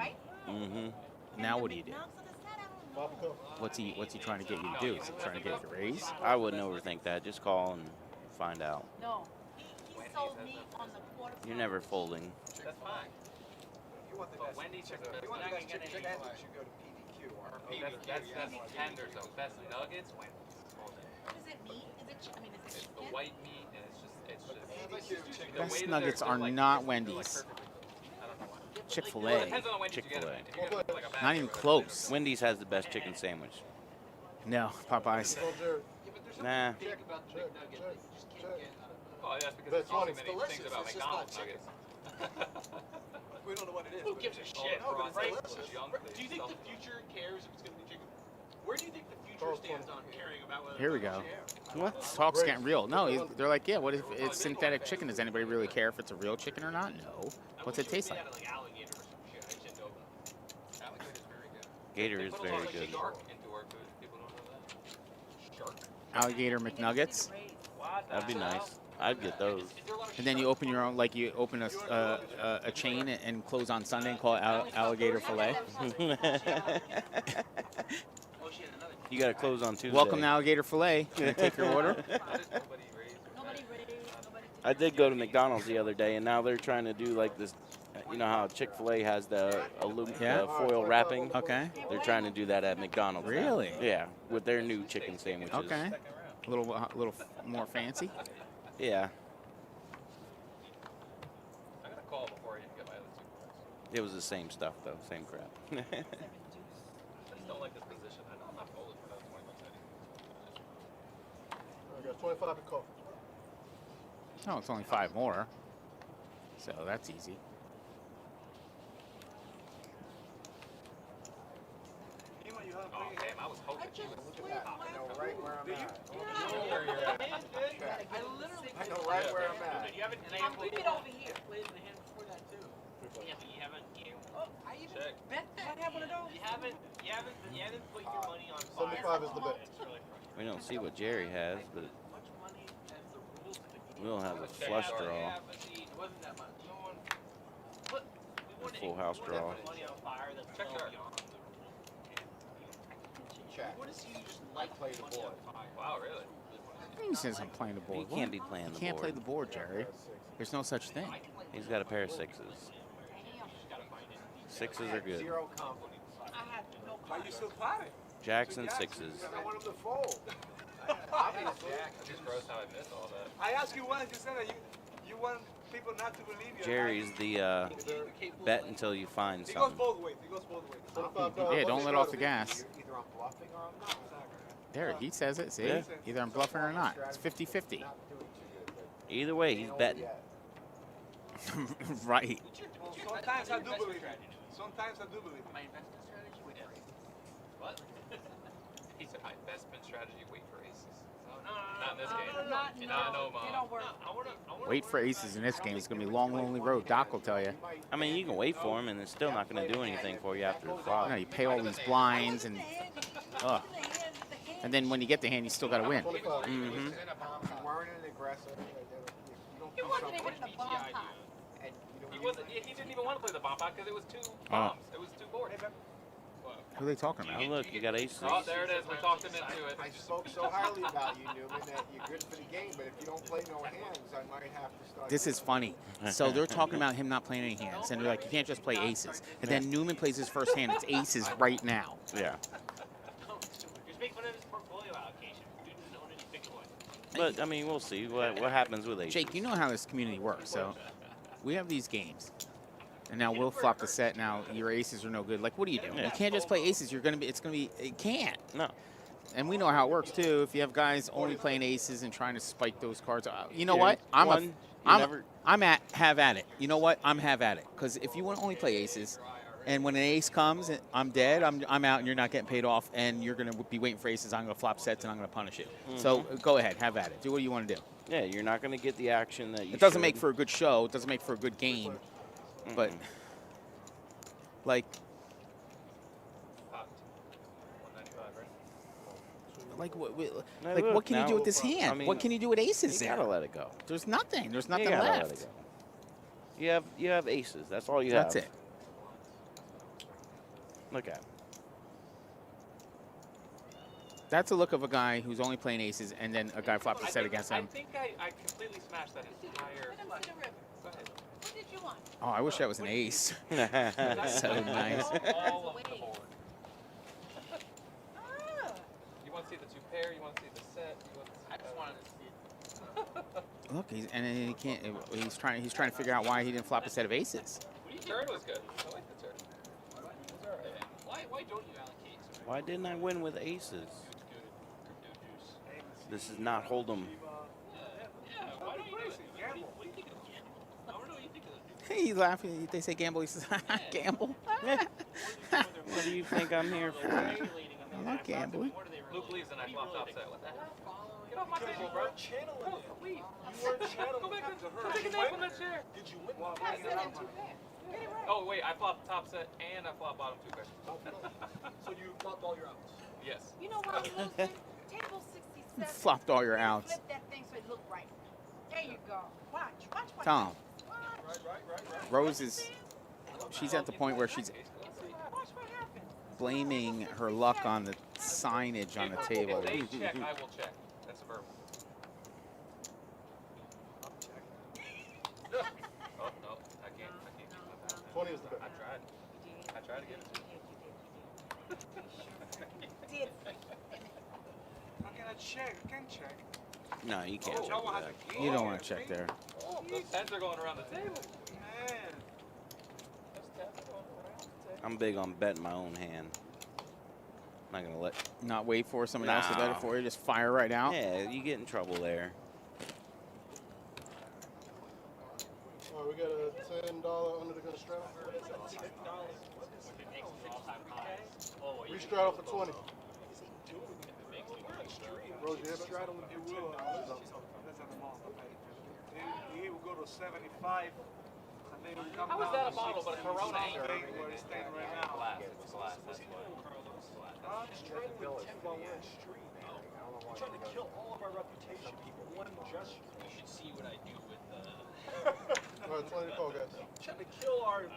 Mm-hmm. Now what do you do? What's he trying to get you to do? Is he trying to get you to raise? I wouldn't overthink that. Just call and find out. No. He sold me on the quarter. You're never folding. That's fine. If you want the But best, Wendy's if chicken, you want the not best gonna chicken get sandwich, you go to PBQ. Or That's tenders though. Best nuggets, Wendy's. What is it, meat? Is it, I mean, is it It's the chicken? white meat and it's just. PBQ chicken. The Best way that nuggets they're are like not crispy, Wendy's. like perfectly. I don't know why. Well, it Chick-fil-A. depends on the Wendy's you get. Chick-fil-A. If you get like a bag Not even or whatever, close. Wendy's has the best chicken sandwich. No, Popeyes. Nah. Oh, that's because That's there's so funny. many It's things delicious. about It's just not McDonald's chicken. nuggets. We don't know what it is. Who but gives a it's- shit, Oh, bro? but it's Right? delicious. Do you think the future cares if it's going to be chicken? Where do you think the future stands on caring about whether Here we go. What? Talk's getting real. No, they're like, yeah, what if it's synthetic chicken? Does anybody really care if it's a real chicken or not? No. What's it taste like? Like alligator or some shit. I just know about. Alligator's very good. Gator They is put a lot very of good. shark into our food. People don't know that. Shark? Alligator McNuggets. That'd be nice. I'd get those. And then you open your own, like you open a chain and close on Sunday and call it alligator fillet. You got to close on Tuesday. Welcome to alligator fillet. Can I take your order? Nobody raised, nobody. I did go to McDonald's the other day, and now they're trying to do like this. You know how Chick-fil-A has the foil wrapping? Okay. They're trying to do that at McDonald's. now. Really? Yeah, with their new chicken sandwiches. Okay. A little more fancy. Yeah, I'm going to call before I even get my other two. it was the same stuff though, same crap. I just don't like this position. I'm not folding for that 20 bucks anyway. I got 25 in coffee. Oh, it's only 5 more. So that's easy. Oh, damn, I was hoping you would. I know right where I'm at. I literally. I know right where I'm at. You haven't I'm keeping it over here. played in the hand before that too. Yeah, but you haven't. Oh, I even Check. bet that. I have one of those. You haven't put your money on 75 is the bet. It's really frustrating. We don't see what Jerry has, but Much money as the rules of the game. we don't have a flush draw. Yeah, but see, it wasn't that much. No one. But we wanted Full house we wanted to draw. put money on fire that's Check well her. beyond the rules. Check. What is you just I like play the money board. on fire? Wow, really? He says I'm playing the board. You can't be playing You the can't board. play the board, Jerry. There's no such thing. He's got a pair of sixes. Sixes are good. Zero confidence. I had no Why you still plotting? Jacks and sixes. Because I want him to fold. Obviously. It's just gross how I missed all that. I asked you once, you said that you want people not to believe you. Jerry's the bet until you find It goes something. both ways. It goes both ways. $25. Yeah, don't let off the gas. Either I'm bluffing or I'm not. There, he says it. See? Yeah. Either I'm bluffing or not. It's 50-50. Not doing too good, but Either way, he's ain't over betting. yet. Right. Well, sometimes I do believe it. Sometimes I do believe it. My investment strategy? Wait for aces. What? He said my investment strategy, wait for aces. No, not in this game. No, Mom. It don't work. I wanna Wait for aces in this game. It's going to be a long, lonely road. Doc will tell you. I mean, you can wait for him, and it's still not going to do anything for you after the You flop. know, you pay all these blinds, and and then when you get the hand, you still got to win. 25. Mm-hmm. You weren't an aggressor. You don't He do wasn't something even in the bomb pot. and you don't He do wasn't. He didn't even want to play the bomb pot because it was two Oh. bombs. It was two boards. Who are they talking Oh, about? look, you got aces. Oh, there it is. We talked him into it. I spoke so highly about you, Newman, that you're good for the game, but if you don't play no hands, I might have to start. This is funny. So they're talking about him not playing any hands, and they're like, you can't just play aces. And then Newman plays his first hand. It's aces right now. Yeah. Just make fun of his portfolio allocation. Dude doesn't own any Bitcoin. But, I mean, we'll see what happens with aces. Jake, you know how this community works. So we have these games. And now we'll flop the set. Now your aces are no good. Like, what do you do? Yeah. You can't just play aces. It's gonna be. It can't. No. And we know how it works too. If you have guys only playing aces and trying to spike those cards, you know Yeah, what? I'm have at it. You know what? I'm have at it. Because if you want to only play aces, and when an ace comes, I'm dead. I'm out, and you're not getting paid off, and you're gonna be waiting for aces. I'm gonna flop sets, and I'm gonna punish you. So go ahead, have at it. Do what you want to do. Yeah, you're not going to get the action that you It doesn't should. make for a good show. It doesn't make for a good game. But, like, Popped. 195, right? what can you do with this hand? I mean, what can you do with aces You there? gotta let it go. There's nothing. There's You nothing gotta left. let it go. You have aces. That's all you That's have. it. Look at him. That's a look of a guy who's only playing aces, and then a guy flops a set against him. I think I completely smashed that entire. Put him to the river. Go ahead. What did you want? Oh, I wish that was an ace. So nice. All of the board. Ah. You want to see the 2 pair? You want to see the set? You want to see I just wanted to see it. Look, and then he can't. He's trying to figure out why he didn't flop a set of aces. The turn was good. I like the turn. It was all right. Why don't you allocate? Why didn't I win with aces? This is not Hold'em. Yeah, why don't you do it? What do you think of it? I don't know what you think of it. He's laughing. They say gamble. He says, gamble. What do you think I'm here for? I'm not gambling. Luke leaves and I flopped offset. What the hell? Get off my table, bro. Channeling it. Leave. You weren't channeling Go back it to her. to take a nap on that chair. Did you win? I said in 2 pairs. Get it right. Oh, wait. I flopped top set and I flopped bottom 2 pairs. So you flopped all your outs. Yes. You know what I'm losing? Table 67. Flopped all your outs. Flip that thing so it look right. There you go. Watch. Tom, Watch. Right. Rose is. She's at the point where she's Watch what happens. blaming her luck on the signage on the table. If they check, I will check. That's a verbal. Oh, no. I can't keep my back. 20 is the bet. I tried to get it to you. Did. How can I check? I can check. No, you can't check with that. You don't want to check there. Oh, those 10s are going around the table. Man. Those 10s are going around the table. I'm big on betting my own hand. I'm not gonna let. Not wait for someone else to bet it for you. Just fire right out. Yeah, you get in trouble there. All right, we got a $10 under the gun straddle. Re-straddle for 20. Rose, you have it? Straddle if you will. That's at the mall. He will go to 75. And then he'll come How is down that a to bottle, but a 60, Corona ain't? where he's staying right now. Glass. It's glass. That's why. I'm straddling 10 while we're in street. I'm trying to kill all of our reputation. One gesture. You should see what I do with All right, 20 to call, guys. trying to kill our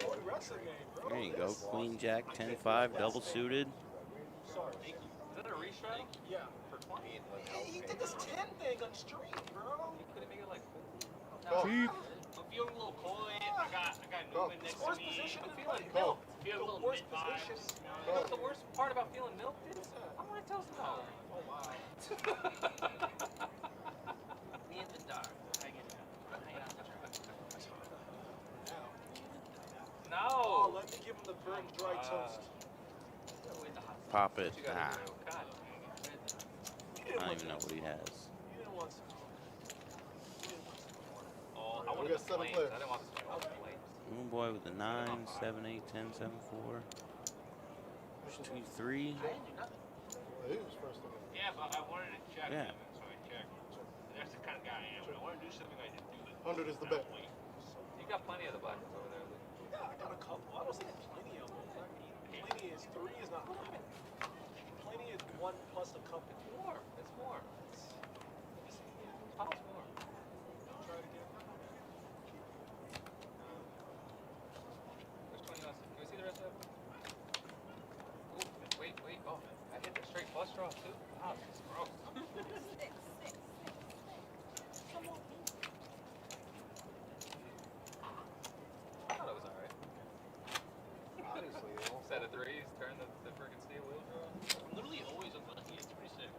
whole wrestling game, bro. There you go. Queen Jack 10-5 double suited. Sorry. Is that a restraddle? Yeah. For 20? He did this 10 thing on stream, bro. You could have made it like Go.4. I'm feeling a little cold. I got Newman next to Worst me. position I'm in feeling the milk. Feeling a little worst mid vibes. position. You know what the worst part about feeling milk is? I'm lactose intolerant. Oh wow. Me in the dark. Hanging out the track. No. Oh, let me give him the burnt dry toast. Pop it. You gotta Ah, do. God. I don't even know what he has. You didn't want some. Oh, We I wanted got the 7 flames. players. I didn't want the flames. Little boy with the 9, 7, 8, 10, 7, 4. 2, 3. Well, he was first to go. Yeah, but I wanted to check Yeah. him, so I checked. That's the kind of guy I am. When I want to do something, I just do it. 100 is the bet. You got plenty of the black ones over there. Luke. Yeah, I got a couple. I don't say plenty of them. Plenty is 3 is not plenty. Plenty is 1 plus a cup. It's more. It's more. Piles more. Try it again. There's 20 left. Can we see the rest of it? Ooh, wait. Oh, I hit the straight flush draw too. Wow, this is gross. Six. Come on. I thought it was alright. Obviously, you know. Set of 3s, turn the friggin' steel wheel draw. I'm literally always unlucky. It's pretty sick.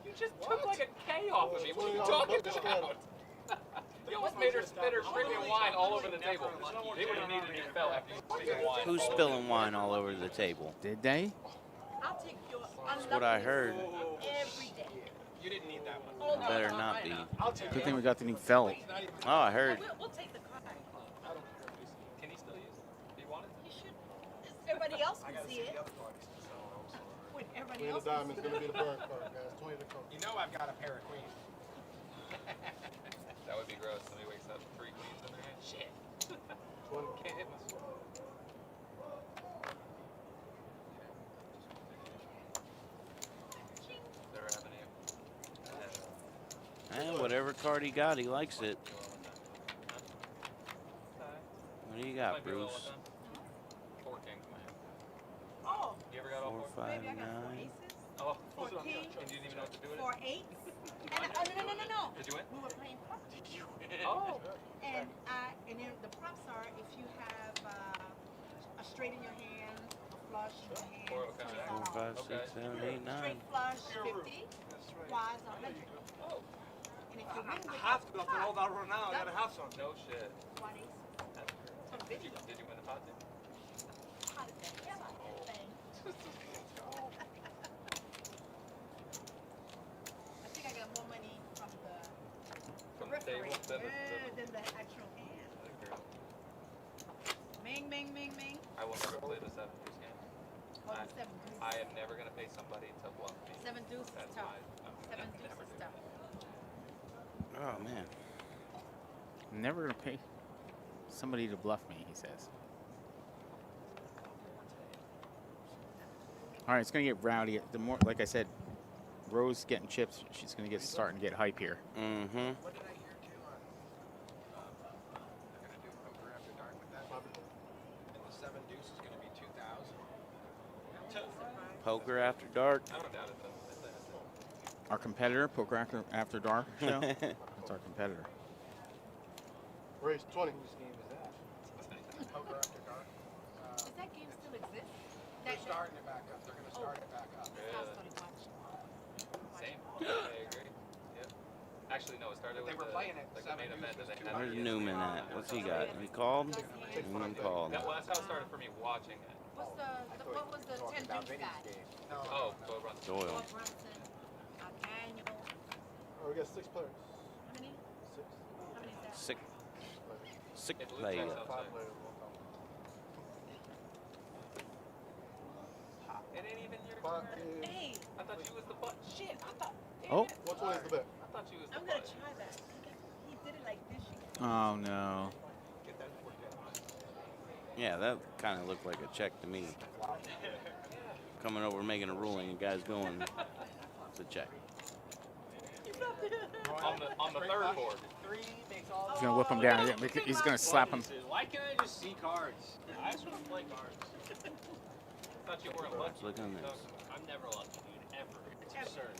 You just took like a K off of me. What are you $20 talking bucket straddle. about? You almost made her spit her friggin' wine all over the table. They would have needed to fell after you spilling wine. Who's spilling wine all over the table? Did they? I'll take your That's what I heard. every day. You didn't need that one. Oh, Better not be. I'll take Good it. thing we got the new felt. Oh, I heard. We'll take the card. Can he still use it? Do you want it? You should. Everybody else can see it. Wait, everybody Somebody Queen else of can diamonds see. gonna be the bird card, guys. 20 to come. You know I've got a pair of queens. That would be gross. Somebody wakes up 3 queens in their hand. Shit. 20. Can't hit myself. They're having you. And whatever card he got, he likes it. What do you got, Might be a little Bruce? one time. 4 king. Oh, You ever got all 4, 4? 5, baby, I got 4 9. aces, Oh, 4 kings, and you didn't even know what to do with 4 it? eights. And no. Did you win? We were playing props. Oh. And then the props are if you have a straight in your hand, a flush in your hand, Four, okay. 4, $25. 5, 6, 7, 8, 9. Straight flush, 50. That's right. Quads, 100. Oh. And if you win with I have to. the After all pot, that run now, I gotta have some. No shit. quad ace. It's on Did you, video. did you win the pot too? Pot is that thing. I think I got more money from the From the table? periphery than the actual hand. Girl. Ming, ming, ming, ming. I will never play the 7 deuce game. Oh, the 7 deuce. I am never gonna pay somebody to bluff me. 7 deuce is That's tough. my. 7 deuce never is do tough. that. Oh, man. I'm never gonna pay somebody to bluff me, he says. All right, it's gonna get rowdy. The more, like I said, Rose getting chips. She's gonna get starting to get hype here. Mm-hmm. What did I hear too on? They're gonna do poker after dark with that. And the 7 deuce is gonna be 2,000. Poker after dark. I don't doubt it though. That's Our competitor, Poker After Dark show. That's our competitor. Raise 20. Whose game is that? Poker after dark. Does that game still exist? They're starting it back up. They're gonna start it back up. I started watching. Same. I agree. Yep. Actually, no. It started They with were playing it like the 7 main event that they had. Where's Newman at? What's he got? He called? Newman called. Well, that's how it started for me watching it. What's what was the 10 deuce guy? No, Oh, Bo runs. Doyle. Bob Brunson, Daniel. Oh, we got 6 players. How many? 6. How many is that? Sick. Sick It looks play. like so. 5 players. It ain't even your Pot turn. is. Hey, I thought you was the butt. shit, I thought. damn Oh. it. Which one is the bet? I thought you was the I'm gonna butt. try that. He did it like this. Oh no. Yeah, that kind of looked like a check to me. Coming over, making a ruling, and guys going to check. On the third board. 3 makes all. He's gonna whip him down. He's gonna slap him. Why can't I just see cards? I just want to play cards. Thought you weren't lucky. Look on this. I'm never lucky, dude. Ever. It's absurd.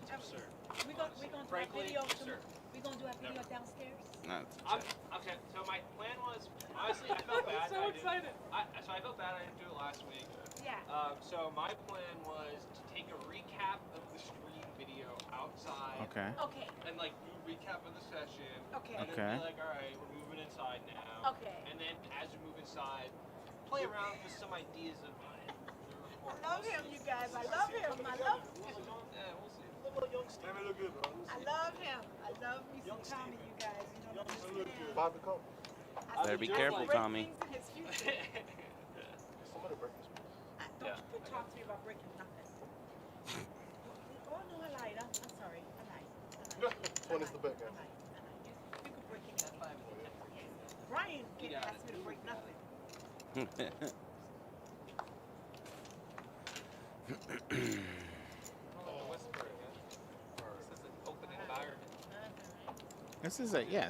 It's absurd. We gonna do a Frankly, video. absurd. We gonna do a video downstairs. Not Okay, so my plan was, honestly, I felt bad. so excited. So I felt bad I didn't do it last week. Yeah. So my plan was to take a recap of the stream video outside. Okay. Okay. And like do a recap of the session. Okay. And Okay. then be like, all right, we're moving inside now. Okay. And then as we move inside, play around with some ideas of mine. I love him, you guys. I love him. I love him. Yeah, we'll see. Let me look good, bro. I love him. I love me some Tommy, you guys. You know what I'm saying? 5 to come. I Better see be Joe careful, break Tommy. things in his future. Somebody break this. Don't you could talk to me about breaking nothing. Oh no, I lied. I'm sorry. I lied. 20 is the bet, guys. You could break anything. Brian can't ask me to break nothing. Oh, whisper again. This is an open environment. This is a yeah.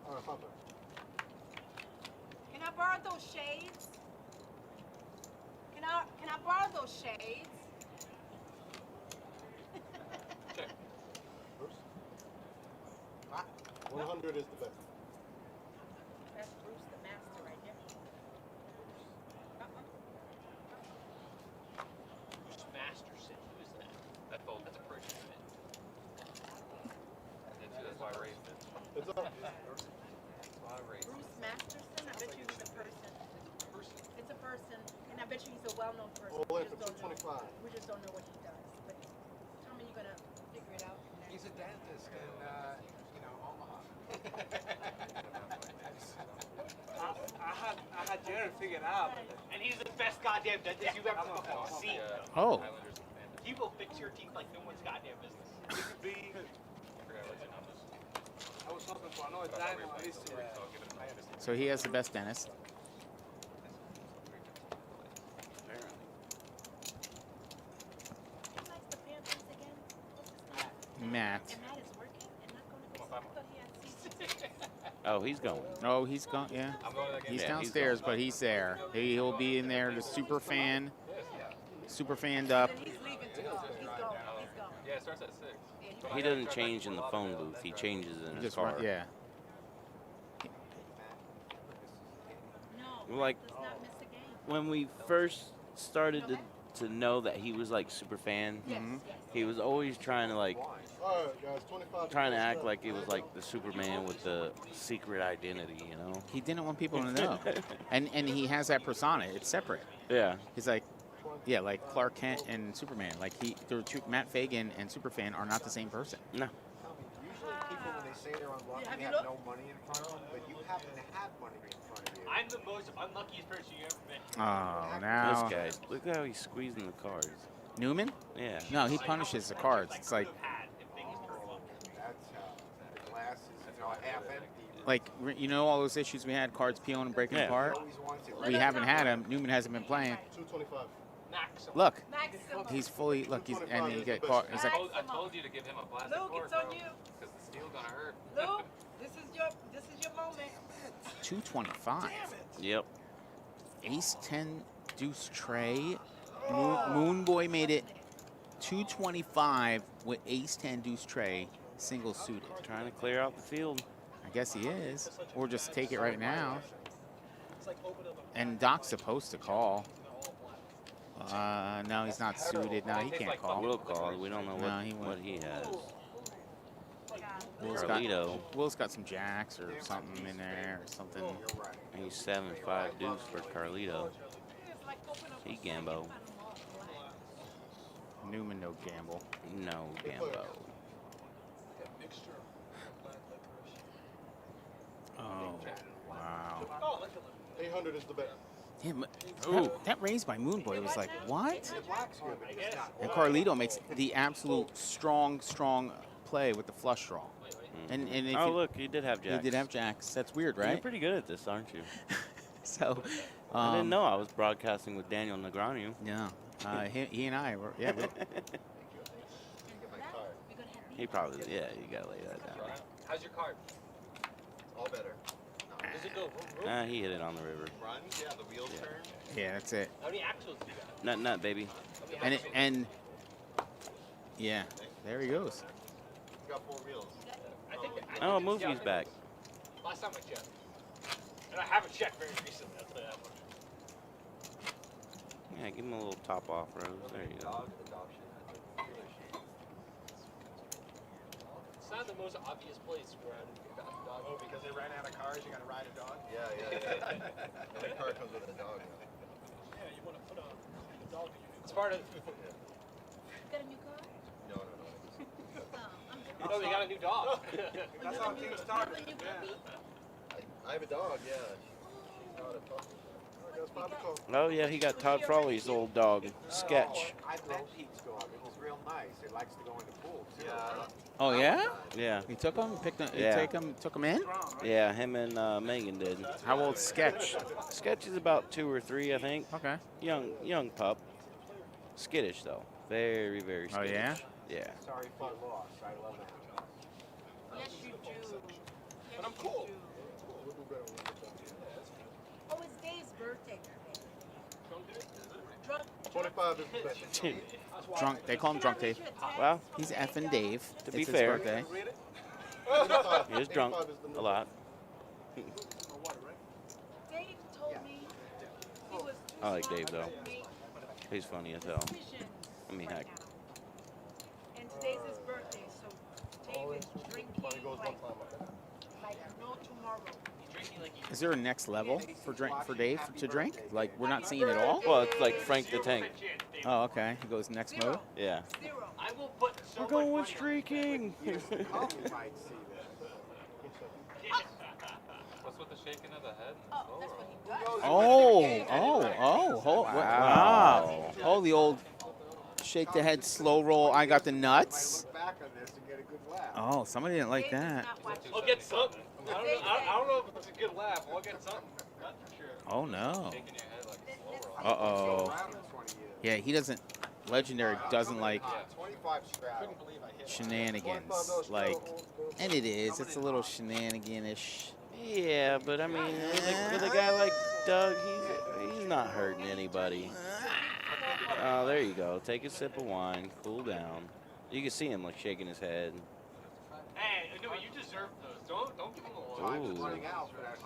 All right, 5 players. Can I borrow those shades? Can I borrow those shades? Check. Bruce? 100 is the bet. That's Bruce the master right here. Bruce Masterson, who is that? That fold. That's a pretty good hit. I did too. That's why I raised it. It's up. That's why I raised it. Bruce Masterson? I bet you he's a person. It's a person, and I bet you he's a well-known person. All We in for just don't know. 225. We just don't know what he does. But tell me you're gonna figure it out. He's a dentist in, Omaha. I had Jared figured out. And he's the best goddamn dentist you've ever fucking seen. Oh. He will fix your teeth like no one's goddamn business. It could be. I was hoping for another diamond at least. So he has the best dentist. Who likes the Panthers again? What's his name? Matt. And Matt is working and not going to go. I thought he had season. Oh, he's going. Oh, he's gone. Yeah. I'm going to that game. He's Yeah, he's downstairs, but he's there. He'll be in there. The super fanned up. Then he's leaving to go. He's going. He's going. Yeah, it starts at 6. Yeah, But He I gotta doesn't drive change back in to the Lubbock phone at booth. He 7. changes in his Just car. run, yeah. No, Like does not miss a game. when we first started to know that he was like super fan, Yes, Mhm. yes. he was always trying to like All right, guys, 25. trying to act like it was like the Superman with the secret identity, you know? He didn't want people to know. and he has that persona. It's separate. Yeah. He's like, yeah, like Clark Kent and Superman. Like they're two, Matt Fagan and Superfan are not the same person. No. Usually people, when they say they're unlucky, Have you have looked? no money in front of them, but you happen to have money in front of you. I'm the most unluckiest person you ever met. Oh, now This guy, look how he's squeezing the cards. Newman? Yeah. No, he punishes the cards. It's like That's how the glass is, half empty. like you know all those issues we had, cards peeling and breaking Yeah. apart. Always wants it. We haven't had him. Newman hasn't been playing. 225. Maximum. Look, Maximum. he's fully look. He's and he get caught. He's like, I told you to give him a plastic Luke, cord, it's on bro, you. because the steel gonna hurt. Luke, this is your moment. 225. Yep. Ace 10 deuce tray. Moon Boy made it 225 with Ace 10 deuce tray, single suited. Trying to clear out the field. I guess he is, or just take it right now. And Doc's supposed to call. No, he's not suited. No, he can't call. We'll call. We don't know No, what, he won't. what he has. Will's got, Carlito. Will's got some jacks or something in there or something. He's 7-5 deuce for Carlito. He gambo. Newman, no gamble. No gambo. Oh, wow. 800 is the bet. Damn, that raise by Moon Boy was like, what? And Carlito makes the absolute strong play with the flush draw. And if Oh, you- look, he did have he jacks. did have jacks. That's weird, You're right? pretty good at this, aren't you? So, I didn't know I was broadcasting with Daniel Negreanu. Yeah, he and I were. Yeah, He probably, yeah, you gotta lay that down. How's your card? All better. Does it go vroom, vroom? He hit it on the river. Runs, yeah, the wheels turn. yeah, that's it. How many axles do you got? Nut, baby. And yeah, there he goes. Got 4 wheels. I think Oh, it's Movie's down back. there. Last time I checked. And I haven't checked very recently, I'll tell you that much. Yeah, give him a little top off, Rose. There you go. It's not the most obvious place where I would adopt a dog. Oh, because they ran out of cars, you gotta ride a dog? Yeah. Every car comes with a dog. Yeah, you want to put a dog in your It's part of You got a new car? No. Oh, I'm Oh, they got a new dog. That's how things started. a new puppy. I have a dog, yeah. She's not a puppy. All right, guys, 5 o'clock. Oh, yeah, he got Todd Frawley's old dog, Sketch. I met Pete's dog. It was real nice. It likes to go in the pool, too. Yeah. Oh yeah, Yeah, he took him, picked him, Yeah. took him in. yeah, him and Megan did. How old's Sketch? Sketch is about 2 or 3, I think. Okay. Young pup. Skittish, though. Very, very Oh skittish. yeah. Yeah. Sorry for the loss. I love that. Yes, you do. But I'm cool. We'll do better when we get done. Oh, it's Dave's birthday today. Drunk. 25 is the bet. Drunk. They call him Drunk Dave. Well, He's effing Dave. To be It's fair. his birthday. 85 he is drunk 85 is the a number. lot. Dave told me he was too I like smart Dave, though. to make He's funny as hell. decisions I mean, right heck. now. And today's his birthday, so Dave is drinking Money goes one like time. no tomorrow. Is there a next level for Dave to drink? Like we're not seeing it all? Well, it's like Frank the Tank. Oh, okay. He goes next mode. Yeah. Zero. I will put so We're much going money on streaking. Years to come, you might see this. What's with the shaking of the head and the Oh, slow that's roll. what he does. Wow. Oh, the old shake the head, slow roll. I got the nuts. Look back on this and get a good laugh. Oh, somebody didn't like Dave does that. not watch I'll get something. I don't know if it's a good laugh. I'll get something. That's for sure. Oh, no. Shaking your head like a slow roll. Uh-oh. Around in 20 years. Yeah, he doesn't, Legendary doesn't like 25 straddle. Couldn't believe I hit. shenanigans. Like, and it is. It's a little shenanigan-ish. Yeah, but I mean, with a guy like Doug, he's not hurting anybody. Oh, there you go. Take a sip of wine, cool down. You can see him like shaking his head. Hey, no, you deserve those. Don't give him a lot. Time's running out for that $100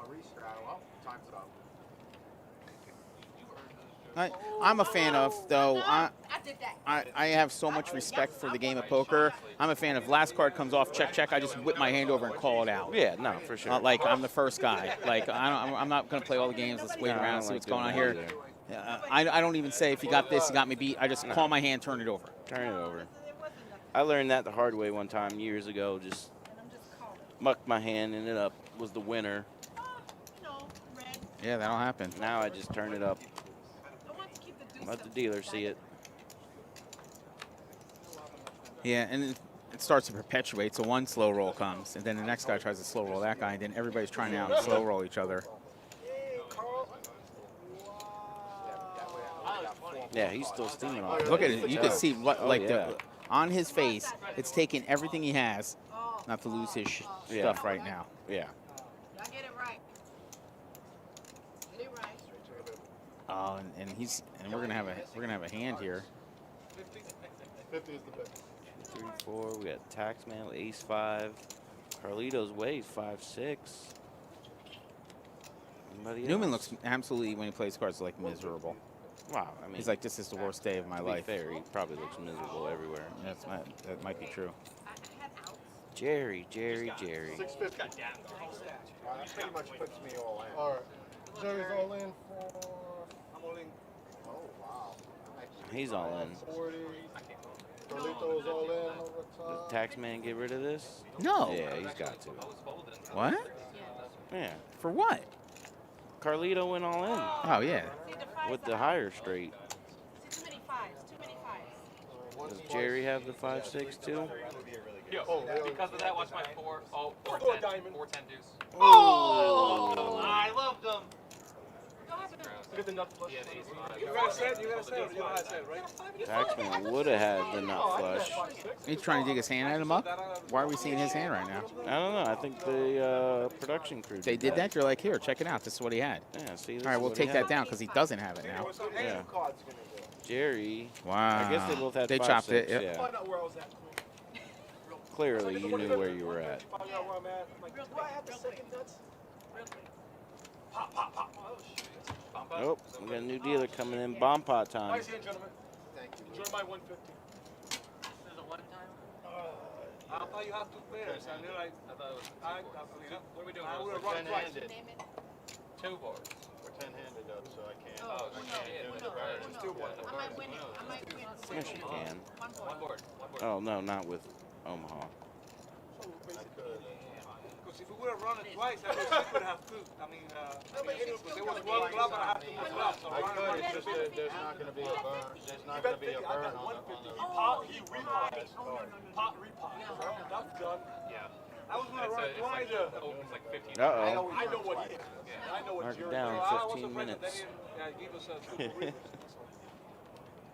restraddle. Well, time's up. I'm a fan of, though, I did that. I have so much respect for the game of poker. I'm a fan of last card comes off, check, check. I just whip my hand over and call it out. Yeah, no, for sure. Not like I'm the first guy. Like, I'm not going to play all the games. Let's wait No, I around don't and see like what's going on doing here. that I don't even say if you got this, you got me beat. I just call my hand, turn it over. Turn it over. I learned that the hard way one time years ago. Just mucked my hand and it up was the winner. Yeah, that'll happen. Now I just turn it up. Let the dealer see it. Yeah, and it starts to perpetuate. So one slow roll comes, and then the next guy tries to slow roll that guy, and then everybody's trying to out slow roll each other. Yeah, he's still steaming on it. Look at it. You can see what, Oh, like yeah. on his face. It's taking everything he has not to lose his stuff right now. Yeah. Y'all get it right. Get it right. Oh, and we're gonna have a hand here. 50 is the bet. 34. We got Taxman with ace 5. Carlito's way 5-6. Anybody Newman else? looks absolutely, when he plays cards, like miserable. Wow. I mean, He's like, this is the worst day of my to be life. fair, he probably looks miserable everywhere. That might be true. Jerry. 650. That pretty much puts me all in. All right. Jerry's all in for. I'm all in. Oh, wow. He's all in. 40. Carlito's all in over Does top. Taxman get rid of this? No. Yeah, he's got to. What? Yeah. For what? Carlito went all in Oh, yeah. with the higher straight. Too many fives. Too many fives. Does Jerry have the 5-6 too? Yeah, because of that, watch my 4-10 deuce. Oh, I loved them. Get the nut flush. He had ace 5. You gotta say it, you gotta say it, you gotta say it, right? Taxman would have had the nut flush. He's trying to dig his hand at him up? Why are we seeing his hand right now? I don't know. I think the production crew They did that? You're like, here, check it out. This is what he had. Yeah, see, All right, we'll take that down because he doesn't have it now. Yeah. Card's gonna do. Jerry. Wow. I guess they both had They 5-6. chopped it. Yep. Yeah. Find out where I was at. Clearly, you knew where you were at. Find out where I'm at. Like, do I have the second nuts? Pop, pop, pop. Oh, shit. Nope. We got a new dealer coming in. Bomb pot time. Nice hand, gentlemen. Thank you. Enjoy my 150. I thought you had 2 pairs, and you're like, I thought it was what are we doing? I I would would have have run run twice. twice. 2 boards. We're 10-handed up, so I can't. Oh, she can't. I might win it. I might win. Yes, you can. One board. Oh, no, not with Omaha. Because if we would have run it twice, I wish we could have 2. I mean, because it was 1 club and I have 2 more clubs. So I run could, it it's just that there's not going to be a burn. There's not going to be a burn on the Pot, he repots. Pot repots. That's done. Yeah. I was going to run it twice. It's like 15. Uh-oh. I know what he is. I know what Mark it you're down. So I was 15 afraid that minutes. they didn't give us 2 reasons.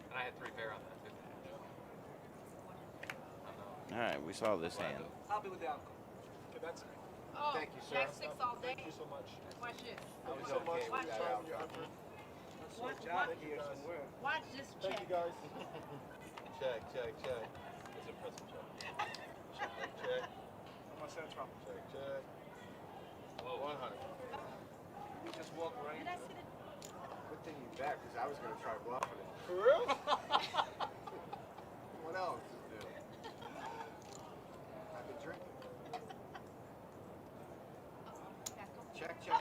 And I had 3 pair on that. All right, we saw this hand. Happy with the outcome. Okay, that's it. Oh, Thank you, sir. Jack 6 all day. Thank you so much. Watch this. I was okay with that outcome. Jack here somewhere. Watch this Thank check. you, guys. Check. It's a present check. Check. I'm going to send Trump. Check. 100. We just walk right. Did I see the Good thing you back, because I was going to try bluffing it. For real? What else is new? I've been drinking.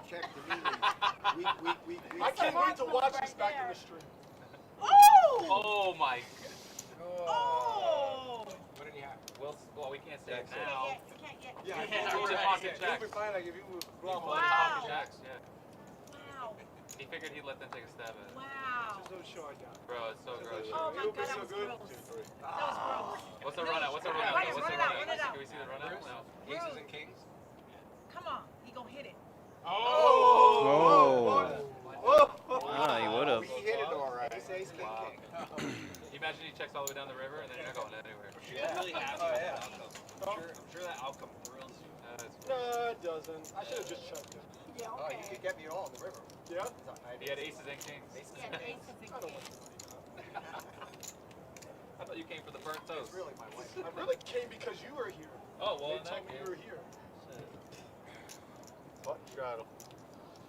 Check. The meeting. Week. I can't wait to watch this back in the stream. Oh! Oh my. Oh! What did he have? Well, we can't say it Can't now. yet. Can't yet. Yeah, Yeah, I right. pocket You'll jacks. You'll be fine like if you would He glove folded on. pocket jacks, yeah. Wow. He figured he'd let them take a stab at it. Wow. Just don't show it down. Bro, it's so gross. Oh my It'll be God, that so was good. gross. That was gross. What's the run out? What's the run out? Run it, What's the run it run out, run it out? out. Can we see the run out? No. Aces and kings. Come on, he gonna hit it. Oh. Oh, he would have. We hit it all right. Ace, ace, king, king. Imagine he checks all the way down the river and then you're not going anywhere. She's really happy with the outcome. I'm sure that outcome thrills you. No, it doesn't. I should have just checked it. Yeah, Oh, you could get me all in the river. Yeah? He had aces and kings. Yeah, the aces and I don't kings. I thought you came for the burnt It's toast. really my wife. I really came because you were here. Oh, well, They in told that me case. you were here. Button straddle.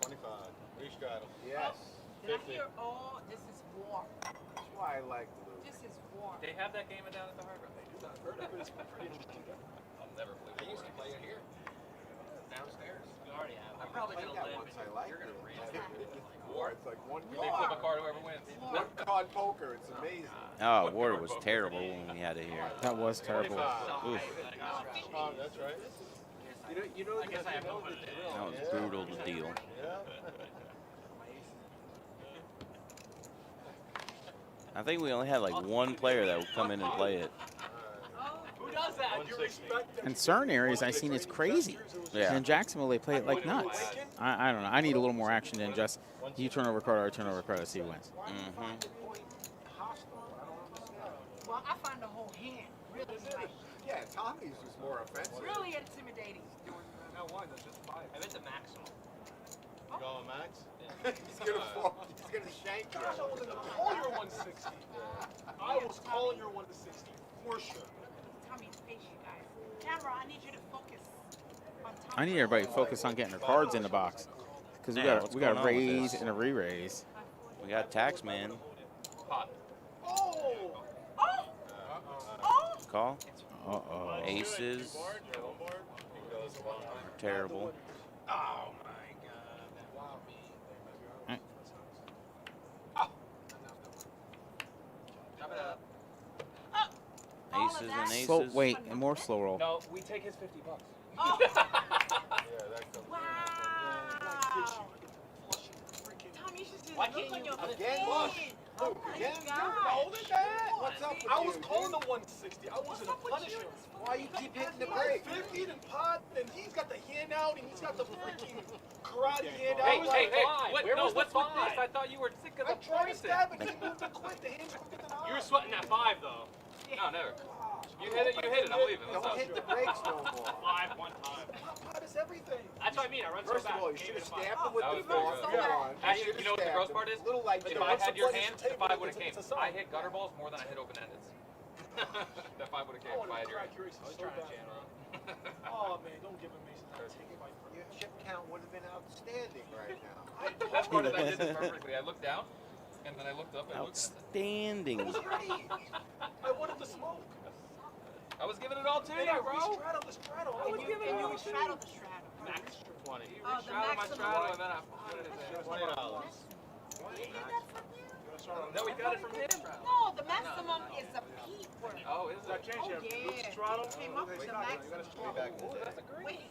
25. Restraddle. Yes. Did I hear, oh, this is war. That's why I like blue. This is war. They have that game down at the Hard Rock. I've heard of it. It's pretty interesting. I'll never play I used to play it here. Downstairs. You already have. I'm probably played that once. I like it. War. It's like one They flip a card. card, whoever wins. One card poker. It's amazing. Oh, water was terrible when we had it here. That was terrible. Oof, Oh, that's right. You know, I guess I have no one to do. that was brutal to deal. Yeah. I think we only had like one player that would come in and play it. Who does that? You respect them. In certain areas, I've seen it's crazy. Yeah. In Jacksonville, they play it like nuts. I don't know. I need a little more action than just you turn over a card or I turn over a card to see who wins. Well, I find the whole hand really like, Yeah, Tommy's was more offensive. really intimidating. Now one, that's just 5. I meant the maximum. You going max? He's gonna fall. He's gonna shank you. Gosh, I was gonna call your 160. I was calling your 160 for sure. Tommy's face, you guys. Camera, I need you to focus on Tommy. I need everybody to focus on getting their cards in the box because we Yeah, got what's we got going a on with raise this? and a re-raise. We got tax man. Pot. Oh! Call. Uh-oh. Aces. Terrible. Oh my God. Chop it up. Aces and aces. Slow, wait, and more slow roll. No, we take his $50. Oh, Yeah, that comes. wow. Flushing freaking. Tommy, you should see the Why look can't on you- your face. Again, look. Oh my Again, God. holding that. What's up with I you? was calling dude? the 160. I wasn't a punisher. Why you keep hitting the He has brake? 50 and pot, and he's got the hand out, and he's got the freaking karate hand out. Hey, like, hey, hey! five? What, Where no, was the what's with five? this? I thought you were sick of I the tried to poison. stab it, he moved it quick. The hand's quicker than I. You were sweating that 5 though. No, never. You hit it, I'm leaving. Let's Don't go. hit the brakes no more. 5 one time. Pot is everything. That's what I mean. I run so First of fast. all, you Gave should it have a five. stabbed him with That the was very fork. good. Come on. Actually, you know what the gross part is? Little like If that. I had your Once the hand, player's the 5 would have table, came. it's a I sign. hit gutter balls more than I hit open-endeds. That 5 would have I came if want I to had your crack hand. your ace I was so trying to bad. jam on. Oh man, don't give him Mason that. Take it by Your chip count would have been outstanding right now. The best part is I did this perfectly. I looked down, and then I looked up and looked at it. Outstanding. I was ready. I wanted to smoke. I was giving it all to Then you, I bro. straddled the straddle. I was And giving you you straddle the straddle. Max 20. You Oh, the straddled my maximum. straddle, and then I put it in there. $20. You did that from you? No, we got it from him. No, the maximum is a peak word. Oh, is That it? change Oh, here. yeah. Straddle. It came up with the maximum. Oh, that's a great. Wait.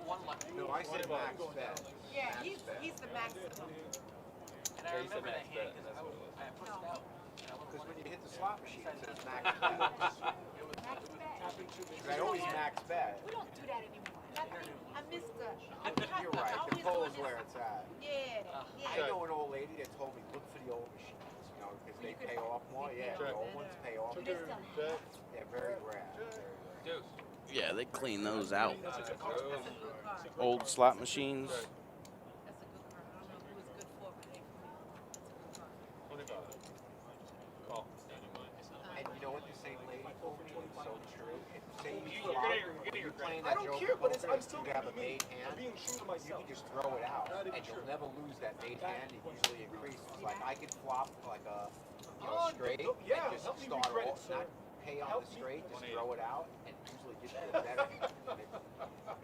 One left. No, I said max bet. Yeah, he's the maximum. And I Yeah, you said remember the max hand bet, because that's what it was. I pushed it out. Because when you hit the slot machine, it says max bet. Max bet. I always max bet. We don't do that anymore. I missed the. You're right. The poll's where it's at. Yeah, I yeah. know an old lady that told me look for the old machines, you know, because they pay off more. Yeah, the old ones pay off. Do they still have Check. Yeah, very rare. Deuce. Yeah, they clean those out. That's a good card. Old slot machines. That's a good card. I don't know who it's good for, but hey, for me, that's a good card. Call. And you know what the same lady told me? It's so true. Say You're getting your playing I that don't joke care, but poker, I'm still you have a being made hand. being true to You myself. can just throw it out, That is and true. you'll never lose that made hand. It usually increases. Like I could flop like a Oh, straight, yeah, and just help me start regret it, off, sir. not pay on Help the me. straight, just throw it out, and usually get you a better hand. And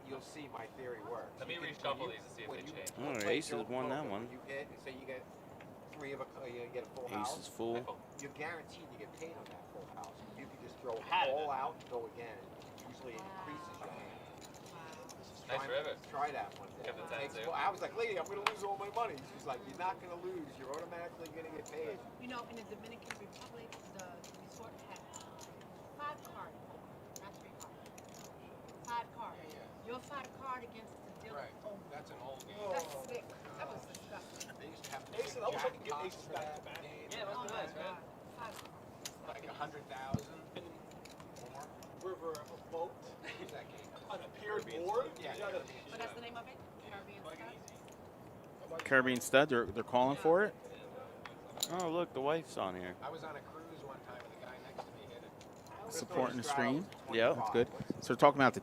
you'll see my theory works. Let me You can- reshuffle when you- these and see if when they you change. Oh, play aces joke won that poker, one. You hit, and say you get you get a full Ace house. is full. You're guaranteed to get paid on that full house. You can just throw Had it. all out and go again. Usually it increases your hand. Nice river. Try that one day. Kept the 10 too. I was like, lady, I'm gonna lose all my money. She's like, you're not gonna lose. You're automatically gonna get paid. You know, in the Dominican Republic, the resort had 5 cards, not 3 cards. 5 cards. Your 5 card against the dealer. Right. Oh, That's an old game. that's sick. That was disgusting. They used to have Aces, I wish I could get aces back. Yeah, Oh must be my nice, man. God. 5 like 100,000 more. River, a boat, What's that game? on a pier board. Yeah, You gotta- But that's the name of it? Caribbean Stud? Caribbean Stud, they're calling for it. Oh, look, the wife's on here. I was on a cruise one time and the guy next to me hit it. Supporting the stream. Yep. That's good. So we're talking about the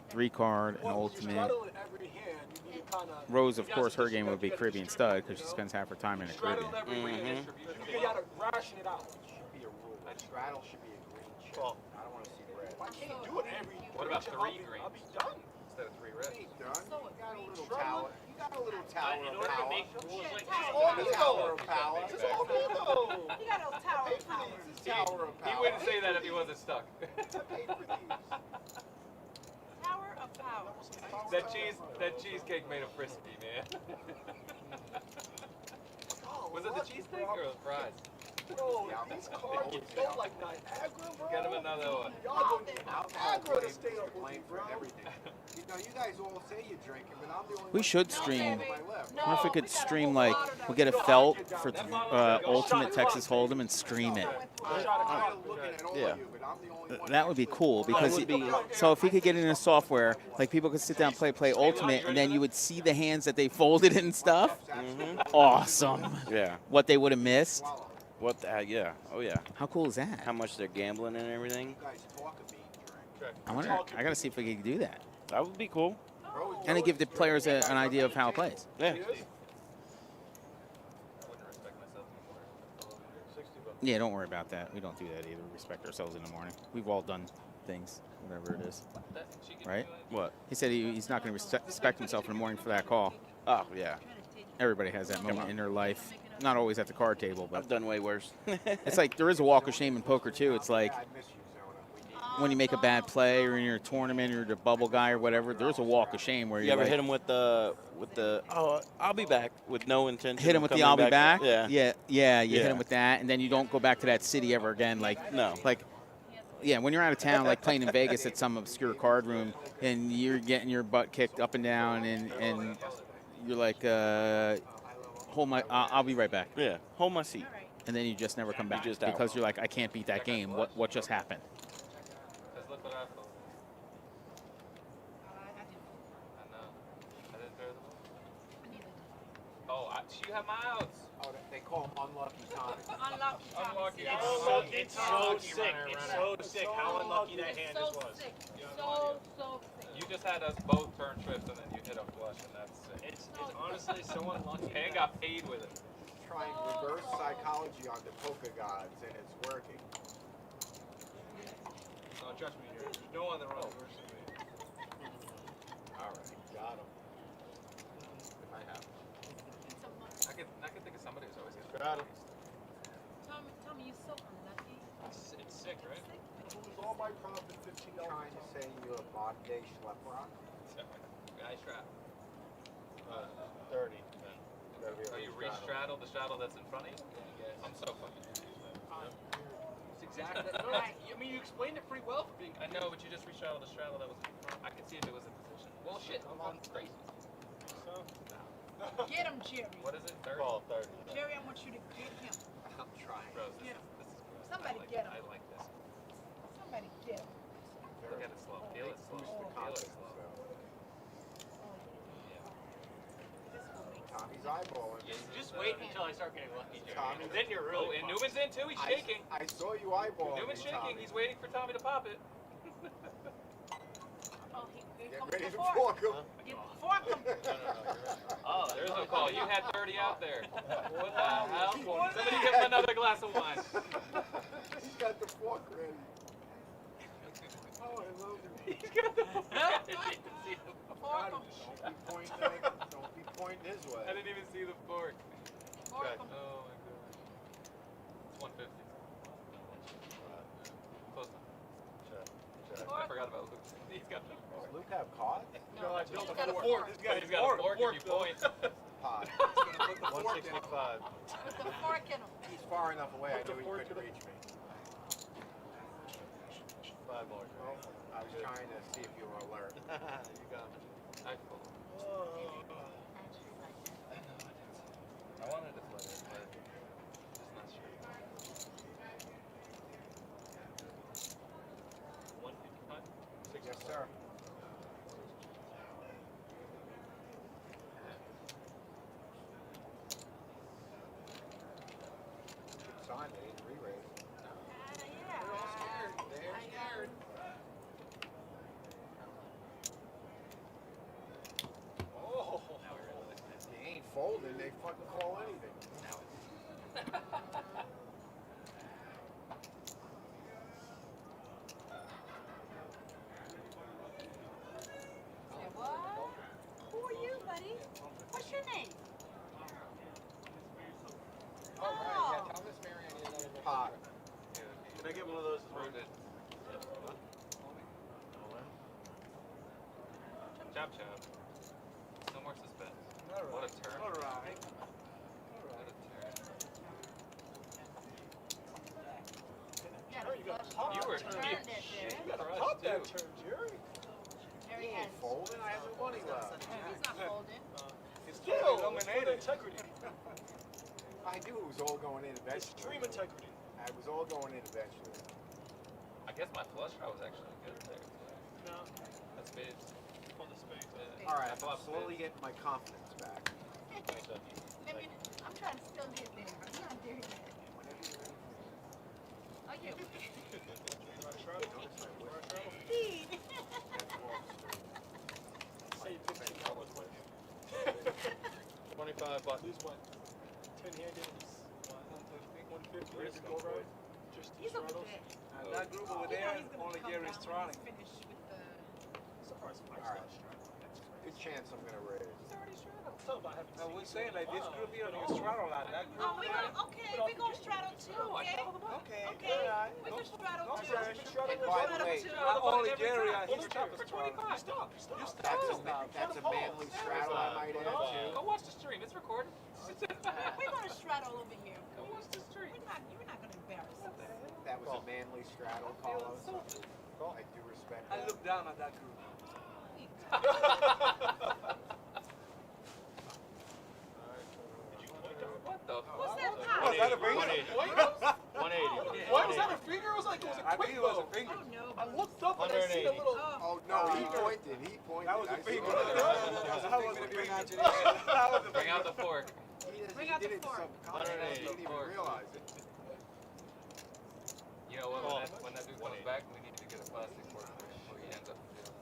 3 card and Well, you're ultimate. straddling every hand. You need to kinda. Rose, of course, her game would be Caribbean Stud because she spends half her time in the straddle Caribbean. every hand. You gotta ration it out. Should be a rule. A straddle should be a green chip. Well, I don't want to see red. I can't do it every. What about chip. 3 I'll be greens? done. Instead of 3 reds. Ain't done. So You got a little Struggling. tower. You got a little tower In of order to power. make rules like Shit, this, all You me got a tower though. of power. This is all me though. You got a tower of power. This is tower of power. He wouldn't say that if he wasn't stuck. I paid for these. Tower of power. that cheesecake made him frisky, man. Was it the cheesesteak or the fries? Bro, these cards go like Niagara, bro. Get him another one. Y'all going I'll Niagara to blame stay up with blame me, for bro. everything. You know, you guys all say you're drinking, but I'm the only We one should that's stream. on my left. I wonder if we could stream like we get a felt for Ultimate Texas Hold'em and stream it. I'm kind of looking at all Yeah. of you, but I'm the only one. That would be cool because would be- so if we could get it in a software, like people could sit down, play Ultimate, and then you would see the hands that they folded and stuff. Awesome. Yeah. What they would have missed. What the, yeah. Oh, yeah. How cool is that? How much they're gambling and everything. You guys talk of me drink. I wonder. I gotta see if we can do that, That would be cool. and then give the players an idea of how it plays. Yeah. I wouldn't respect myself anymore. Yeah, don't worry about that. We don't do that either. We respect ourselves in the morning. We've all done things, whatever it is. She can Right? do What? He said he's not going to respect himself in the morning for that call. Oh, yeah. Everybody has that moment in their life. Not always at the card table, but I've done way worse. it's like there is a walk of shame in poker too. It's like I miss you, Zona. We need when you make a bad play or in your tournament or you're the bubble guy or whatever, there's a walk of shame where You you ever like, hit him with the oh, I'll be back with no intention? hit him of with the coming I'll be back. Yeah. You Yeah. hit him with that, and then you don't go back to that city ever again. Like No. like. Yeah, when you're out of town, like playing in Vegas at some obscure card room, and you're getting your butt kicked up and down, and you're like, hold my, I'll be right back. Yeah. Hold my seat. And then you just never come back just out. because you're like, I can't beat that game. What just happened? Let's look what I thought. I know. I didn't bear the ball. Oh, you have my outs. Oh, they call them unlucky times. Unlucky. Unlucky. It's so sick. It's so sick how unlucky that hand So just was. sick. So sick. You just had us both turn trips and then you hit a flush and that's sick. It's honestly so unlucky. And got paid with it. Trying reverse psychology on the poker gods, and it's working. No, trust me, there's no other run versus me. All right, got him. If I have. I could think of somebody who's always getting Got him. Tommy, you're so unlucky. It's sick, right? Lose all my profit, $15. Trying to say you're a modern day schlepper. Nice trap. 30. So you re-straddle the straddle that's in front of you? I'm so fucking confused. It's exactly. No, I mean, you explained it pretty well for being. I know, but you just re-straddled the straddle that was in front. I could see if it was in position. Well, shit, I'm on crazy. Get him, Jerry. What is it? 30? Call 30. Jerry, I want you to get him. I'm trying. Bro, this Get is gross. Somebody I like get it. him. I like this. Somebody get him. Look at it slow. Feel it slow. Feel it slow. Tommy's eyeballing. Just wait until I start getting lucky, Jerry. Tommy. And then you're Oh, really. and fucked. Newman's in too. He's shaking. I saw you eyeballing. Newman's me, shaking. Tommy. He's waiting for Tommy to pop it. Oh, he Get comes ready to to fork. fork him. Fork him. Oh, there's no call. You had 30 out there. What the hell? Somebody give him another glass of wine. He's got the fork ready. Oh, I love him. He's got the Fork him. Don't be pointing his way. I didn't even see the fork. Fork him. Oh my god. It's 150. Close enough. Fork I forgot about Luke. He's got the fork. Luke have caught? No, I built he's a got a fork. fork. This guy's He's got a fork if you point. Pot. With the fork in him. He's far enough away, I Put the knew he fork couldn't to the- reach me. 5 more. Well, I was trying to see if you were alert. You got me. I pulled. I wanted to play it, but just not sure. 155. Yes, sir. Good sign, they didn't re-raise. They're all scared. They're scared. Oh, They ain't folding, they fucking call anything. Say what? Who are you, buddy? What's your name? Oh, right, yeah, tell Miss Marianne you another pot. can I get one of those as well? Ruined it. Chop chop. No more suspense. What a turn. All right. What a turn. Yeah, Oh, you got flush pop You were turned deep. it, Jerry. You gotta Crushed, pop that too. turn, Jerry. Jerry He has. ain't folding, I have no money left. He's not folding. It's still illuminated. Integrity. I knew it was all going in eventually. Extreme integrity. It was all going in eventually. I guess my flush draw was actually good there. No, That's spades. on the space. Alright, I thought I'm slowly getting my confidence back. Let me, I'm trying to still get there. I'm not there yet. Whenever you're ready. I'll get with you. Notice I wouldn't. Speed. Say $15 worth. 25 bucks. Lose one. 10-handed. 150. Ready to go right? Just He's over straddles. there. That group over You know there, he's gonna only come Jerry's down when trolling. he's finished with the. Surprise, Alright. Good chance I'm gonna raise. He's already straddled. Tell him I haven't No, seen we're you saying in a like this while. group here, But you also- straddle like that group. Oh, we gonna, okay, we gonna straddle too, okay? Okay, Okay, alright. we can straddle Okay. too. Been straddling We can By the straddle way, too. Not only every Jerry, time. he's Well, top for of 25. Stop. Stop. That's a manly straddle, I might add Go too. watch the stream. It's recorded. We're gonna straddle over here. Go watch the stream. You're not gonna embarrass us. That was a manly straddle, Carlos. I do respect I that. look down at that group. What the What's that fuck? pop? Was that a finger? 180. Why was that a finger? It was like it was a I quick think it was bow. a finger. Oh no. I looked up and I see a 180. little. Oh, Oh no, he pointed. He pointed. That was a I see finger. what it is. That was a finger. That was a Bring out finger. the fork. Bring He out did the it fork. subconsciously. He didn't even Fork. realize it. You know what? When that dude comes back, we need to get a plastic fork for him before he ends up in jail.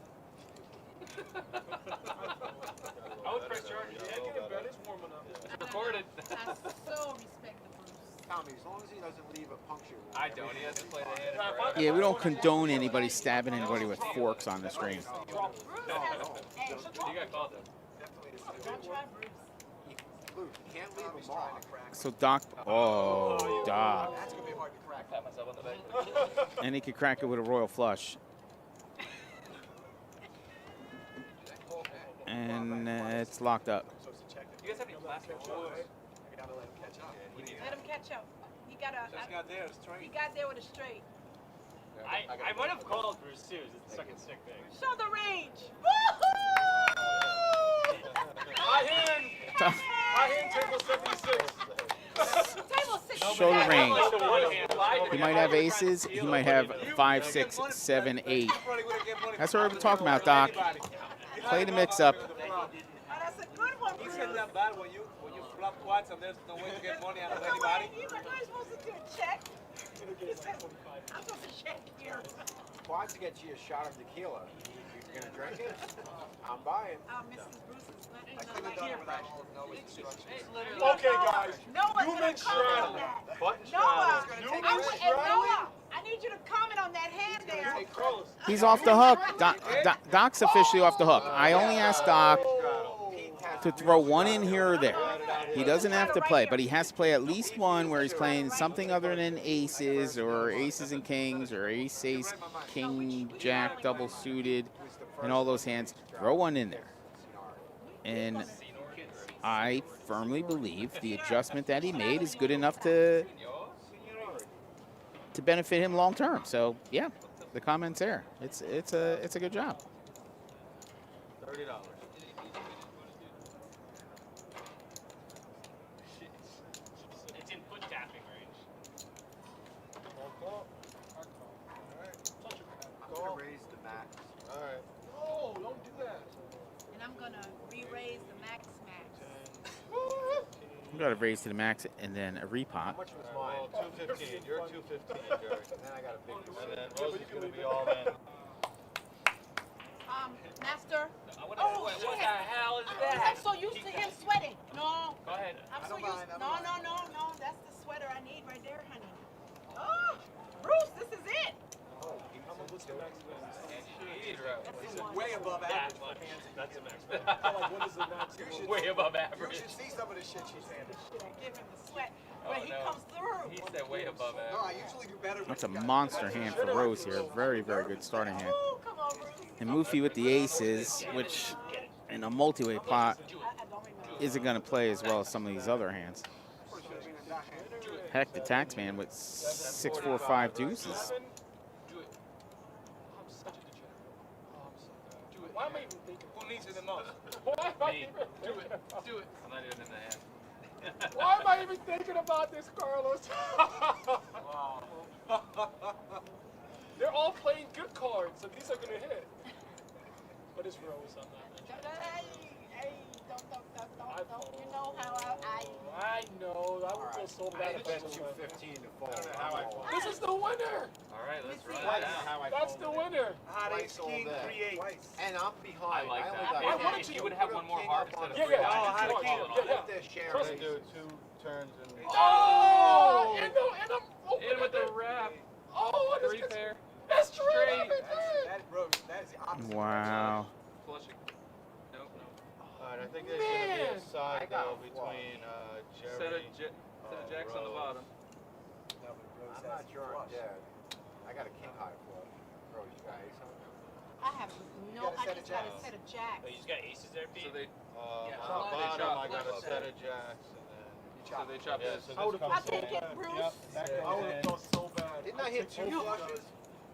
I would press charge. Yeah, get in bed. It's warm enough. It's recorded. I so respect the Bruce. Tommy, as long as he doesn't leave a puncture wound. I don't. He has to play the hand Yeah, forever. Yeah, we don't condone anybody stabbing anybody with forks on the screen. Bruce has hey, You got called though. don't try Bruce. Luke, you can't leave him off. So Doc, oh, Doc. That's gonna be hard to crack. Pat myself on the back. And he could crack it with a royal flush. And it's locked up. You guys have any plastic forks? Let him catch up. He got Just got there, straight. he got there with a straight. I might have called Bruce too. It's a second sick thing. Show the range. High hand. High hand table 76. Table 6. Show the range. Like the one hand lie. He might have aces. He might have 5, 6, 7, 8. That's what we're talking about, Doc. Play the mix up. Oh, that's a good one, He Bruce. said that bad when you flop quads and there's no way to get money out of No way. anybody. He's like, I'm supposed to do a check. He said, I'm supposed to check here. Quads get you a shot of tequila. You gonna drink it? I'm buying. Mrs. Bruce is not Okay, Noah. guys. Noah's Human gonna comment on straddle. that. Button Noah, straddle. and Human straddle. Noah, I need you to comment on that hand there. Hey, Carlos. He's off the hook. Doc's officially off the hook. I only asked Doc Pete has to throw one in here or there. He doesn't have to play, but he has to play at least one where he's playing something other than aces or aces and kings or ace, king, jack, double suited, and all those hands. Throw one in there. And I firmly believe the adjustment that he made is good enough to benefit him long term. So yeah, the comment's there. It's a good job. $30. It's in foot tapping range. I'm gonna raise the max. All right. No, don't do that. And I'm gonna re-raise the max. You got to raise to the max and then a repot. How much was mine? 215. You're 215, Jerry. And then I got a big one. And then Rose is going to be all in. Master. What the hell is that? I'm so used to him sweating. No. Go ahead. I'm so don't used. mind, I don't No, mind. no. That's the sweater I need right there, honey. Oh, Bruce, this is it. What's the max? This is way above average for hands. That's a max. Like, what is the max? Way above You average. should see some of the shit she's handling. Give him the sweat. Oh, But he no. comes through. He said way above No, average. I usually do better. when That's a you got- monster hand for Rose here. Very, very good starting hand. Ooh, come on, Bruce. And Moofy with the aces, which in a multi-way pot I don't remember. isn't going to play as well as some of these other hands. Heck, the taxman with 6, 4, 5 deuces. Do it. I'm such a degenerate. Oh, I'm so bad. Do it. Why am I even thinking? Who needs it the most? Why am I Me. even Do it. Do it. I'm not even in the hand. Why am I even thinking about this, Carlos? Wow. They're all playing good cards, so these are gonna hit. But it's Rose, I'm not. Hey, don't. You know how I know. I would feel so bad if bet I was 215 to fold. This is the winner. All right, let's run That's it not down. how I That's the folded it. winner. Hot Twice ace all king day. 3-8. And I'm behind. I like only that. got I one. wanted If to you would have put one a more king heart up on instead the of Yeah, three, yeah, I I just just put want- one yeah, on yeah. it. This share Trust raise. me. Do 2 turns and Oh! And I'm open. In with the wrap. Oh, and Three it's pair. That's true. Straight. That Rose, that is the opposite. Wow. Flushing. Nope, nope. Alright, I think there's going to be Man. a side I got though a between Set Jerry. of jacks on the Rose. bottom. I'm not sure I'm dead. I got a king high flush. Rose, you got ace on? I have no. got a I set of just got a jacks. set of jacks. Oh, you just got aces there, Pete? So they Yeah, On the they bottom, chop I got a flips. set of jacks and then. so they chop Yeah, this. so I would've this I comes take in. it, Bruce. Yep, that I goes would have in. felt so bad. Didn't I hit take two both flushes?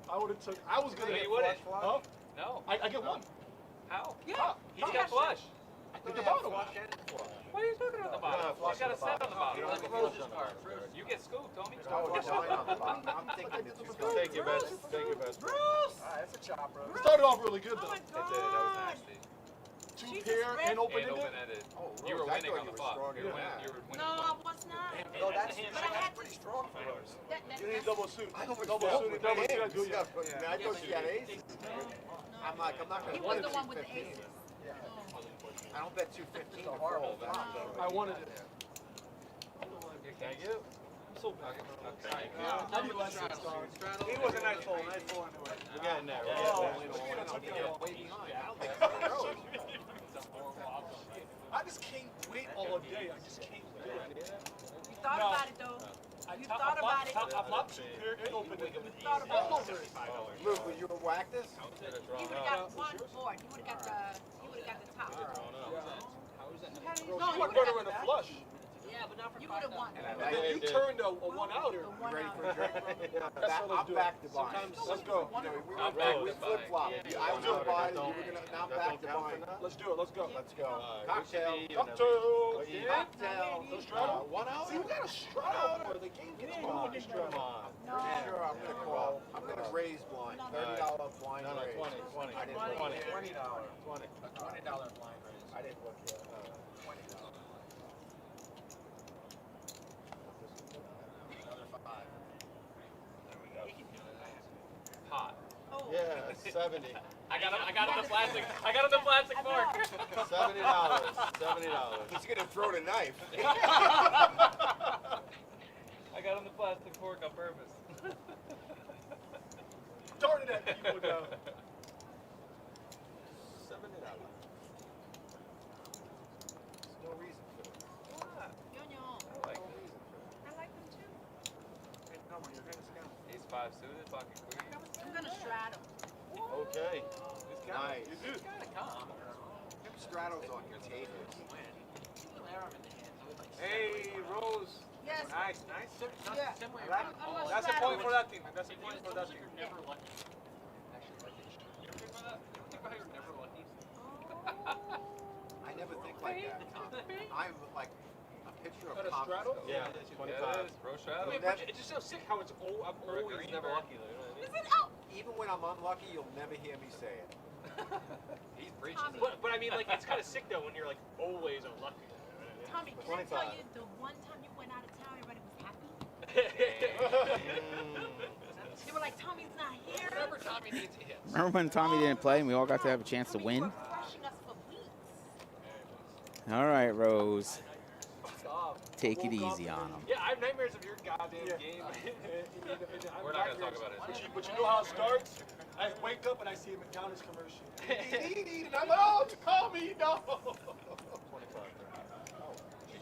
I would have took. I was gonna. No, hit you wouldn't. flush. Huh? No. I get one. How? Yeah. He's got flush. I think the bottom. Flush and flush. What are you talking about the bottom? flush He's got a on the set on the bottom. bottom. You don't Like have a a Rose's flush on the card. bottom. You get scooped, homie. Oh, it's nine on the bottom. I'm thinking the two flushes. Take your best. Take your best. Bruce. Alright, that's a chop, bro. It started off really good Oh though. my It did. That was God. nasty. Two Jesus pair Christ. and open And ended. open-ended. Oh, You were Rose, I winning thought on you the were flop. stronger You were than winning. that. You were winning. No, the I flop. was not. No, that's But I had to. pretty strong for Rose. You need double suit. I almost Double felt suit. with Double him. suit. I do This ya. guy put- I thought she had aces. I'm like, I'm not He gonna was the bet one with the 215. aces. I don't bet 215 to fold. I wanted it. Thank you. I'm so bad. Okay. I need less six cards. He was a nice hole anyway. We're getting there. We're Oh. getting there. Way behind. I don't bet Rose. I just can't wait all day. I just can't do it. You thought No. about it though. I You top- thought I flop- about it. I flop two pair and open ended. Thought about All it. over it. Luke, will you whack this? He would have got one board. He would have got the. He would have got the top. You No, he went would better have in got a flush. You would have won. And then you turned a one outer. The one Ready out. for a drink? That's what I'm I'm doing. back to buying. Let's go. We flip flop. I was gonna buy it, you were gonna, now I'm back to buying. Let's do it. Let's go. Let's go. Alright, Cocktail. Wishing me and Cocktail. everything. Cocktail. Go straddle. One out. See, we got a straddle. The game gets Come going. on. This straddle. Come on. Sure, I'm gonna call. I'm gonna raise blind. $30 blind No, no, raise. 20, 20. I didn't look 20. yet. $20. $20 blind raise. I didn't look yet. $20. Another 5. Hot. Oh. Yeah, 70. I got him the plastic. I got him the plastic fork. $70. $70. He's gonna throw the knife. I got him the plastic fork on purpose. Darn it at people now. $70. There's no reason for it. 25 suited, pocket queen. I'm gonna straddle. Okay. Nice. You gotta come. Them straddles on your table. Hey, Rose. Yes. Nice, nice. Yeah. I like it. I'm gonna That's a straddle. point for that team, man. That's a point for that team. You're never lucky. Actually, like, you ever think about that? You ever think about how you're never lucky? I never think like that. I'm like a picture of Is that a pop. straddle? Yeah, Yeah, 25. it is. Bro straddle. I mean, but it's just so sick how it's I'm Or a always green never bag. lucky though. You know what I mean? Is it out? Even when I'm unlucky, you'll never hear me say it. He's preaching. Tommy. But I mean, like, it's kind of sick though when you're like always unlucky. You know what I mean? Tommy, can I 25. tell you the one time you went out of town, everybody was happy? They were like, Tommy's not here. Whenever Tommy needs a hit. Remember when Tommy didn't play and we all got to have a chance to Tommy, you win? were crushing us for weeks. All right, Rose. Stop. Take it Woke up easy and- on him. Yeah, I have nightmares of your goddamn Yeah. game. We're not gonna talk about it. But you know how it starts? I wake up and I see a McDonald's commercial. And I'm like, oh, Tommy, no.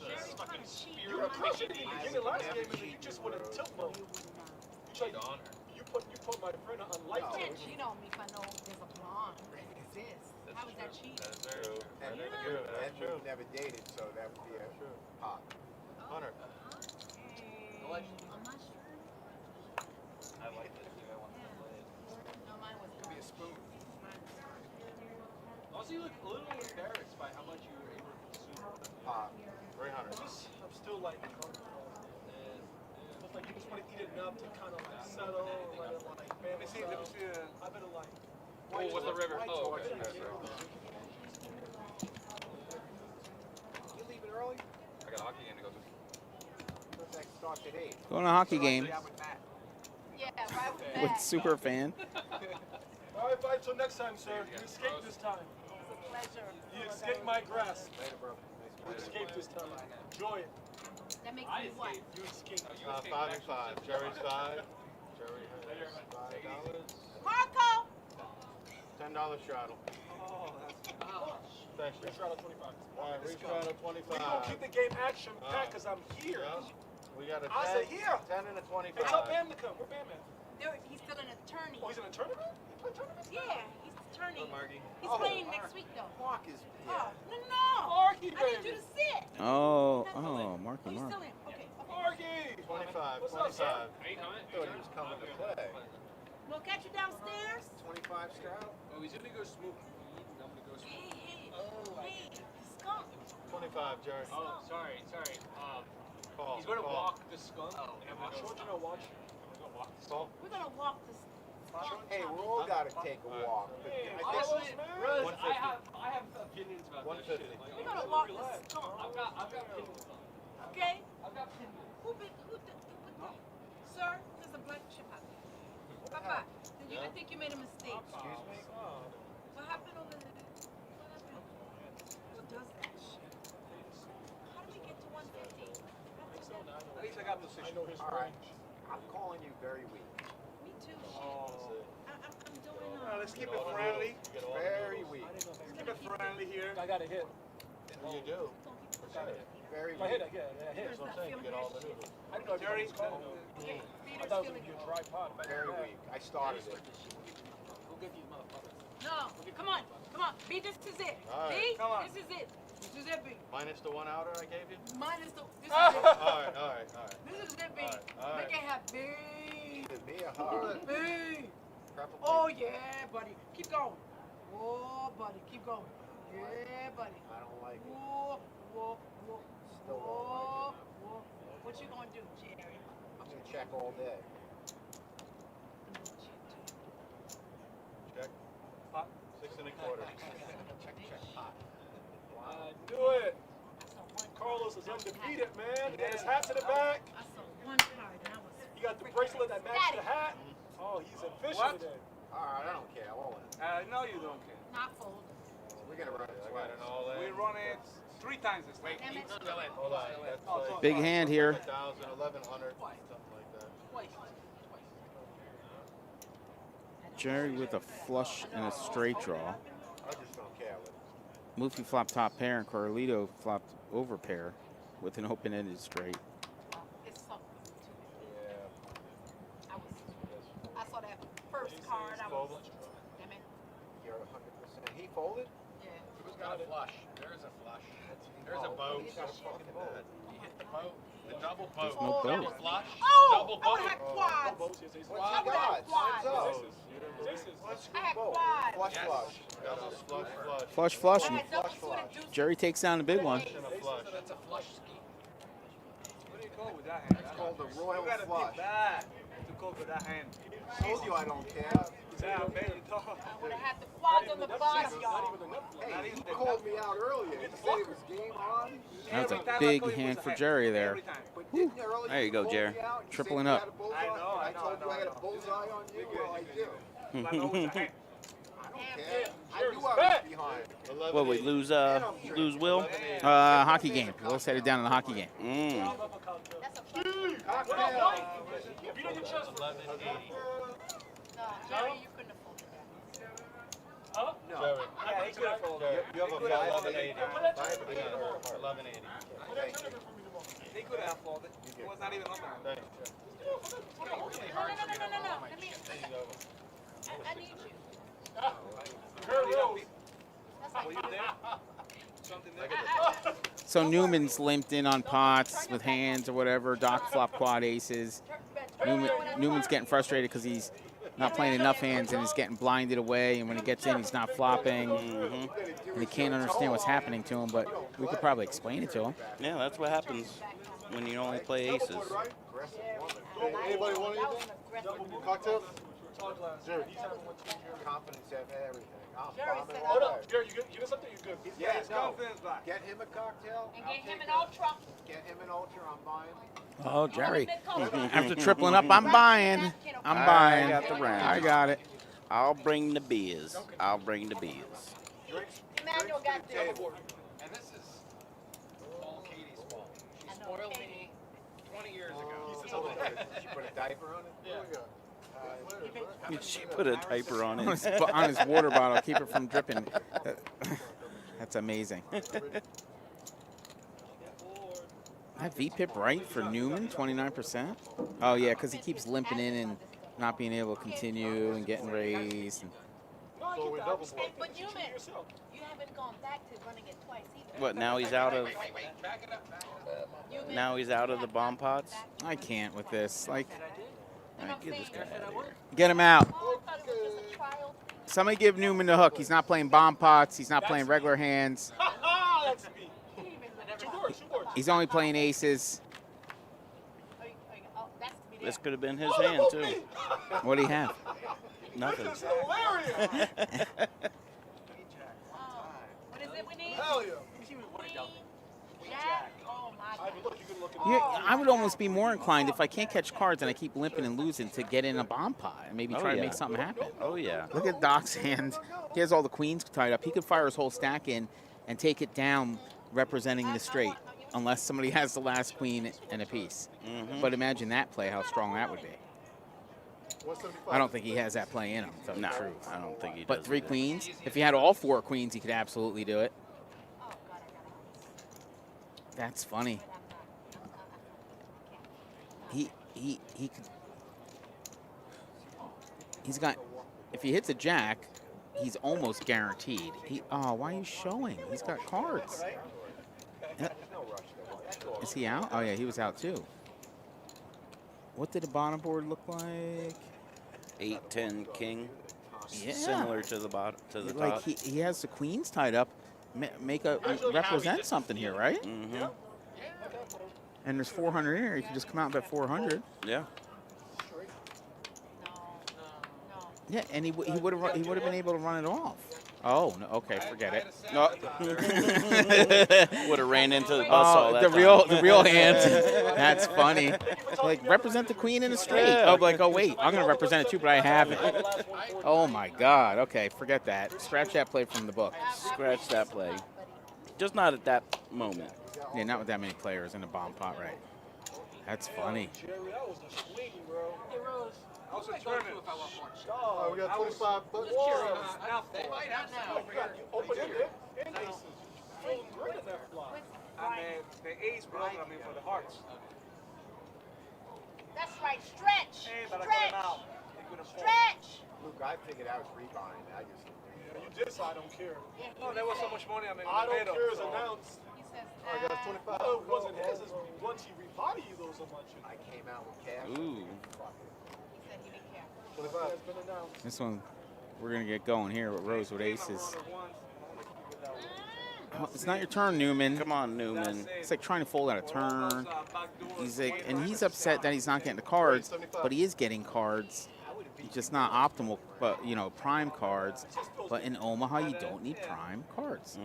Jerry trying to cheat. You were crushing me in the beginning last game, and then you just went in tilt mode. You tried on her. you put my friend on light You mode. can't cheat on me if I know there's a blonde that exists. How is that cheating? That is very true. And, and we've never dated, so that would be a pop. Hunter. Hey, Allegedly. on my shirt? I like this. I want to play it. No, mine was Could be a spoon. Also, you look a little embarrassed by how much you were able to consume. Pop. 300. I'm still like, it's like you just want to eat it enough to kind of like settle, or let it like balance out. I better like. Oh, what's the river? Oh, okay. You leaving early? I got a hockey game to go to. That starts at 8. Going to a hockey game Yeah, with Matt. Yeah, right with with that. super fan. All right, bye. Till next time, sir. You escaped this time. It's a pleasure. You escaped my grasp. Later, bro. You escaped this time. Enjoy it. That makes me what? You escaped. 5 and 5. Jerry's 5. Jerry has $5. Marco! $10 straddle. Oh, that's. Thanks, Free Jay. straddle 25. All right, restraddle We gonna 25. keep the game action packed because I'm here. Yeah. We got a 10, I said here. 10 and a 25. Hey, tell Bam to come. Where Bam at? He's still an attorney. Oh, he's in a tournament? He play tournaments? Yeah, he's attorney. Margie. He's Oh, playing next week though. Mark is, Oh, yeah. no. Marky, I need you baby. to sit. Oh, That's oh, it. Marky Oh, he's Mark. still in. Okay. Marky! 25, What's up, 25. sir? Are you coming? Thought he was coming to play. We'll catch you downstairs. 25 straddle. Oh, he's gonna go smooth. I'm gonna go Hey, hey, the skunk. 25, Jerry. Oh, sorry. Call. He's gonna call. walk the skunk. And I'm sure you're gonna watch. Call. We're gonna walk this. Hey, we all got to take a walk. But Hey, I Carlos, think man. Rose, 150. I have opinions about that 150. shit. Like, We're gonna walk the skunk. I've got opinions on it. Okay? I've got opinions. Who did Sir, there's a black chip out there. Papa, I think you made a mistake. Excuse me? What happened over there? What happened? Who does that shit? How did we get to 150? At least I got position. I know his All right. range. I'm calling you very weak. Me too, shit. Oh. I'm doing Alright, let's keep it friendly. Very weak. Keep it friendly here. I got a hit. You do. Very If I hit, weak. I get it. I hit. That's what I'm saying. You get all the noodles. I didn't know Jerry. I Peter's thought it was feeling gonna be it. a dry pot. Very weak. I started it. Go get these motherfuckers. No, come on. B, this is it. All right. B, Come on. this is it. This is it, B. Minus the 1 outer I gave you? Minus the, this is All it. right. This is it, B. All right. Make it have B. Either me or her. B. Preferably. Oh, yeah, buddy. Keep going. Oh, buddy. Keep going. Yeah, buddy. I don't like it. Whoa, whoa, whoa. Still don't Whoa, like whoa. What you gonna do, Jerry? I'm going to check all day. Check. Pot. 6 and a quarter. Check, pot. I knew it. Carlos is undefeated, man. He got his hat to the back. I saw one card and I was. He got the bracelet that matched the hat. Oh, he's official What? today. All right, I don't care. I'll win. I know you don't care. Not fold. We're going to run it I got twice. an all in. We run it 3 times this time. Damn it. Hold on. That's like Big hand here. 1,000, 1,100, something like that. Twice. Jerry with a flush and a straight draw. I just don't care. Mufi flopped top pair and Carlito flopped over pair with an open-ended straight. It's something too. Yeah. I was. folded? Yeah. Who's got a flush? There's a flush. There's a boat. You hit the boat. The double boat. no boat. Double flush. Oh, Double I would boat. have had quads. Boats, yes, yes. I would have had quads. Let's I had go. quads. Flush, Yes. flush. Flush, flush. I And had double suited deuces. Jerry takes down the big one. That's a flush ski. What do you call with that hand? It's called the royal You gotta flush. dip that to go with that hand. Told you I don't care. Yeah, man. I would have had the quads on the bottom, y'all. Hey, you called me out earlier. You said it was game on. That was a big hand for Jerry there. But didn't you earlier There you go, call me Jerry. out? You Tripling said you up. had a bullseye, I know, and I told you I had a bullseye on you. Well, I do. I don't care. I knew I was behind. What, we lose Will? Hockey game. Let's head it down to the hockey game. That's a flush. Cocktail. If you don't get shots for 1180. No, Jerry, you couldn't have folded that. Huh? No. Yeah, he could have folded. You have a 1180. 1180. He could have folded. It was not even on there. No. Let me. I need you. That's Were you like there? Something there? So Newman's limped in on pots with hands or whatever. Doc flop quad aces. Newman's getting frustrated because he's not playing enough hands and he's getting blinded away. And when he gets in, he's not flopping. And he can't understand what's happening to him. But we could probably explain it to him. Yeah, that's what happens when you only play aces. Anybody want anything? Cocktail? Jerry. Confidence of everything. I'm bombing Hold all up, day. Jerry, you get something? You good? Yeah, His no. confidence back. Get him a cocktail. And I'll get him take an ultra. Get him an ultra. I'm buying. Oh, Jerry. Mid-color. After tripling up, I'm buying. I'm buying. I got the round. I got it. I'll bring the beers. I'll bring the beers. Emmanuel got this. And this is all Katie's fault. She I know, spoiled Katie. me 20 years ago. She put a diaper on it? Yeah. She put a diaper on On his, it. on his water bottle, keep it from dripping. That's amazing. That VPIP right for Newman, 29%? Oh, yeah, because he keeps limping in and not being able to continue and getting raised. And So we double And, but Newman, you haven't gone back to running it twice either. What, now he's out of Back it up, back it up. Newman, now he's out of the bomb pots? I can't with this. Like, Get this guy out of here. get him out. Oh, I thought it was just a trial. Somebody give Newman the hook. He's not playing bomb pots. He's not playing regular hands. That's me. Two boards, two boards. He's only playing aces. Oh, that's to be This there. could have been his hand, too. What do you have? Nothing. Hilarious. What is it we need? Hell yeah. Jack. Oh my God. Look, you can look at I would almost be more inclined if I can't catch cards and I keep limping and losing to get in a bomb pot and maybe Oh, try to yeah. make something happen. Oh, yeah. Look at Doc's hand. He has all the queens tied up. He could fire his whole stack in and take it down representing the straight unless somebody has the last queen and a piece. But imagine that play, how strong that would be. 175. I don't think he has that play in him, to tell you No, the truth. I don't think he does. But three either. queens, if he had all four queens, he could absolutely do it. Oh God, I gotta. That's funny. He could. He's got. If he hits a jack, he's almost guaranteed. Why are you showing? He's got cards. Is he out? Oh yeah, he was out too. What did the bottom board look like? 8-10 king. Yeah. Similar to the bottom, to the Like top. he has the queens tied up. Represent something here, right? Mm-hmm. And there's 400 in here. You can just come out and bet 400. Yeah. No. Yeah, and he would have been able to run it off. Oh, no, okay, forget it. No. Would have ran into the bus all that the time. real hand. That's funny. Like represent the queen in a straight. Yeah. Oh, like, oh wait, I'm gonna represent it too, but I haven't. Oh my God. Okay, forget that. Scratch that play from the book. Scratch that play. Just not at that moment. Yeah, not with that many players in a bomb pot, right? That's funny. Jerry, that was the swing, bro. I was a tournament. Oh, we got 25 bucks. Now They might have some over here. Open it. And aces. Feeling great in that flop. I mean, the ace broke, I mean, for the hearts. That's right. Stretch. Hey, but I cut him Stretch. out. He couldn't fold. Stretch. Luke, I figured out rebind. I just. You did say I don't care. No, there was so much money I made. I don't care is announced. He says, I got 25. Oh, it wasn't his. It's once he rebody you those so much. I came out with cash. Ooh. he said he didn't care. 25 has been announced. This one, we're gonna get going here with Rose with aces. Oh, it's not your turn, Newman. Come on, Newman. It's like trying to fold out a turn. He's like, and he's upset that he's not getting the cards, but he is getting cards. Just not optimal, but you know, prime cards. But in Omaha, you don't need prime cards.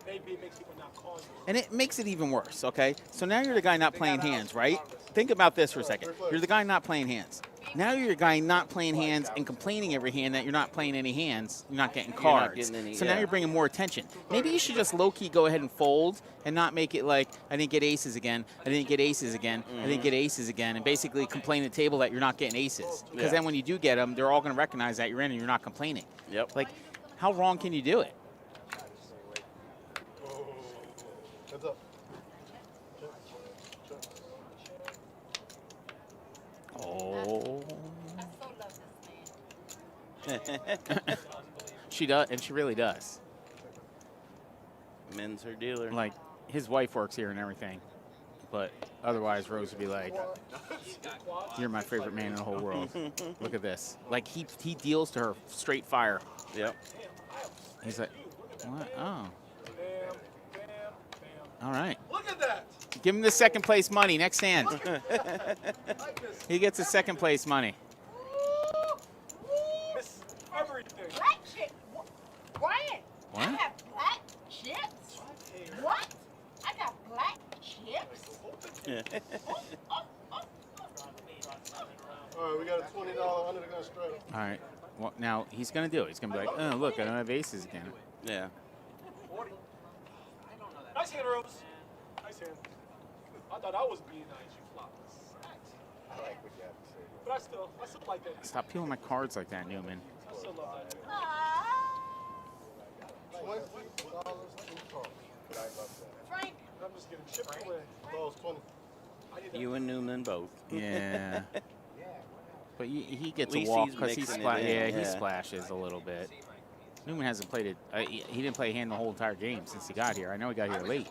Maybe it makes people not call you. And it makes it even worse, okay? So now you're the guy not playing hands, right? Think about this for a second. You're the guy not playing hands. Now you're the guy not playing hands and complaining every hand that you're not playing any hands. You're not getting cards. getting any, so now yeah. you're bringing more attention. Maybe you should just low-key go ahead and fold and not make it like, I didn't get aces again, I didn't get aces again, I didn't get aces again, and basically complain at the table that you're not getting aces. Because Yeah. then when you do get them, they're all going to recognize that you're in and you're not complaining. Yep. Like, how wrong can you do it? Heads up. Oh. I so love this man. She does, and she really does. Men's her dealer. Like, his wife works here and everything, but otherwise Rose would be like, you're my favorite man in the whole world. Look at this. Like, he deals to her straight fire. Yep. He's like, what? Oh, Bam, bam, bam. all right. Look at that. Give him the second place money next hand. Like this. He gets the second place money. Miss everything. Black chips? Brian, What? I have black chips? What? I got black chips? All right, we got a $20 under the gun straight. All right. Well, now he's going to do it. He's going to be like, oh, look, I don't have aces again. Yeah. 40. Nice hand, Rose. Nice hand. I thought I was being nice. You flopped. I like what you have to say. But I still like that. Stop peeling my cards like that, Newman. I still love that. Ah, $20 in coffee. But I love that. Frank, I'm just getting shipped away. Those 20. I need that. You and Newman both. Yeah. But he gets At a least walk he's because he mixing it in, he yeah. splashes a little bit. Newman hasn't played it. He didn't play a hand the whole entire game since he got here. I know he got here late.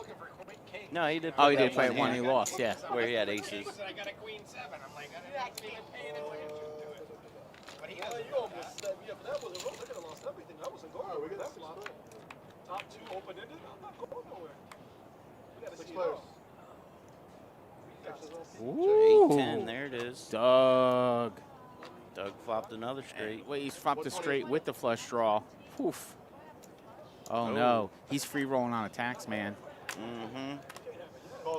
No, he did. Oh, he that did play it one. He hand lost. Yeah. Where he had aces. I got a queen 7. I'm like, I didn't even pay it. But he has You almost set me up. That was a roll. I could have lost everything. I wasn't going nowhere. That flop. Top two open-ended. I'm not going nowhere. We got 6 players. Ooh. 8-10. There it is. Doug. Doug flopped another straight. Wait, he's flopped a straight with the flush draw. Poof. Oh, no. He's free rolling on a tax man.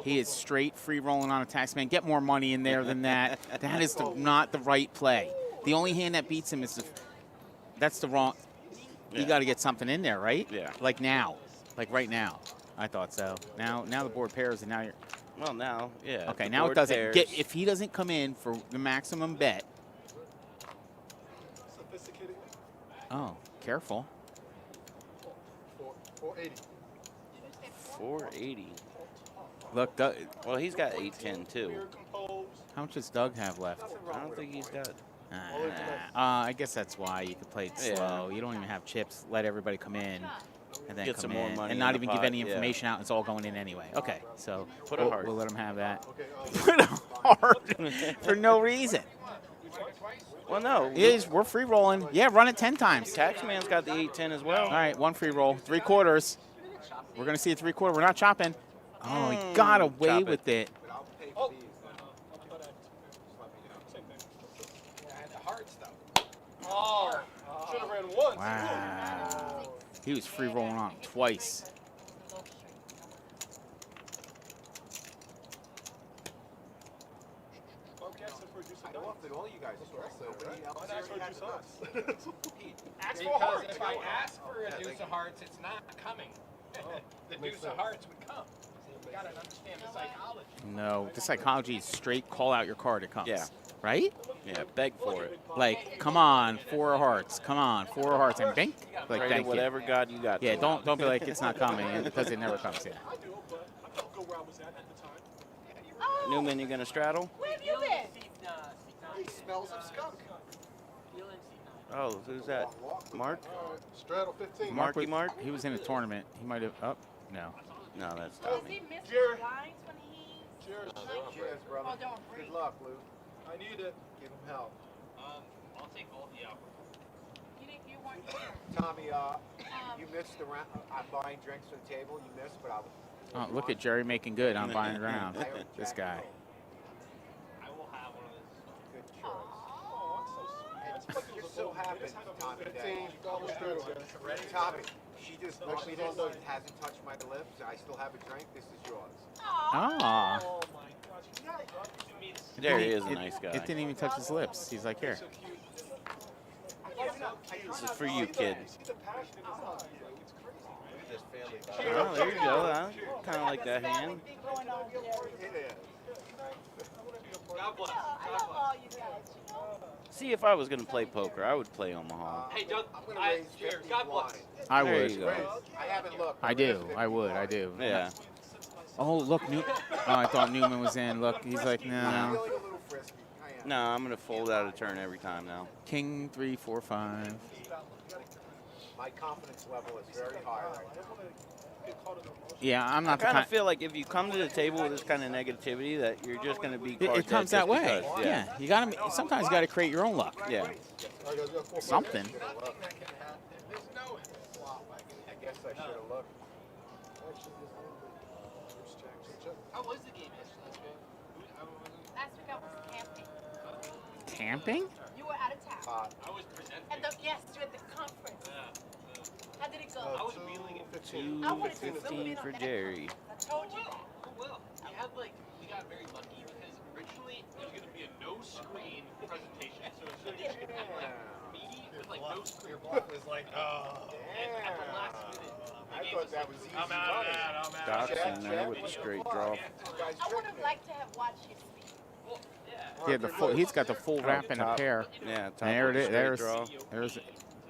He is straight free rolling on a tax man. Get more money in there than that. That is not the right play. The only hand that beats him is that's the wrong. You got to get something in there, right? Yeah. Like now. Like right now. I thought so. Now the board pairs and now you're. Well, now, yeah. Okay, the now it board doesn't. pairs. If he doesn't come in for the maximum bet. Sophisticated. Oh, careful. 480. 480. Look, Doug, Well, he's got 8-10 too. how much does Doug have left? I don't think he's got. I guess that's why you could play it Yeah. slow. You don't even have chips. Let everybody come in and then Get come some more in, money and in not the even give pot, any yeah. information out. It's all going in anyway. Okay, so Put a heart. we'll let him have that. Okay. Put a heart for no reason. Well, no. We're free rolling. Yeah, run it 10 times. Taxman's got the 8-10 as well. All right, one free roll, 3/4. We're gonna see a 3/4. We're not chopping. Oh, he got away Chop it. with it. But I'll pay for these. Just let me know. I had the hearts, though. Oh, should have ran once. Wow. He was free rolling on him twice. I don't think all you guys are also, nobody else Why not already has produce us. us? Pete, Ask for because hearts. if I ask for a deuce of hearts, it's not coming. The makes deuce of sense. hearts would come. You gotta understand the psychology. No, the psychology is straight call out your card, it comes. Yeah. Right? Yeah, beg for it. Like, come on, 4 of hearts. Come on, 4 of hearts. And bink. Like, Pray to thank you. whatever God you got. Yeah, don't be like it's not coming because it never comes. Yeah. I do, but I felt good where I was at the time. oh, Newman, you gonna straddle? where have you been? He smells of skunk. Oh, who's that? Mark? Straddle 15. Marky Mark? He was in a tournament. He might have. Oh, no. No, that's Does Tommy. he miss Jared. his lines when he? Cheers. Cheers, brother. Oh, don't breathe. Good luck, Lou. I need it. Give him help. I'll take all. Yeah. You weren't here. Tommy, you missed the round. I'm buying drinks for the table. You missed, but I'll. Oh, look at Jerry making good on buying around. I heard This Jack guy. Hill. I will have one of those. Good choice. It just so happens, Tommy, 15. Double straddle, guys. Tommy, she just looked me this and hasn't touched my lips. I still have a drink. This is yours. Ah. Oh my gosh. Yeah, There he is, a nice guy. It didn't even touch his lips. He's like, here. This is for you, kid. see the passion in his eyes. Like, it's crazy. Oh, there you go. I kind of like that hand. It is. God bless. I love all you guys, you know? See, if I was going to play poker, I would play Omaha. Hey, don't. I'm going to raise Jared, 50 God bless. blind. I There would. you go. I haven't looked. I do. I would. I do. Yeah. Oh, look. Oh, I thought Newman was in. Look, he's like, I'm no. feeling a little frisky. I am. No, I'm going to fold out a turn every time now. King 3, 4, 5. My confidence level is very high right now. Yeah, I'm I not the kind of kind. feel like if you come to the table with this kind of negativity, that you're just going to be It card comes dead that just way. because. Yeah. You gotta. Sometimes you gotta create your own luck. Yeah. All right, guys, we got 4 Something. I guess I should have looked. How was the game yesterday? Last week I was camping. Camping? You were out of town. I was presenting. Yes, you at the conference. How did it go? I was wheeling it. 15. I wanted to zoom 215 in on for that Jerry. conference. I told you that. Oh well. We got very lucky because originally it was going to be a no-screen presentation, so it was going to have like me with like no screen. was like, oh. And at the last minute, I thought that was easy I'm out of money. that. I'm out. Docs in there with a straight draw. You guys I would tricked have me. liked to have watched you speak. Yeah, the full. He's got the full wrap and a top. pair. Yeah, top There with it a is. straight There's. draw. There's.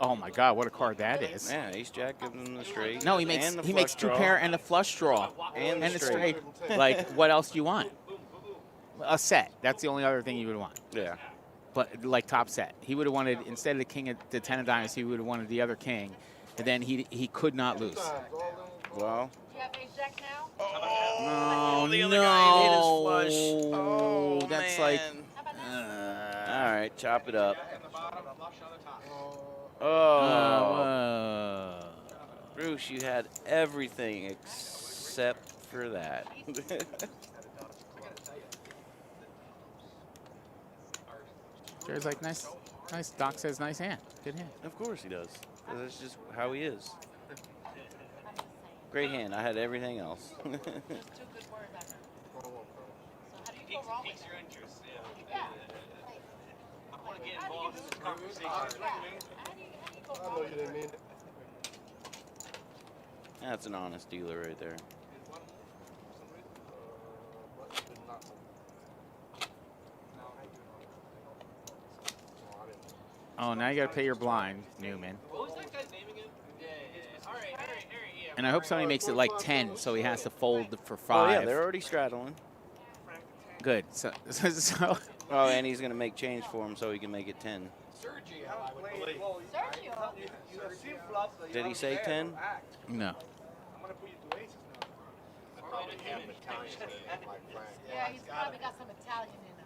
Oh my God! What a card that is. Yeah, ace jack gives him the straight. No, he makes and the he makes flush 2 draw, pair and a flush draw and and the a straight. Like, what else do you want? A set. That's the only other thing you would want. Yeah. But like top set, he would have wanted instead of the king at the 10 of diamonds, he would have wanted the other king, and then he could not lose. Well. Do you have ace jack now? No, the other no. guy hit his flush. Oh, that's man. like. How about that? All right, chop it up. Oh, Bruce, you had everything except for that. Jerry's like, nice. Doc says, nice hand. Good hand. Of course he does. That's just how he is. Great hand. I had everything else. Just 2 good words I heard. So how do you go wrong with Piques that? your interest. Yeah. I want to get involved in this conversation. How do you go I wrong know with you didn't mean it. That's an honest dealer right there. Oh, now you got to pay your blind, Newman. What was that guy's name again? Yeah. All right. Yeah. And I hope somebody makes it like 10, so he has to fold for 5. Oh, yeah, they're already straddling. Good. So Oh, and he's going to make change for him so he can make it 10. Sergio. Did he say 10? no. I'm gonna put you to aces now. I probably have Italian in my friend. Yeah, he's probably got some Italian in him.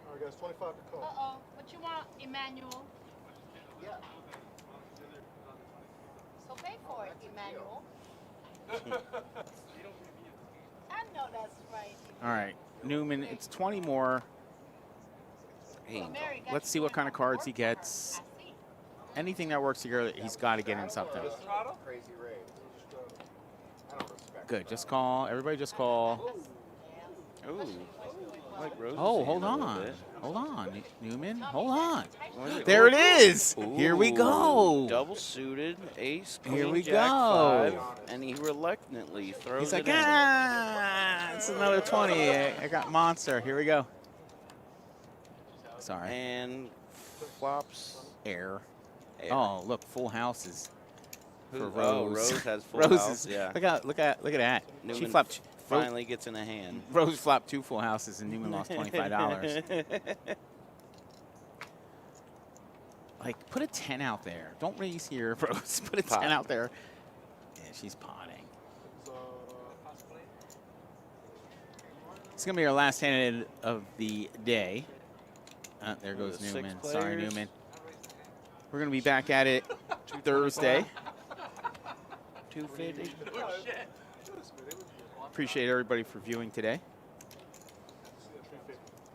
All right, guys, 25 to call. Uh-oh. What you want, Emmanuel? Yeah. So pay for it, Emmanuel. I know that's right. All right, Newman, it's 20 more. Hey, Mary got Let's you see what in kind on of the cards he work card. gets. I see. Anything that works together, he's got to get in something. Crazy raise. I don't respect Good. it. Just call. Everybody just call. Ooh. I like Rose's Oh, hand hold a little on. bit. Hold on, Newman. Hold on. What is it? There it is. Here we Ooh, go. Double suited, ace, queen, Here we jack, go. 5, and he reluctantly throws He's like, it in. it's another 20. I got monster. Here we go. Sorry. And flops. Air. Air. Oh, look, full houses. Who- For oh, Rose. Rose has full Rose house. is- Yeah. Look at that. She Newman flopped. finally gets in a hand. Rose flopped 2 full houses and Newman lost $25. Like, put a 10 out there. Don't raise here, Rose. Put a Pot. 10 out there. Yeah, she's potting. It's going to be our last hand of the day. There goes The 6 Newman. Sorry, players. Newman. We're going to be back at it Thursday. 250. Appreciate everybody for viewing today.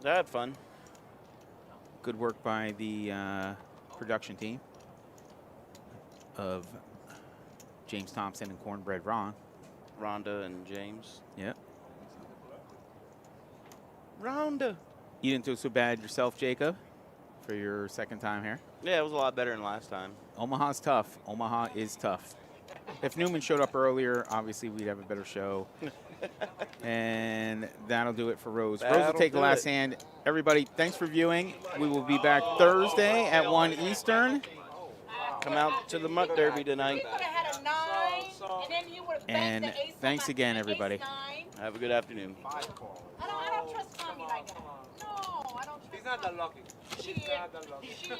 I had fun. Good work by the production team of James Thompson and Cornbread Ron. Rhonda and James. Yep. Rhonda. You didn't do so bad yourself, Jacob, for your second time here. Yeah, it was a lot better than last time. Omaha's tough. Omaha is tough. If Newman showed up earlier, obviously we'd have a better show. And that'll do it for Rose. Rose will That'll take the do last it. hand. Everybody, thanks for viewing. We will be back Thursday at 1 Eastern. Come out to the Mutt Derby tonight. We would have had a 9, and then you would have And banked the ace. thanks again, everybody. Have a good afternoon. I don't trust Tommy like that. No, I don't trust He's not that lucky. Shit. He's not that lucky. Shit.